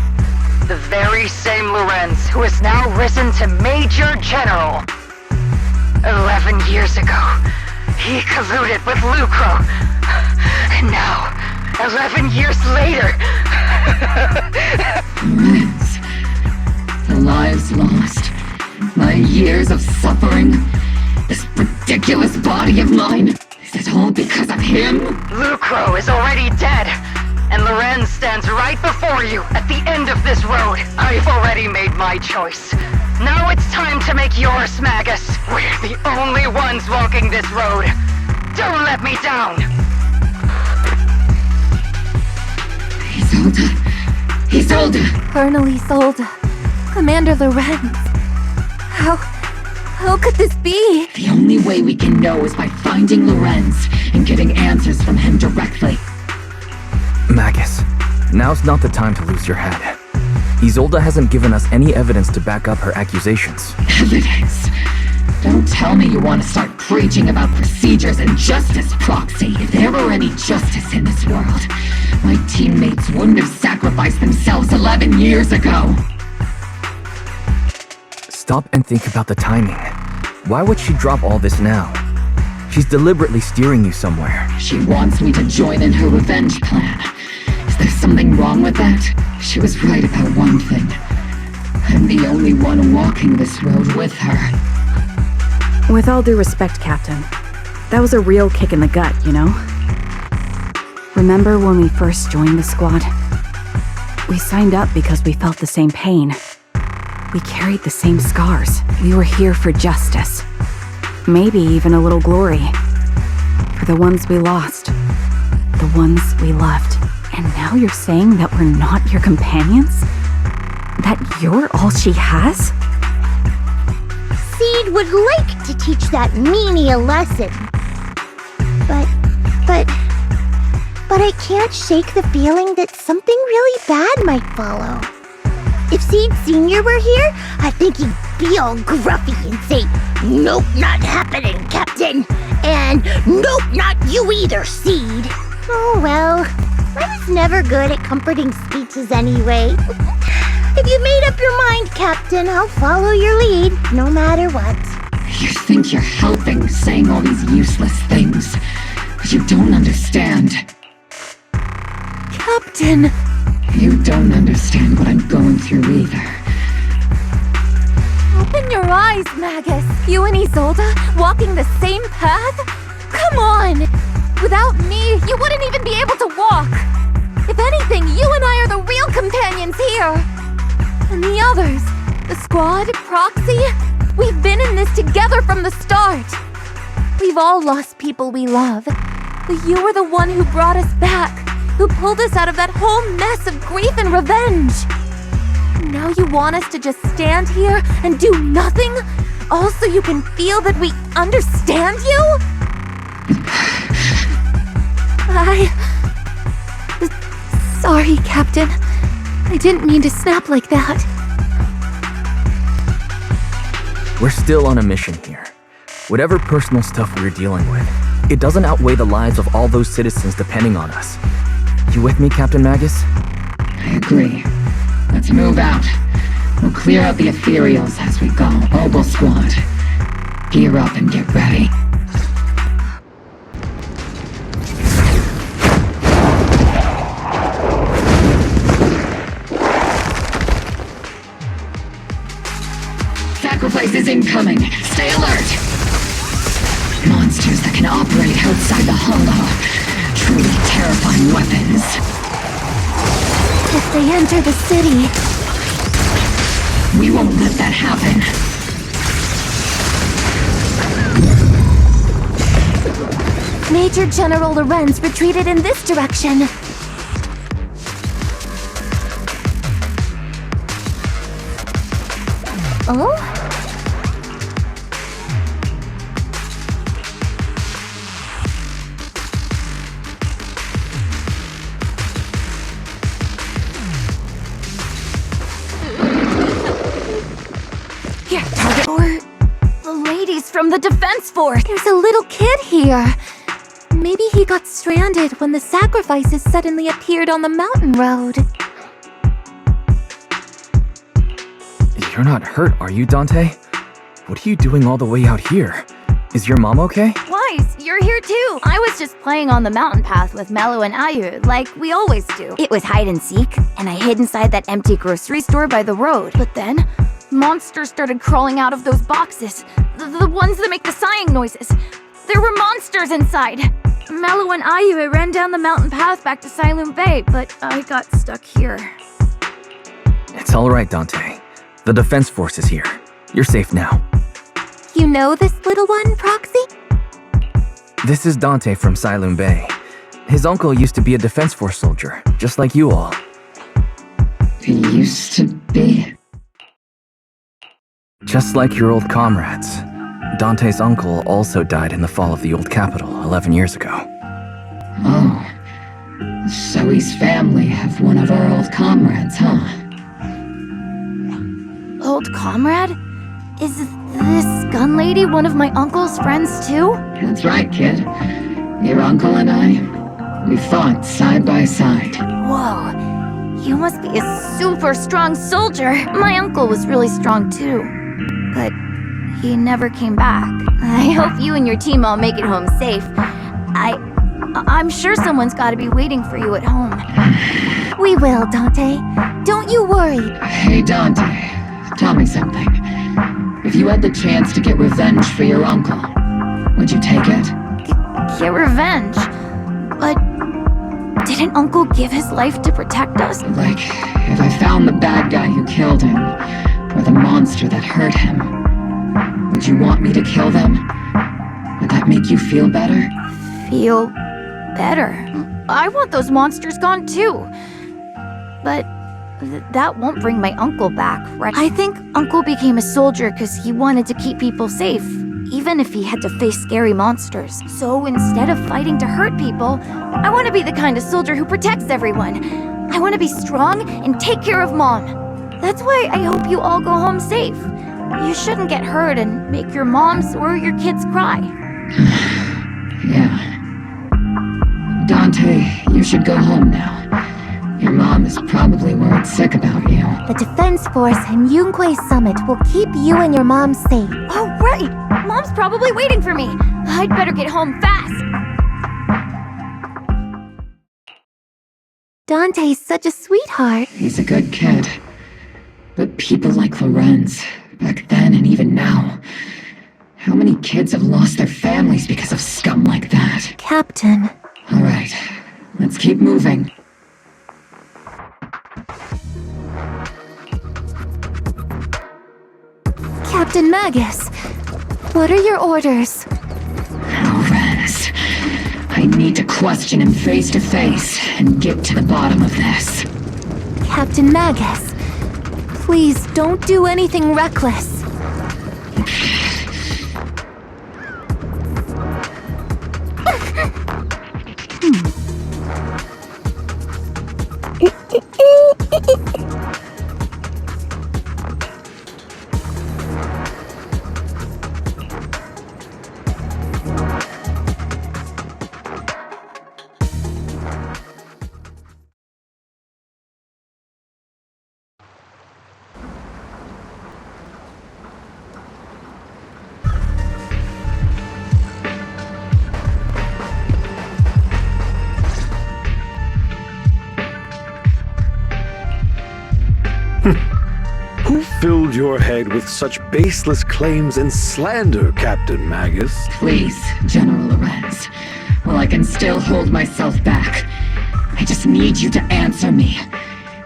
C: The very same Lorenz who has now risen to Major General. 11 years ago, he colluded with Lucro. And now, 11 years later...
E: Lorenz. The lives lost. My years of suffering. This ridiculous body of mine. Is it all because of him?
C: Lucro is already dead. And Lorenz stands right before you, at the end of this road. I've already made my choice. Now it's time to make yours, Magus. We're the only ones walking this road. Don't let me down!
E: Isolde!
W: Colonel Isolde. Commander Lorenz. How could this be?
E: The only way we can know is by finding Lorenz and getting answers from him directly.
B: Magus, now's not the time to lose your head. Isolde hasn't given us any evidence to back up her accusations.
E: Evidence? Don't tell me you want to start preaching about procedures and justice, Proxy. If there were any justice in this world, my teammates wouldn't have sacrificed themselves 11 years ago.
B: Stop and think about the timing. Why would she drop all this now? She's deliberately steering you somewhere.
E: She wants me to join in her revenge plan. Is there something wrong with that? She was right about one thing. I'm the only one walking this road with her.
N: With all due respect, Captain, that was a real kick in the gut, you know? Remember when we first joined the squad? We signed up because we felt the same pain. We carried the same scars. We were here for justice. Maybe even a little glory. For the ones we lost. The ones we loved. And now you're saying that we're not your companions? That you're all she has?
O: Seed would like to teach that meanie a lesson. But I can't shake the feeling that something really bad might follow. If Seed Sr. were here, I think he'd be all gruffy and say, "Nope, not happening, Captain." And "Nope, not you either, Seed." Oh well, I was never good at comforting speeches anyway. If you made up your mind, Captain, I'll follow your lead, no matter what.
E: You think you're helping, saying all these useless things, but you don't understand.
W: Captain!
E: You don't understand what I'm going through either.
W: Open your eyes, Magus. You and Isolde walking the same path? Come on! Without me, you wouldn't even be able to walk. If anything, you and I are the real companions here. And the others, the squad, Proxy, we've been in this together from the start. We've all lost people we love, but you were the one who brought us back, who pulled us out of that whole mess of grief and revenge. And now you want us to just stand here and do nothing, all so you can feel that we understand you? Sorry, Captain. I didn't mean to snap like that.
B: We're still on a mission here. Whatever personal stuff we're dealing with, it doesn't outweigh the lives of all those citizens depending on us. You with me, Captain Magus?
E: I agree. Let's move out. We'll clear out the ethereals as we go. Ogle Squad, gear up and get ready. Sacrifice is incoming. Stay alert! Monsters that can operate outside the hollow. Truly terrifying weapons.
W: If they enter the city...
E: We won't let that happen.
W: Major General Lorenz retreated in this direction.
M: Oh?
W: Here, target. Or the ladies from the Defense Force. There's a little kid here. Maybe he got stranded when the sacrifices suddenly appeared on the mountain road.
B: You're not hurt, are you, Dante? What are you doing all the way out here? Is your mom okay?
M: Wise, you're here too. I was just playing on the mountain path with Mello and Ayu, like we always do. It was hide and seek, and I hid inside that empty grocery store by the road. But then, monsters started crawling out of those boxes. The ones that make the sighing noises. There were monsters inside. Mello and Ayu ran down the mountain path back to Siloam Bay, but I got stuck here.
B: It's all right, Dante. The Defense Force is here. You're safe now.
M: You know this little one, Proxy?
B: This is Dante from Siloam Bay. His uncle used to be a Defense Force soldier, just like you all.
E: He used to be?
B: Just like your old comrades. Dante's uncle also died in the fall of the old capital 11 years ago.
E: Oh. So his family have one of our old comrades, huh?
M: Old comrade? Is this gun lady one of my uncle's friends too?
E: That's right, kid. Your uncle and I, we fought side by side.
M: Whoa, you must be a super strong soldier. My uncle was really strong too, but he never came back. I hope you and your team all make it home safe. I'm sure someone's gotta be waiting for you at home. We will, Dante. Don't you worry.
E: Hey, Dante. Tell me something. If you had the chance to get revenge for your uncle, would you take it?
M: Get revenge? But didn't Uncle give his life to protect us?
E: Like, if I found the bad guy who killed him, or the monster that hurt him, would you want me to kill them? Would that make you feel better?
M: Feel better? I want those monsters gone too. But that won't bring my uncle back, right? I think Uncle became a soldier because he wanted to keep people safe, even if he had to face scary monsters. So instead of fighting to hurt people, I want to be the kind of soldier who protects everyone. I want to be strong and take care of Mom. That's why I hope you all go home safe. You shouldn't get hurt and make your moms or your kids cry.
E: Yeah. Dante, you should go home now. Your mom is probably worried sick about you.
O: The Defense Force and Yunque Summit will keep you and your mom safe.
M: Oh, right! Mom's probably waiting for me. I'd better get home fast.
O: Dante's such a sweetheart.
E: He's a good kid. But people like Lorenz, back then and even now, how many kids have lost their families because of scum like that?
O: Captain.
E: All right, let's keep moving.
O: Captain Magus, what are your orders?
E: Lorenz, I need to question him face to face and get to the bottom of this.
O: Captain Magus, please don't do anything reckless.
V: Who filled your head with such baseless claims and slander, Captain Magus?
E: Please, General Lorenz. While I can still hold myself back, I just need you to answer me.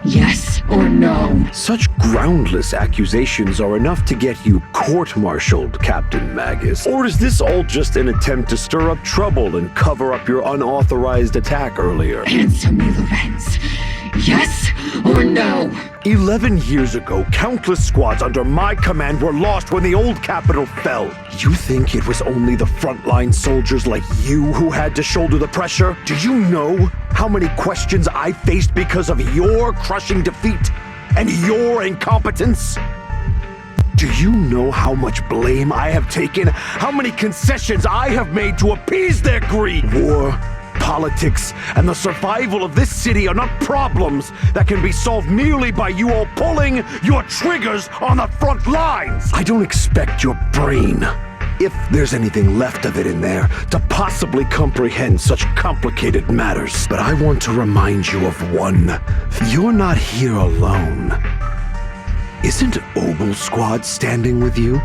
E: Yes or no?
V: Such groundless accusations are enough to get you court-martialed, Captain Magus. Or is this all just an attempt to stir up trouble and cover up your unauthorized attack earlier?
E: Answer me, Lorenz. Yes or no?
V: 11 years ago, countless squads under my command were lost when the old capital fell. You think it was only the frontline soldiers like you who had to shoulder the pressure? Do you know how many questions I faced because of your crushing defeat and your incompetence? Do you know how much blame I have taken? How many concessions I have made to appease their greed? War, politics, and the survival of this city are not problems that can be solved merely by you all pulling your triggers on the front lines. I don't expect your brain, if there's anything left of it in there, to possibly comprehend such complicated matters. But I want to remind you of one. You're not here alone. Isn't Obel Squad standing with you?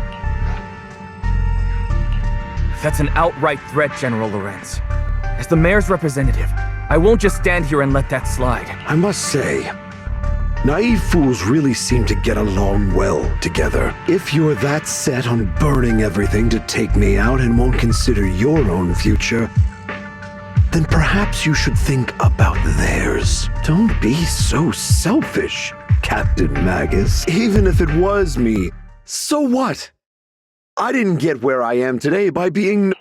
B: That's an outright threat, General Lorenz. As the mayor's representative, I won't just stand here and let that slide.
V: I must say, naive fools really seem to get along well together. If you're that set on burning everything to take me out and won't consider your own future, then perhaps you should think about theirs. Don't be so selfish, Captain Magus. Even if it was me, so what? I didn't get where I am today by being...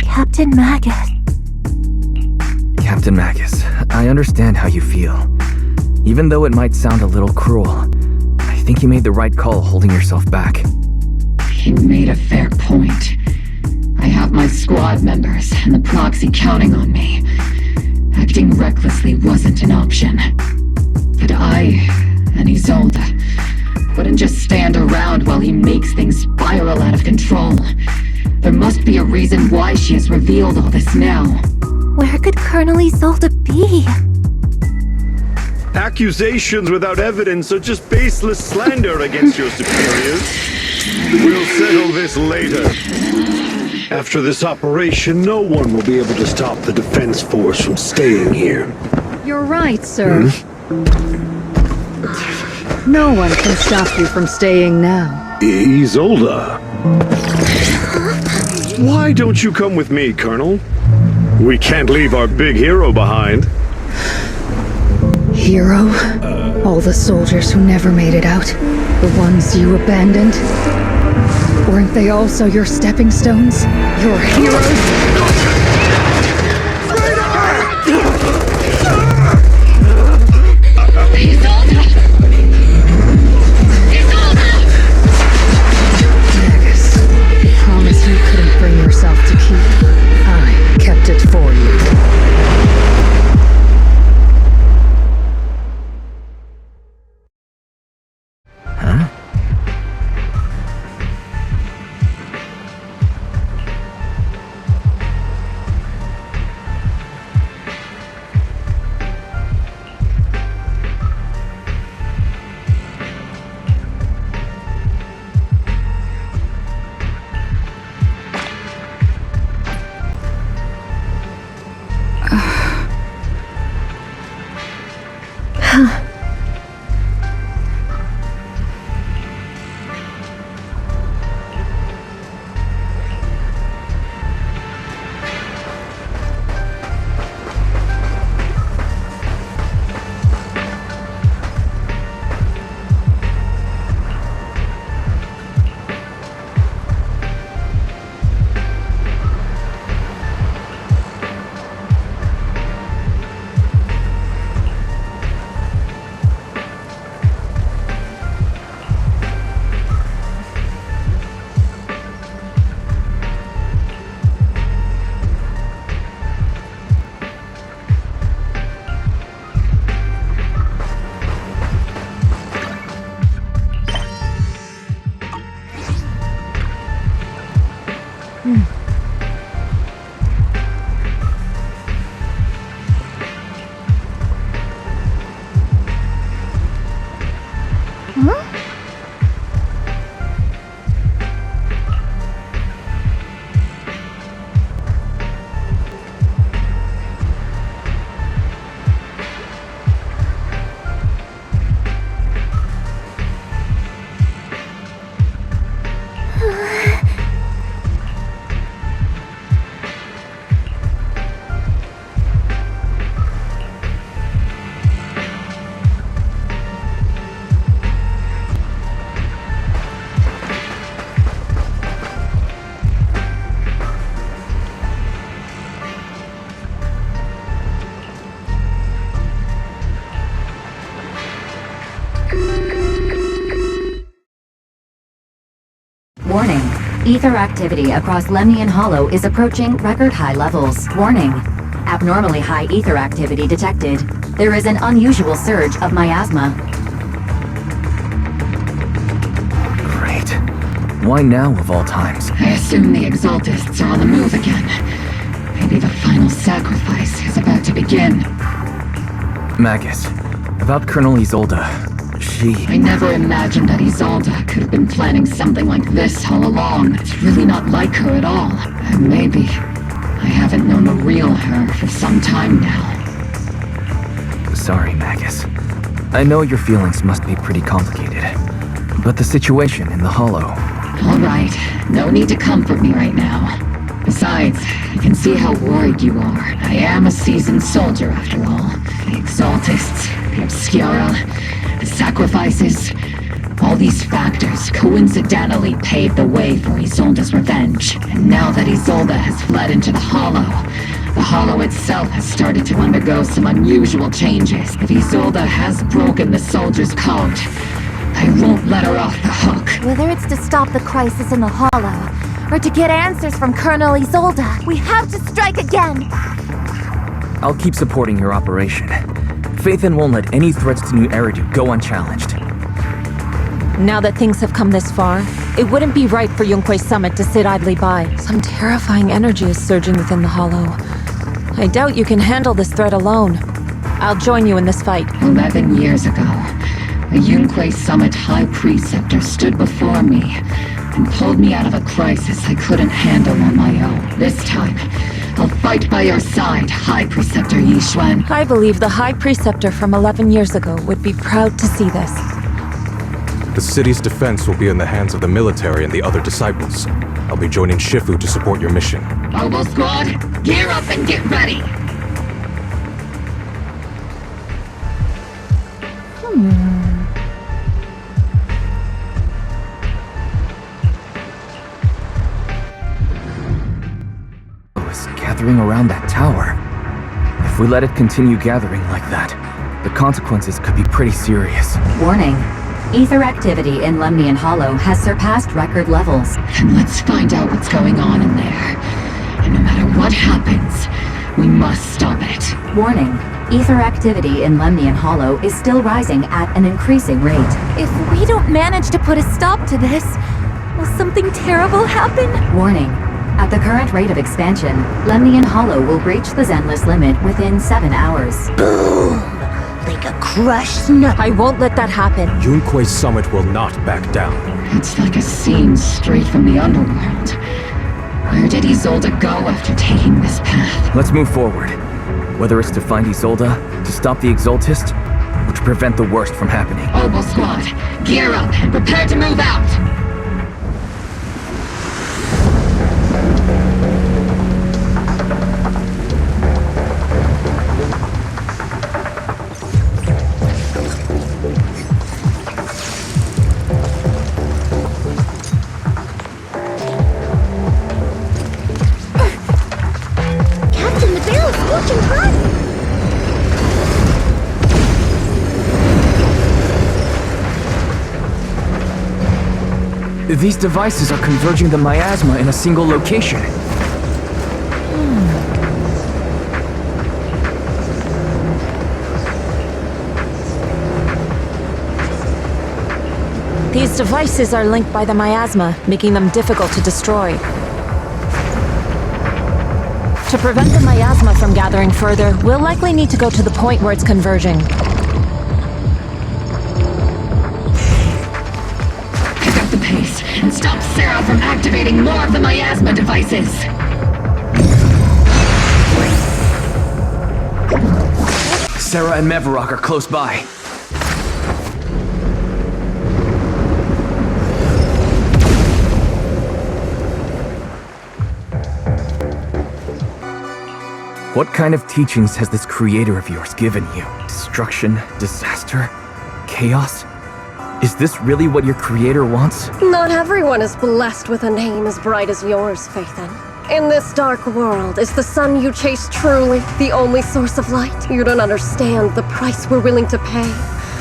M: Captain Magus.
B: Captain Magus, I understand how you feel. Even though it might sound a little cruel, I think you made the right call holding yourself back.
E: You made a fair point. I have my squad members and the proxy counting on me. Acting recklessly wasn't an option. But I and Isolde wouldn't just stand around while he makes things spiral out of control. There must be a reason why she has revealed all this now.
M: Where could Colonel Isolde be?
V: Accusations without evidence are just baseless slander against your superiors. We'll settle this later. After this operation, no one will be able to stop the Defense Force from staying here.
D: You're right, sir. No one can stop you from staying now.
V: Isolde. Why don't you come with me, Colonel? We can't leave our big hero behind.
D: Hero? All the soldiers who never made it out? The ones you abandoned? Weren't they also your stepping stones? Your heroes? Magus, promise you couldn't bring yourself to keep. I kept it for you.
Q: Warning. Ether activity across Lemnian Hollow is approaching record high levels. Warning. Abnormally high ether activity detected. There is an unusual surge of miasma.
B: Great. Why now of all times?
E: I assume the Exaltists are on the move again. Maybe the final sacrifice is about to begin.
B: Magus, about Colonel Isolde.
E: I never imagined that Isolde could have been planning something like this all along. It's really not like her at all. And maybe I haven't known the real her for some time now.
B: Sorry, Magus. I know your feelings must be pretty complicated. But the situation in the Hollow...
E: Alright, no need to comfort me right now. Besides, I can see how worried you are. I am a seasoned soldier after all. The Exaltists, the Obscura, the sacrifices, all these factors coincidentally paved the way for Isolde's revenge. And now that Isolde has fled into the Hollow itself has started to undergo some unusual changes. If Isolde has broken the soldier's code, I won't let her off the hook.
M: Whether it's to stop the crisis in the Hollow, or to get answers from Colonel Isolde, we have to strike again!
B: I'll keep supporting your operation. Phaethon won't let any threats to New Eridu go unchallenged.
I: Now that things have come this far, it wouldn't be right for Yunque's summit to sit idly by. Some terrifying energy is surging within the Hollow. I doubt you can handle this threat alone. I'll join you in this fight.
E: 11 years ago, a Yunque Summit High Preceptor stood before me and pulled me out of a crisis I couldn't handle on my own. This time, I'll fight by your side, High Preceptor Yixuan.
I: I believe the High Preceptor from 11 years ago would be proud to see this.
L: The city's defense will be in the hands of the military and the other disciples. I'll be joining Shifu to support your mission.
E: Mobile Squad, gear up and get ready!
B: Gathering around that tower. If we let it continue gathering like that, the consequences could be pretty serious.
Q: Warning. Ether activity in Lemnian Hollow has surpassed record levels.
E: Then let's find out what's going on in there. And no matter what happens, we must stop it.
Q: Warning. Ether activity in Lemnian Hollow is still rising at an increasing rate.
M: If we don't manage to put a stop to this, will something terrible happen?
Q: Warning. At the current rate of expansion, Lemnian Hollow will reach the Zenless limit within 7 hours.
O: Boom! Like a crushed snow.
I: I won't let that happen.
L: Yunque's summit will not back down.
E: It's like a scene straight from the underworld. Where did Isolde go after taking this path?
B: Let's move forward. Whether it's to find Isolde, to stop the Exaltist, or to prevent the worst from happening.
E: Obel Squad, gear up and prepare to move out!
B: These devices are converging the miasma in a single location.
I: These devices are linked by the miasma, making them difficult to destroy. To prevent the miasma from gathering further, we'll likely need to go to the point where it's converging.
E: Pick up the pace and stop Sarah from activating more of the miasma devices!
B: Sarah and Mevarok are close by. What kind of teachings has this creator of yours given you? Destruction? Disaster? Chaos? Is this really what your creator wants?
J: Not everyone is blessed with a name as bright as yours, Phaethon. In this dark world, is the sun you chase truly the only source of light? You don't understand the price we're willing to pay,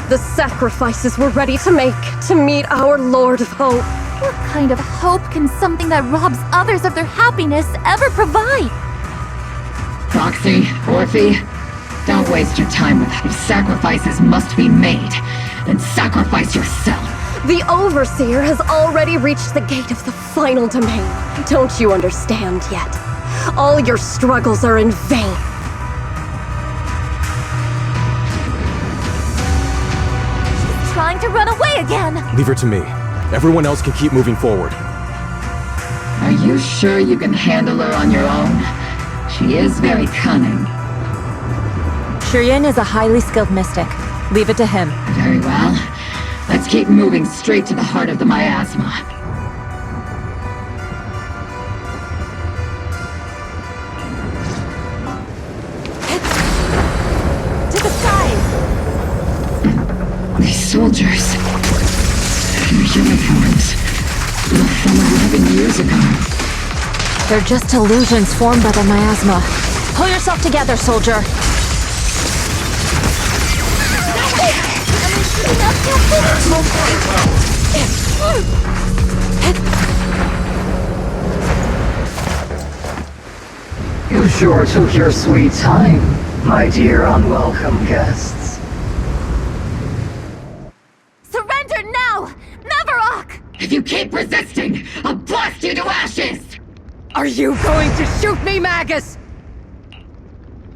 J: the sacrifices we're ready to make to meet our Lord of Hope.
M: What kind of hope can something that robs others of their happiness ever provide?
E: Proxy, Orphe, don't waste your time with that. If sacrifices must be made, then sacrifice yourself.
J: The Overseer has already reached the gate of the final domain. Don't you understand yet? All your struggles are in vain.
M: She's trying to run away again!
L: Leave her to me. Everyone else can keep moving forward.
E: Are you sure you can handle her on your own? She is very cunning.
I: Shireen is a highly skilled mystic. Leave it to him.
E: Very well. Let's keep moving straight to the heart of the miasma.
M: To the side!
E: These soldiers. Their uniforms. From 11 years ago.
I: They're just illusions formed by the miasma. Pull yourself together, soldier.
H: You sure took your sweet time, my dear unwelcome guests.
M: Surrender now! Maverick!
E: If you keep resisting, I'll blast you to ashes!
D: Are you going to shoot me, Magus?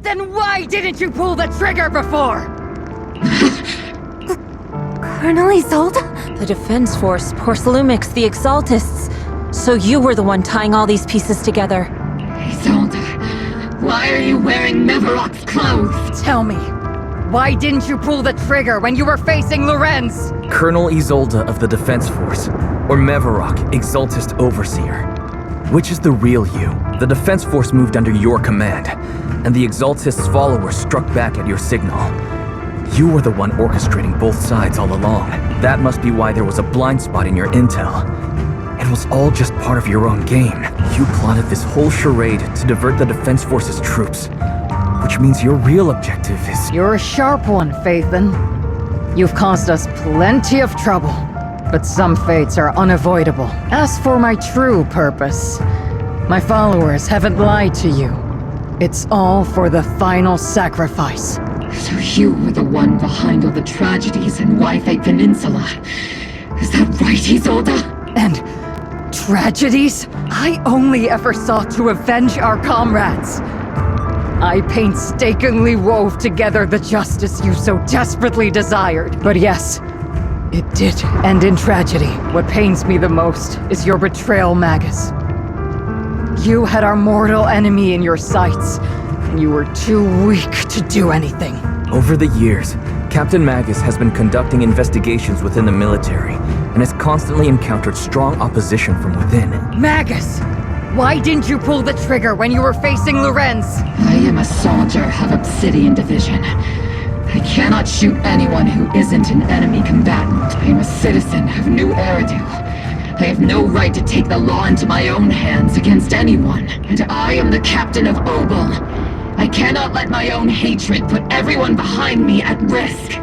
D: Then why didn't you pull the trigger before?
I: Colonel Isolde? The Defense Force, Porcelumix, the Exaltists. So you were the one tying all these pieces together.
E: Isolde, why are you wearing Maverick's clothes?
D: Tell me, why didn't you pull the trigger when you were facing Lorenz?
B: Colonel Isolde of the Defense Force, or Maverick, Exaltist Overseer. Which is the real you? The Defense Force moved under your command, and the Exaltist's followers struck back at your signal. You were the one orchestrating both sides all along. That must be why there was a blind spot in your intel. It was all just part of your own game. You plotted this whole charade to divert the Defense Force's troops, which means your real objective is—
D: You're a sharp one, Phaethon. You've caused us plenty of trouble, but some fates are unavoidable. As for my true purpose, my followers haven't lied to you. It's all for the final sacrifice.
E: So you were the one behind all the tragedies in Wi-Fi Peninsula. Is that right, Isolde?
D: And tragedies? I only ever sought to avenge our comrades. I painstakingly wove together the justice you so desperately desired. But yes, it did end in tragedy. What pains me the most is your betrayal, Magus. You had our mortal enemy in your sights, and you were too weak to do anything.
B: Over the years, Captain Magus has been conducting investigations within the military and has constantly encountered strong opposition from within.
D: Magus! Why didn't you pull the trigger when you were facing Lorenz?
E: I am a soldier of Obsidian Division. I cannot shoot anyone who isn't an enemy combatant. I am a citizen of New Eridu. I have no right to take the law into my own hands against anyone. And I am the captain of Obel. I cannot let my own hatred put everyone behind me at risk.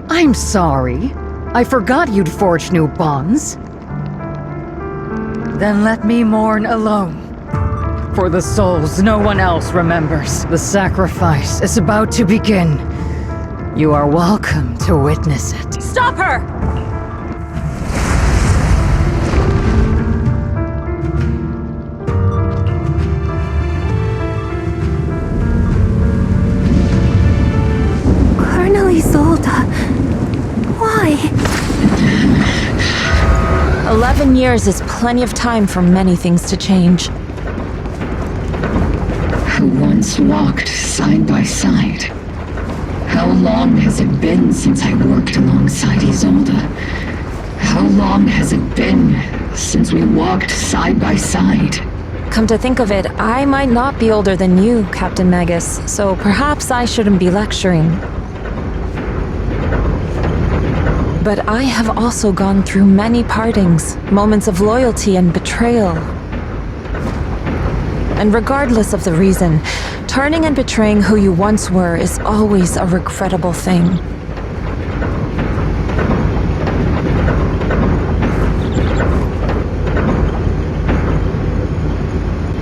D: I'm sorry. I forgot you'd forged new bonds. Then let me mourn alone. For the souls no one else remembers. The sacrifice is about to begin. You are welcome to witness it.
I: Stop her!
M: Colonel Isolde. Why?
I: 11 years is plenty of time for many things to change.
E: Who once walked side by side. How long has it been since I worked alongside Isolde? How long has it been since we walked side by side?
I: Come to think of it, I might not be older than you, Captain Magus, so perhaps I shouldn't be lecturing. But I have also gone through many partings, moments of loyalty and betrayal. And regardless of the reason, turning and betraying who you once were is always a regrettable thing.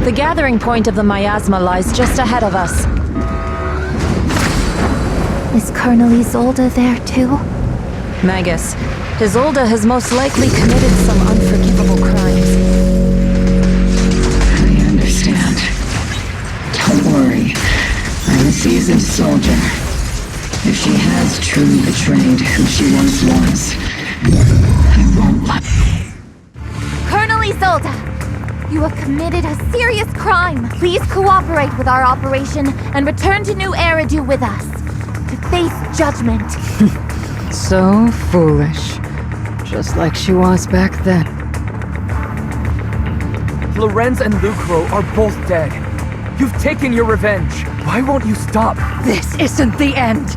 I: The gathering point of the miasma lies just ahead of us.
M: Is Colonel Isolde there too?
I: Magus, Isolde has most likely committed some unforgivable crimes.
E: I understand. Don't worry. I'm a seasoned soldier. If she has truly betrayed who she once was, I won't let...
M: Colonel Isolde! You have committed a serious crime. Please cooperate with our operation and return to New Eridu with us to face judgment.
D: So foolish. Just like she was back then.
B: Lorenz and Lucro are both dead. You've taken your revenge. Why won't you stop?
D: This isn't the end.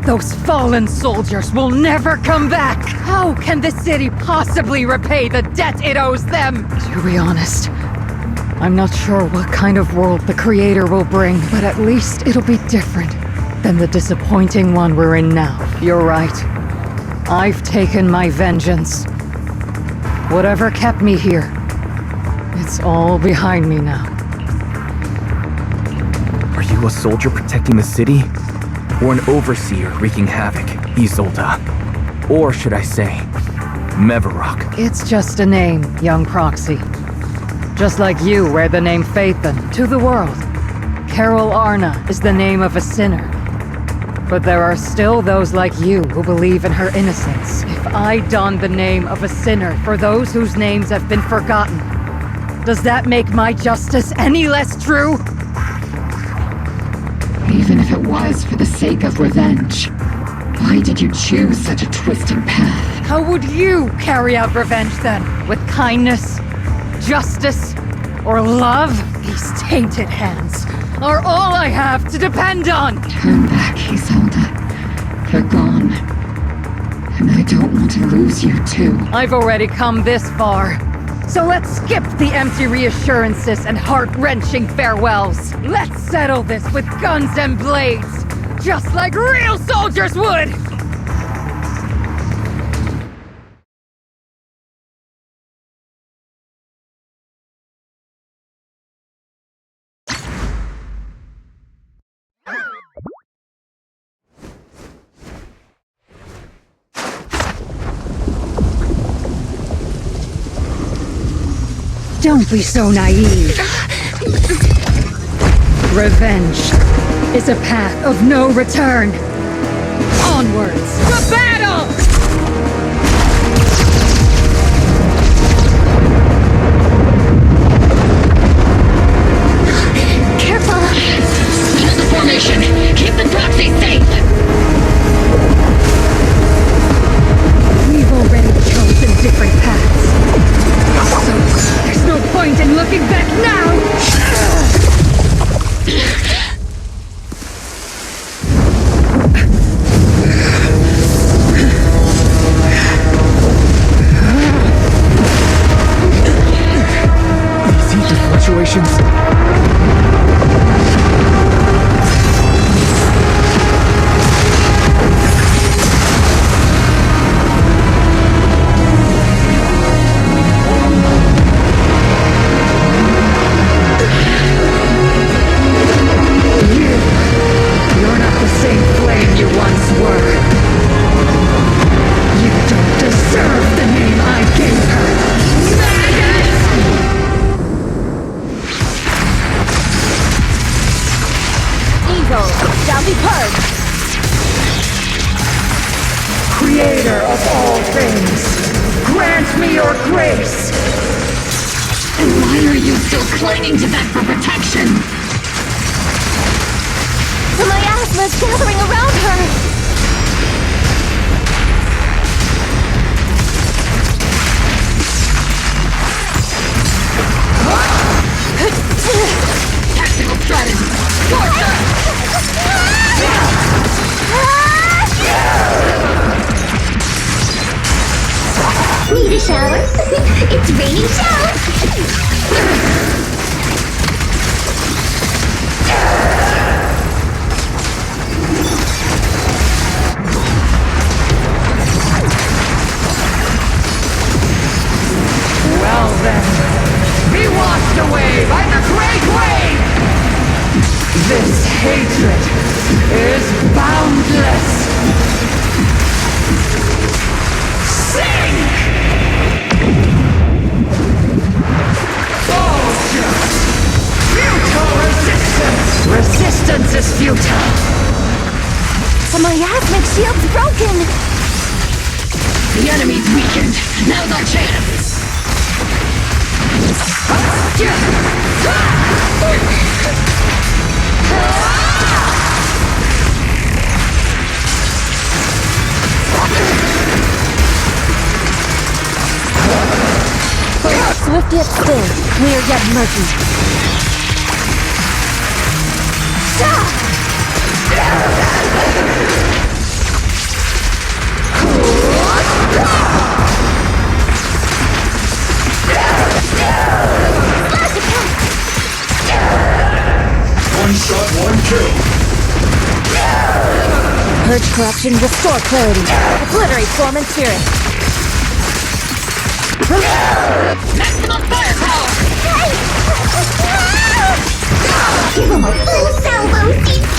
D: Those fallen soldiers will never come back. How can the city possibly repay the debt it owes them? To be honest, I'm not sure what kind of world the Creator will bring, but at least it'll be different than the disappointing one we're in now. You're right. I've taken my vengeance. Whatever kept me here, it's all behind me now.
B: Are you a soldier protecting the city? Or an overseer wreaking havoc, Isolde? Or should I say, Mevarok?
D: It's just a name, young Proxy. Just like you wear the name Phaethon to the world. Carol Arna is the name of a sinner. But there are still those like you who believe in her innocence. If I don the name of a sinner for those whose names have been forgotten, does that make my justice any less true?
E: Even if it was for the sake of revenge, why did you choose such a twisted path?
D: How would you carry out revenge then? With kindness, justice, or love? These tainted hands are all I have to depend on!
E: Turn back, Isolde. They're gone. And I don't want to lose you, too.
D: I've already come this far. So let's skip the empty reassurances and heart-wrenching farewells. Let's settle this with guns and blades, just like real soldiers would! Don't be so naive. Revenge is a path of no return. Onwards to battle!
E: Careful! Hold the formation! Keep the proxy safe!
D: We've already chosen different paths. So there's no point in looking back now!
B: These heat fluctuations.
M: Shall be purged.
D: Creator of all things, grant me your grace!
E: And why are you still clinging to that for protection?
M: The miasma's gathering around her!
E: Tactical strategy!
O: Need a shower? It's raining showers!
D: Well then, be washed away by the
H: Resistance is futile!
M: The miasmic shield's broken!
E: The enemy's weakened. Now's our chance!
M: Swift yet still, clear yet murky.
H: One shot, one kill.
M: Purge corruption, restore clarity. Obliterate form and spirit.
O: Maximum firepower! Give him a full salvo, CC!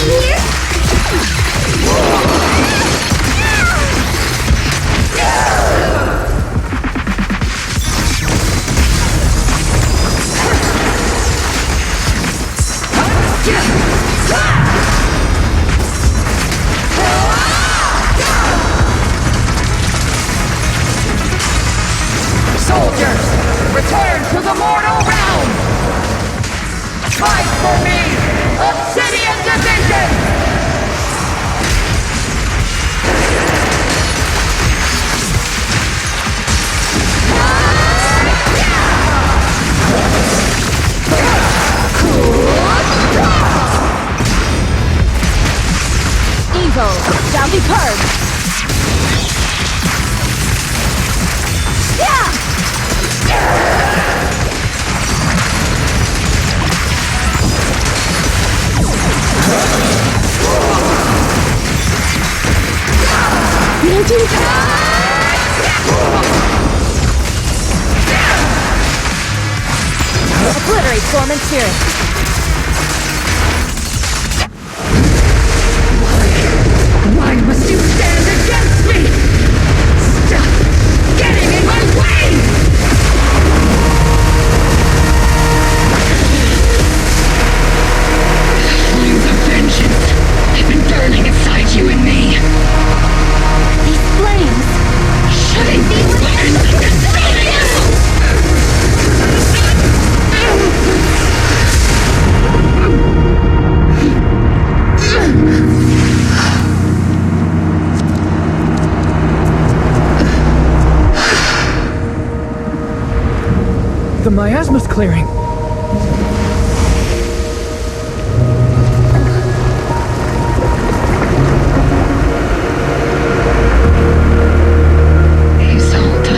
H: Soldiers, return to the mortal realm! Fight for me, Obsidian Division!
M: Evil shall be purged! Obliterate form and spirit.
H: Why must you stand against me? Stop getting in my way!
E: Flames of vengeance have been burning inside you and me.
M: These flames!
E: Shutting these fires to consume you!
B: The miasma's clearing.
E: Isolde.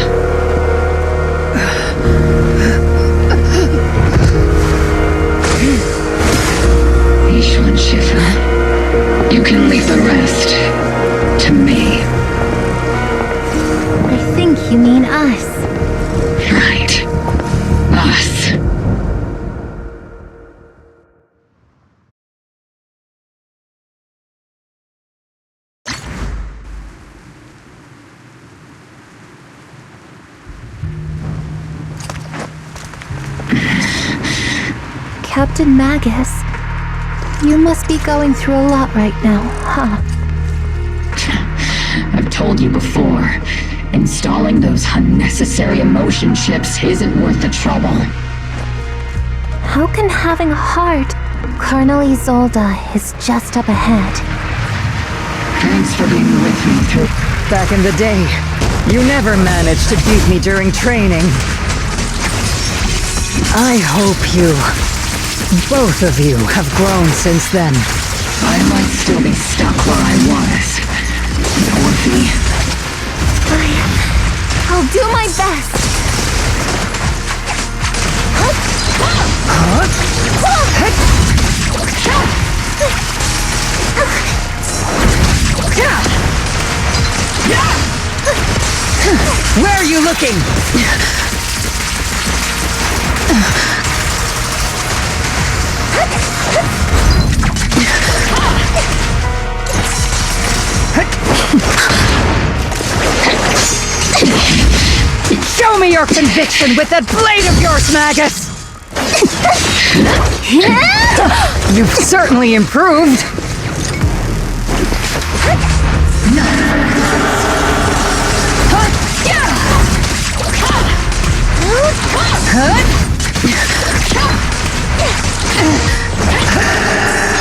E: Ishwan Shifa. You can leave the rest to me.
M: I think you mean us.
E: Right. Us.
M: Captain Magus, you must be going through a lot right now, huh?
E: I've told you before, installing those unnecessary emotion chips isn't worth the trouble.
M: How can having a heart? Colonel Isolde is just up ahead.
E: Thanks for being with me through...
D: Back in the day, you never managed to beat me during training. I hope both of you have grown since then.
E: I might still be stuck where I was. Dorothy.
M: I'll do my best.
D: Where are you looking? Show me your conviction with that blade of yours, Magus! You've certainly improved.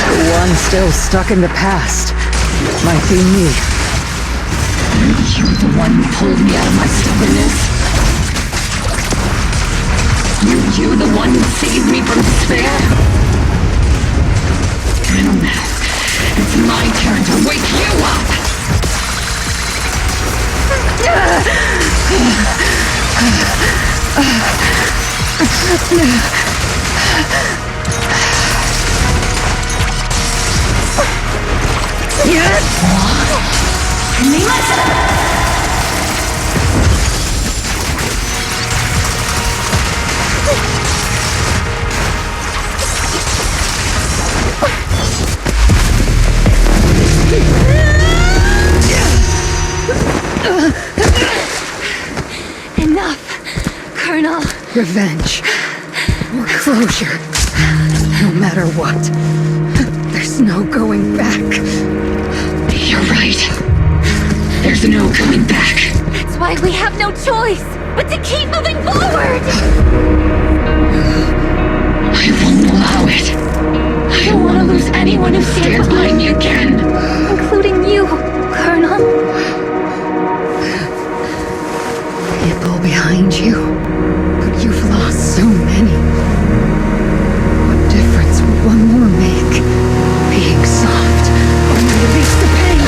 D: The one still stuck in the past might be me.
E: You're the one who pulled me out of my stubbornness. You the one who saved me from despair. And now, it's my turn to wake you up!
M: Enough, Colonel.
D: Revenge. Or closure. No matter what. There's no going back.
E: You're right. There's no going back.
M: That's why we have no choice but to keep moving forward!
E: I won't allow it. I don't want to lose anyone who stands behind me again.
M: Including you, Colonel.
D: People behind you. But you've lost so many. What difference would one more make? Being soft only release the pain.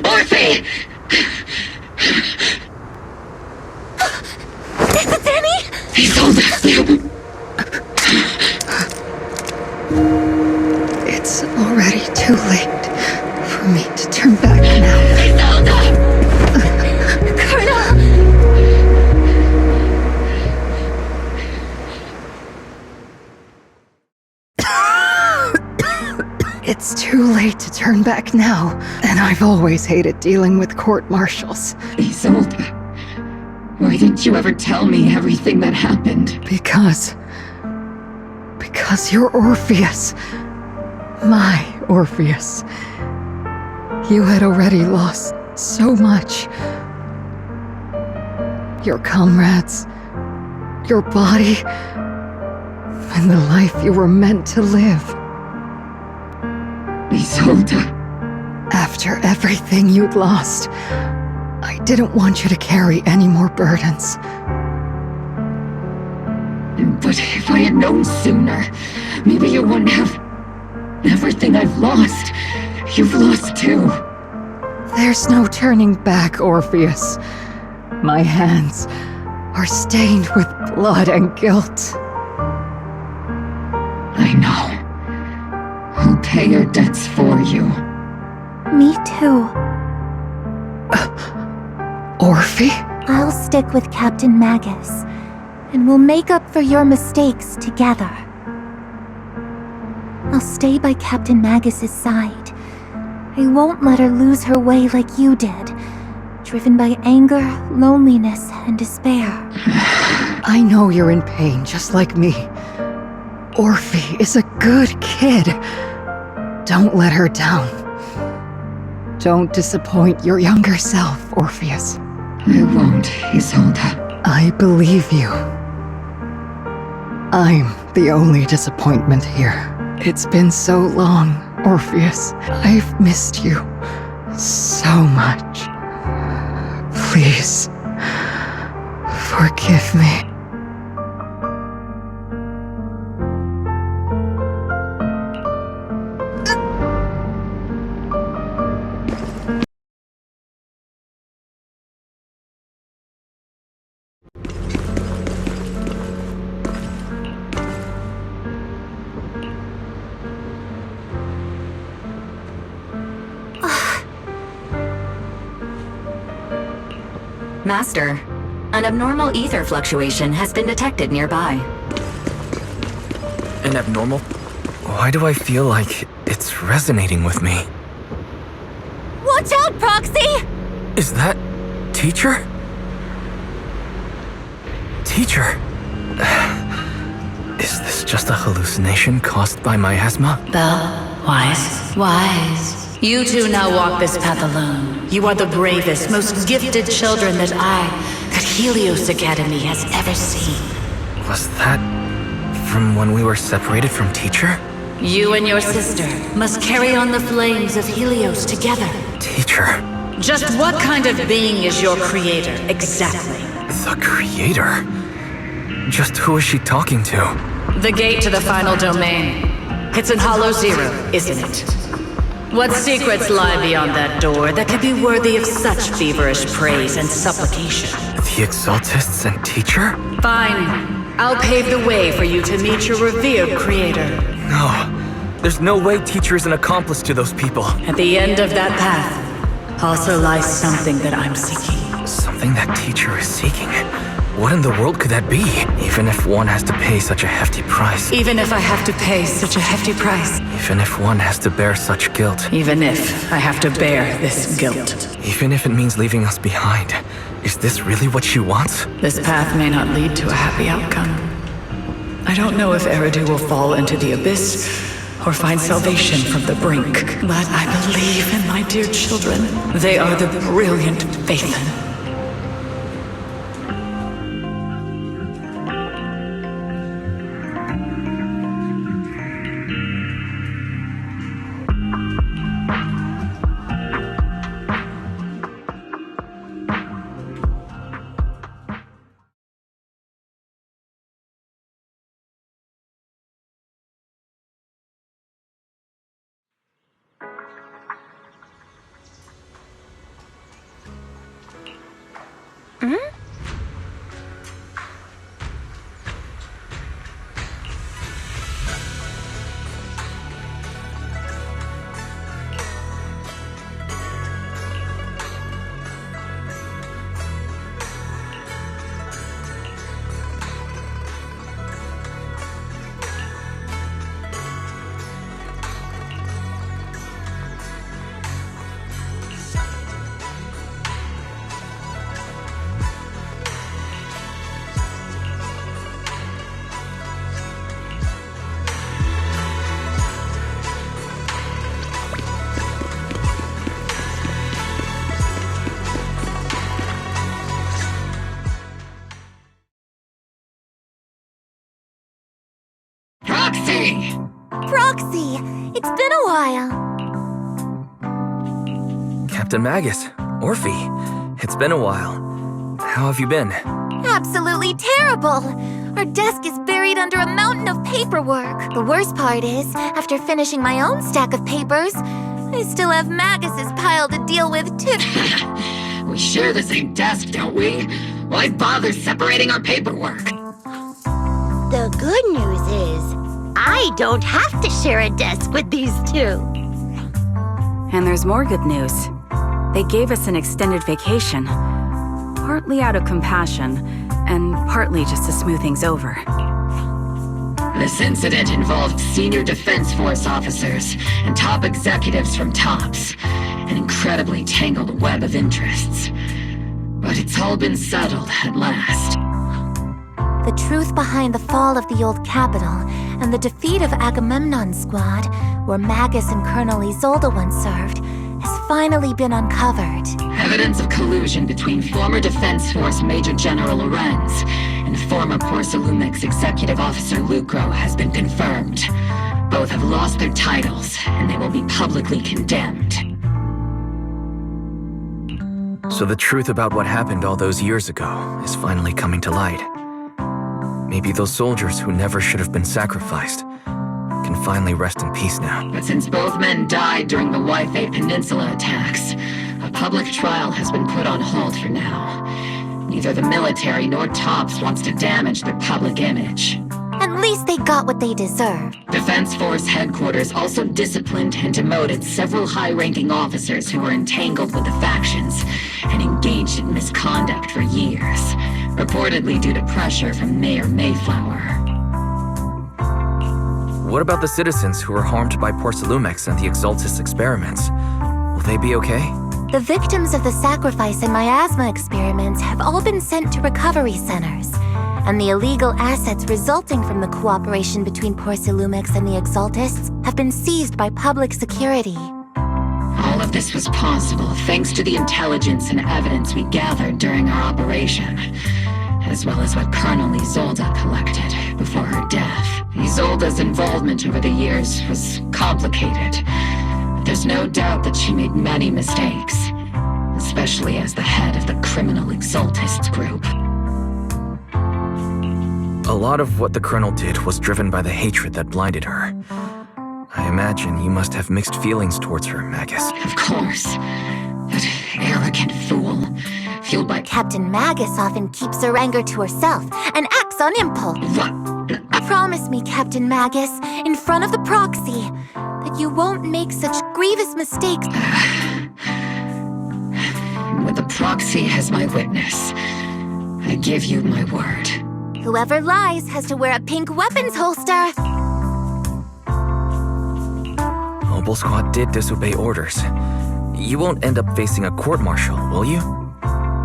E: Orphe!
M: Is it Danny?
E: Isolde!
D: It's already too late for me to turn back now.
M: Colonel!
D: It's too late to turn back now, and I've always hated dealing with court-martials.
E: Isolde, why didn't you ever tell me everything that happened?
D: Because you're Orpheus. My Orpheus. You had already lost so much. Your comrades, your body, and the life you were meant to live.
E: Isolde.
D: After everything you'd lost, I didn't want you to carry any more burdens.
E: But if I had known sooner, maybe you wouldn't have... Everything I've lost, you've lost too.
D: There's no turning back, Orpheus. My hands are stained with blood and guilt.
E: I know. I'll pay your debts for you.
M: Me too.
D: Orphe?
M: I'll stick with Captain Magus, and we'll make up for your mistakes together. I'll stay by Captain Magus's side. I won't let her lose her way like you did, driven by anger, loneliness, and despair.
D: I know you're in pain, just like me. Orphe is a good kid. Don't let her down. Don't disappoint your younger self, Orpheus.
E: I won't, Isolde.
D: I believe you. I'm the only disappointment here. It's been so long, Orpheus. I've missed you so much. Please, forgive me.
Q: Master, an abnormal ether fluctuation has been detected nearby.
B: An abnormal? Why do I feel like it's resonating with me?
M: Watch out, Proxy!
B: Is that... Teacher? Teacher. Is this just a hallucination caused by miasma?
G: Belle, Wise. You two now walk this path alone. You are the bravest, most gifted children that Helios Academy has ever seen.
B: Was that from when we were separated from Teacher?
G: You and your sister must carry on the flames of Helios together.
B: Teacher.
G: Just what kind of being is your creator, exactly?
B: The creator? Just who is she talking to?
G: The gate to the final domain. It's in Hollow Zero, isn't it? What secrets lie beyond that door that could be worthy of such feverish praise and supplication?
B: The Exaltists and Teacher?
G: Fine. I'll pave the way for you to meet your revered creator.
B: No. There's no way Teacher is an accomplice to those people.
G: At the end of that path also lies something that I'm seeking.
B: Something that Teacher is seeking? What in the world could that be? Even if one has to pay such a hefty price.
G: Even if I have to pay such a hefty price.
B: Even if one has to bear such guilt.
G: Even if I have to bear this guilt.
B: Even if it means leaving us behind. Is this really what she wants?
G: This path may not lead to a happy outcome. I don't know if Eridu will fall into the abyss or find salvation from the brink. But I believe in my dear children. They are the brilliant Phaethon.
M: Proxy! It's been a while.
B: Captain Magus, Orphe, it's been a while. How have you been?
M: Absolutely terrible! Our desk is buried under a mountain of paperwork. The worst part is, after finishing my own stack of papers, I still have Magus's pile to deal with too.
E: We share the same desk, don't we? Why bother separating our paperwork?
O: The good news is, I don't have to share a desk with these two.
N: And there's more good news. They gave us an extended vacation. Partly out of compassion, and partly just to smooth things over.
E: This incident involved senior Defense Force officers and top executives from TOPS. An incredibly tangled web of interests. But it's all been settled at last.
M: The truth behind the fall of the old capital and the defeat of Agamemnon's squad, where Magus and Colonel Isolde once served, has finally been uncovered.
E: Evidence of collusion between former Defense Force Major General Lorenz and former Porcelumex Executive Officer Lucro has been confirmed. Both have lost their titles, and they will be publicly condemned.
B: So the truth about what happened all those years ago is finally coming to light. Maybe those soldiers who never should have been sacrificed can finally rest in peace now.
E: But since both men died during the Waifei Peninsula attacks, a public trial has been put on hold for now. Neither the military nor TOPS wants to damage their public image.
M: At least they got what they deserved.
E: Defense Force headquarters also disciplined and demoted several high-ranking officers who were entangled with the factions and engaged in misconduct for years, reportedly due to pressure from Mayor Mayflower.
B: What about the citizens who were harmed by Porcelumex and the Exaltis experiments? Will they be okay?
M: The victims of the sacrifice and miasma experiments have all been sent to recovery centers. and the illegal assets resulting from the cooperation between Porcellumex and the Exaltists have been seized by public security.
E: All of this was possible thanks to the intelligence and evidence we gathered during our operation, as well as what Colonel Isolde collected before her death. Isolde's involvement over the years was complicated, but there's no doubt that she made many mistakes, especially as the head of the criminal Exaltists group.
B: A lot of what the Colonel did was driven by the hatred that blinded her. I imagine you must have mixed feelings towards her, Magus.
E: Of course. That arrogant fool, fueled by...
M: Captain Magus often keeps her anger to herself and acts on impulse. Promise me, Captain Magus, in front of the proxy, that you won't make such grievous mistakes.
E: With the proxy as my witness, I give you my word.
M: Whoever lies has to wear a pink weapons holster.
B: Noble Squad did disobey orders. You won't end up facing a court-martial, will you?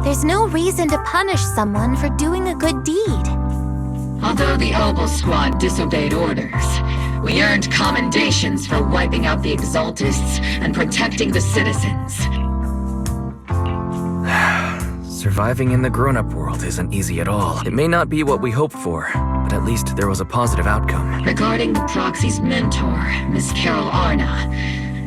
M: There's no reason to punish someone for doing a good deed.
E: Although the Obel Squad disobeyed orders, we earned commendations for wiping out the Exaltists and protecting the citizens.
B: Surviving in the grown-up world isn't easy at all. It may not be what we hoped for, but at least there was a positive outcome.
E: Regarding the Proxy's mentor, Miss Carol Arna,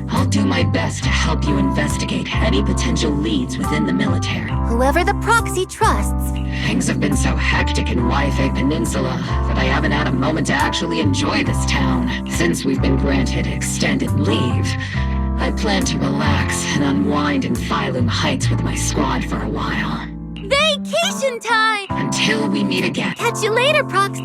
E: I'll do my best to help you investigate any potential leads within the military.
M: Whoever the Proxy trusts.
E: Things have been so hectic in Yfei Peninsula that I haven't had a moment to actually enjoy this town. Since we've been granted extended leave, I plan to relax and unwind in Phylum Heights with my squad for a while.
M: Vacation time!
E: Until we meet again.
M: Catch you later, Prox.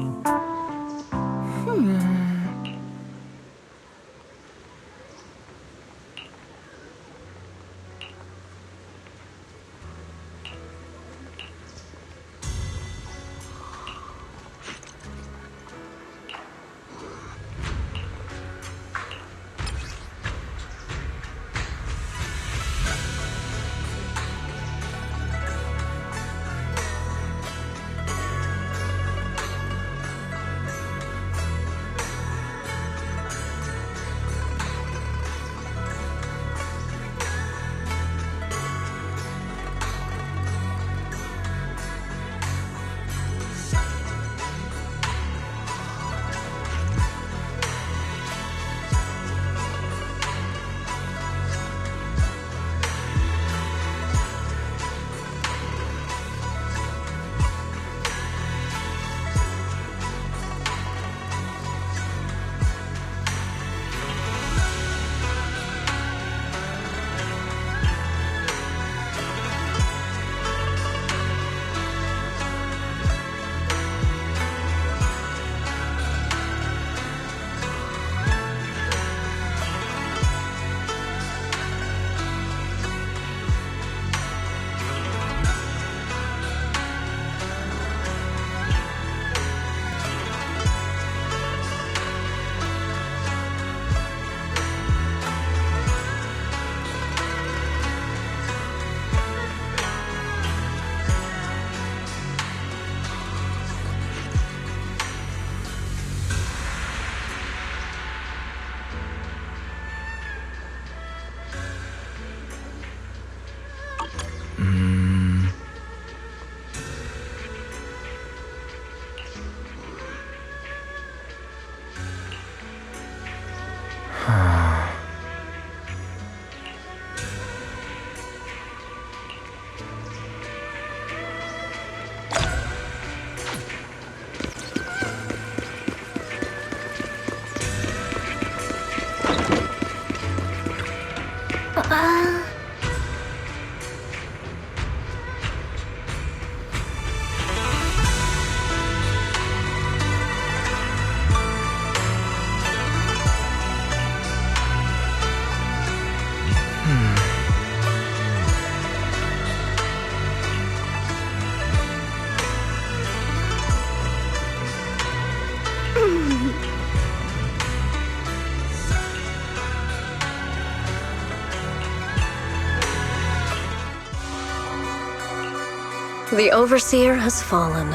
J: The Overseer has fallen.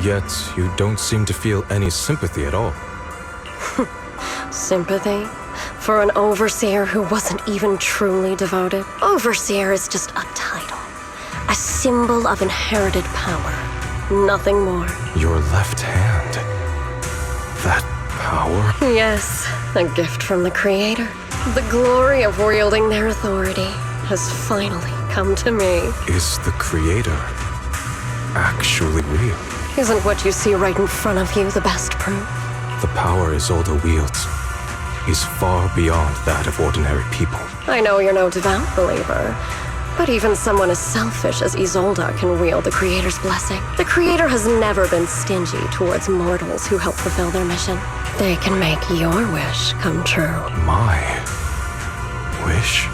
L: Yet, you don't seem to feel any sympathy at all.
J: Sympathy? For an overseer who wasn't even truly devoted? Overseer is just a title. A symbol of inherited power. Nothing more.
L: Your left hand. That power?
J: Yes, a gift from the Creator. The glory of wielding their authority has finally come to me.
L: Is the Creator actually real?
J: Isn't what you see right in front of you the best proof?
L: The power Isolde wields is far beyond that of ordinary people.
J: I know you're no devout believer, but even someone as selfish as Isolde can wield the Creator's blessing. The Creator has never been stingy towards mortals who help fulfill their mission. They can make your wish come true.
L: My wish?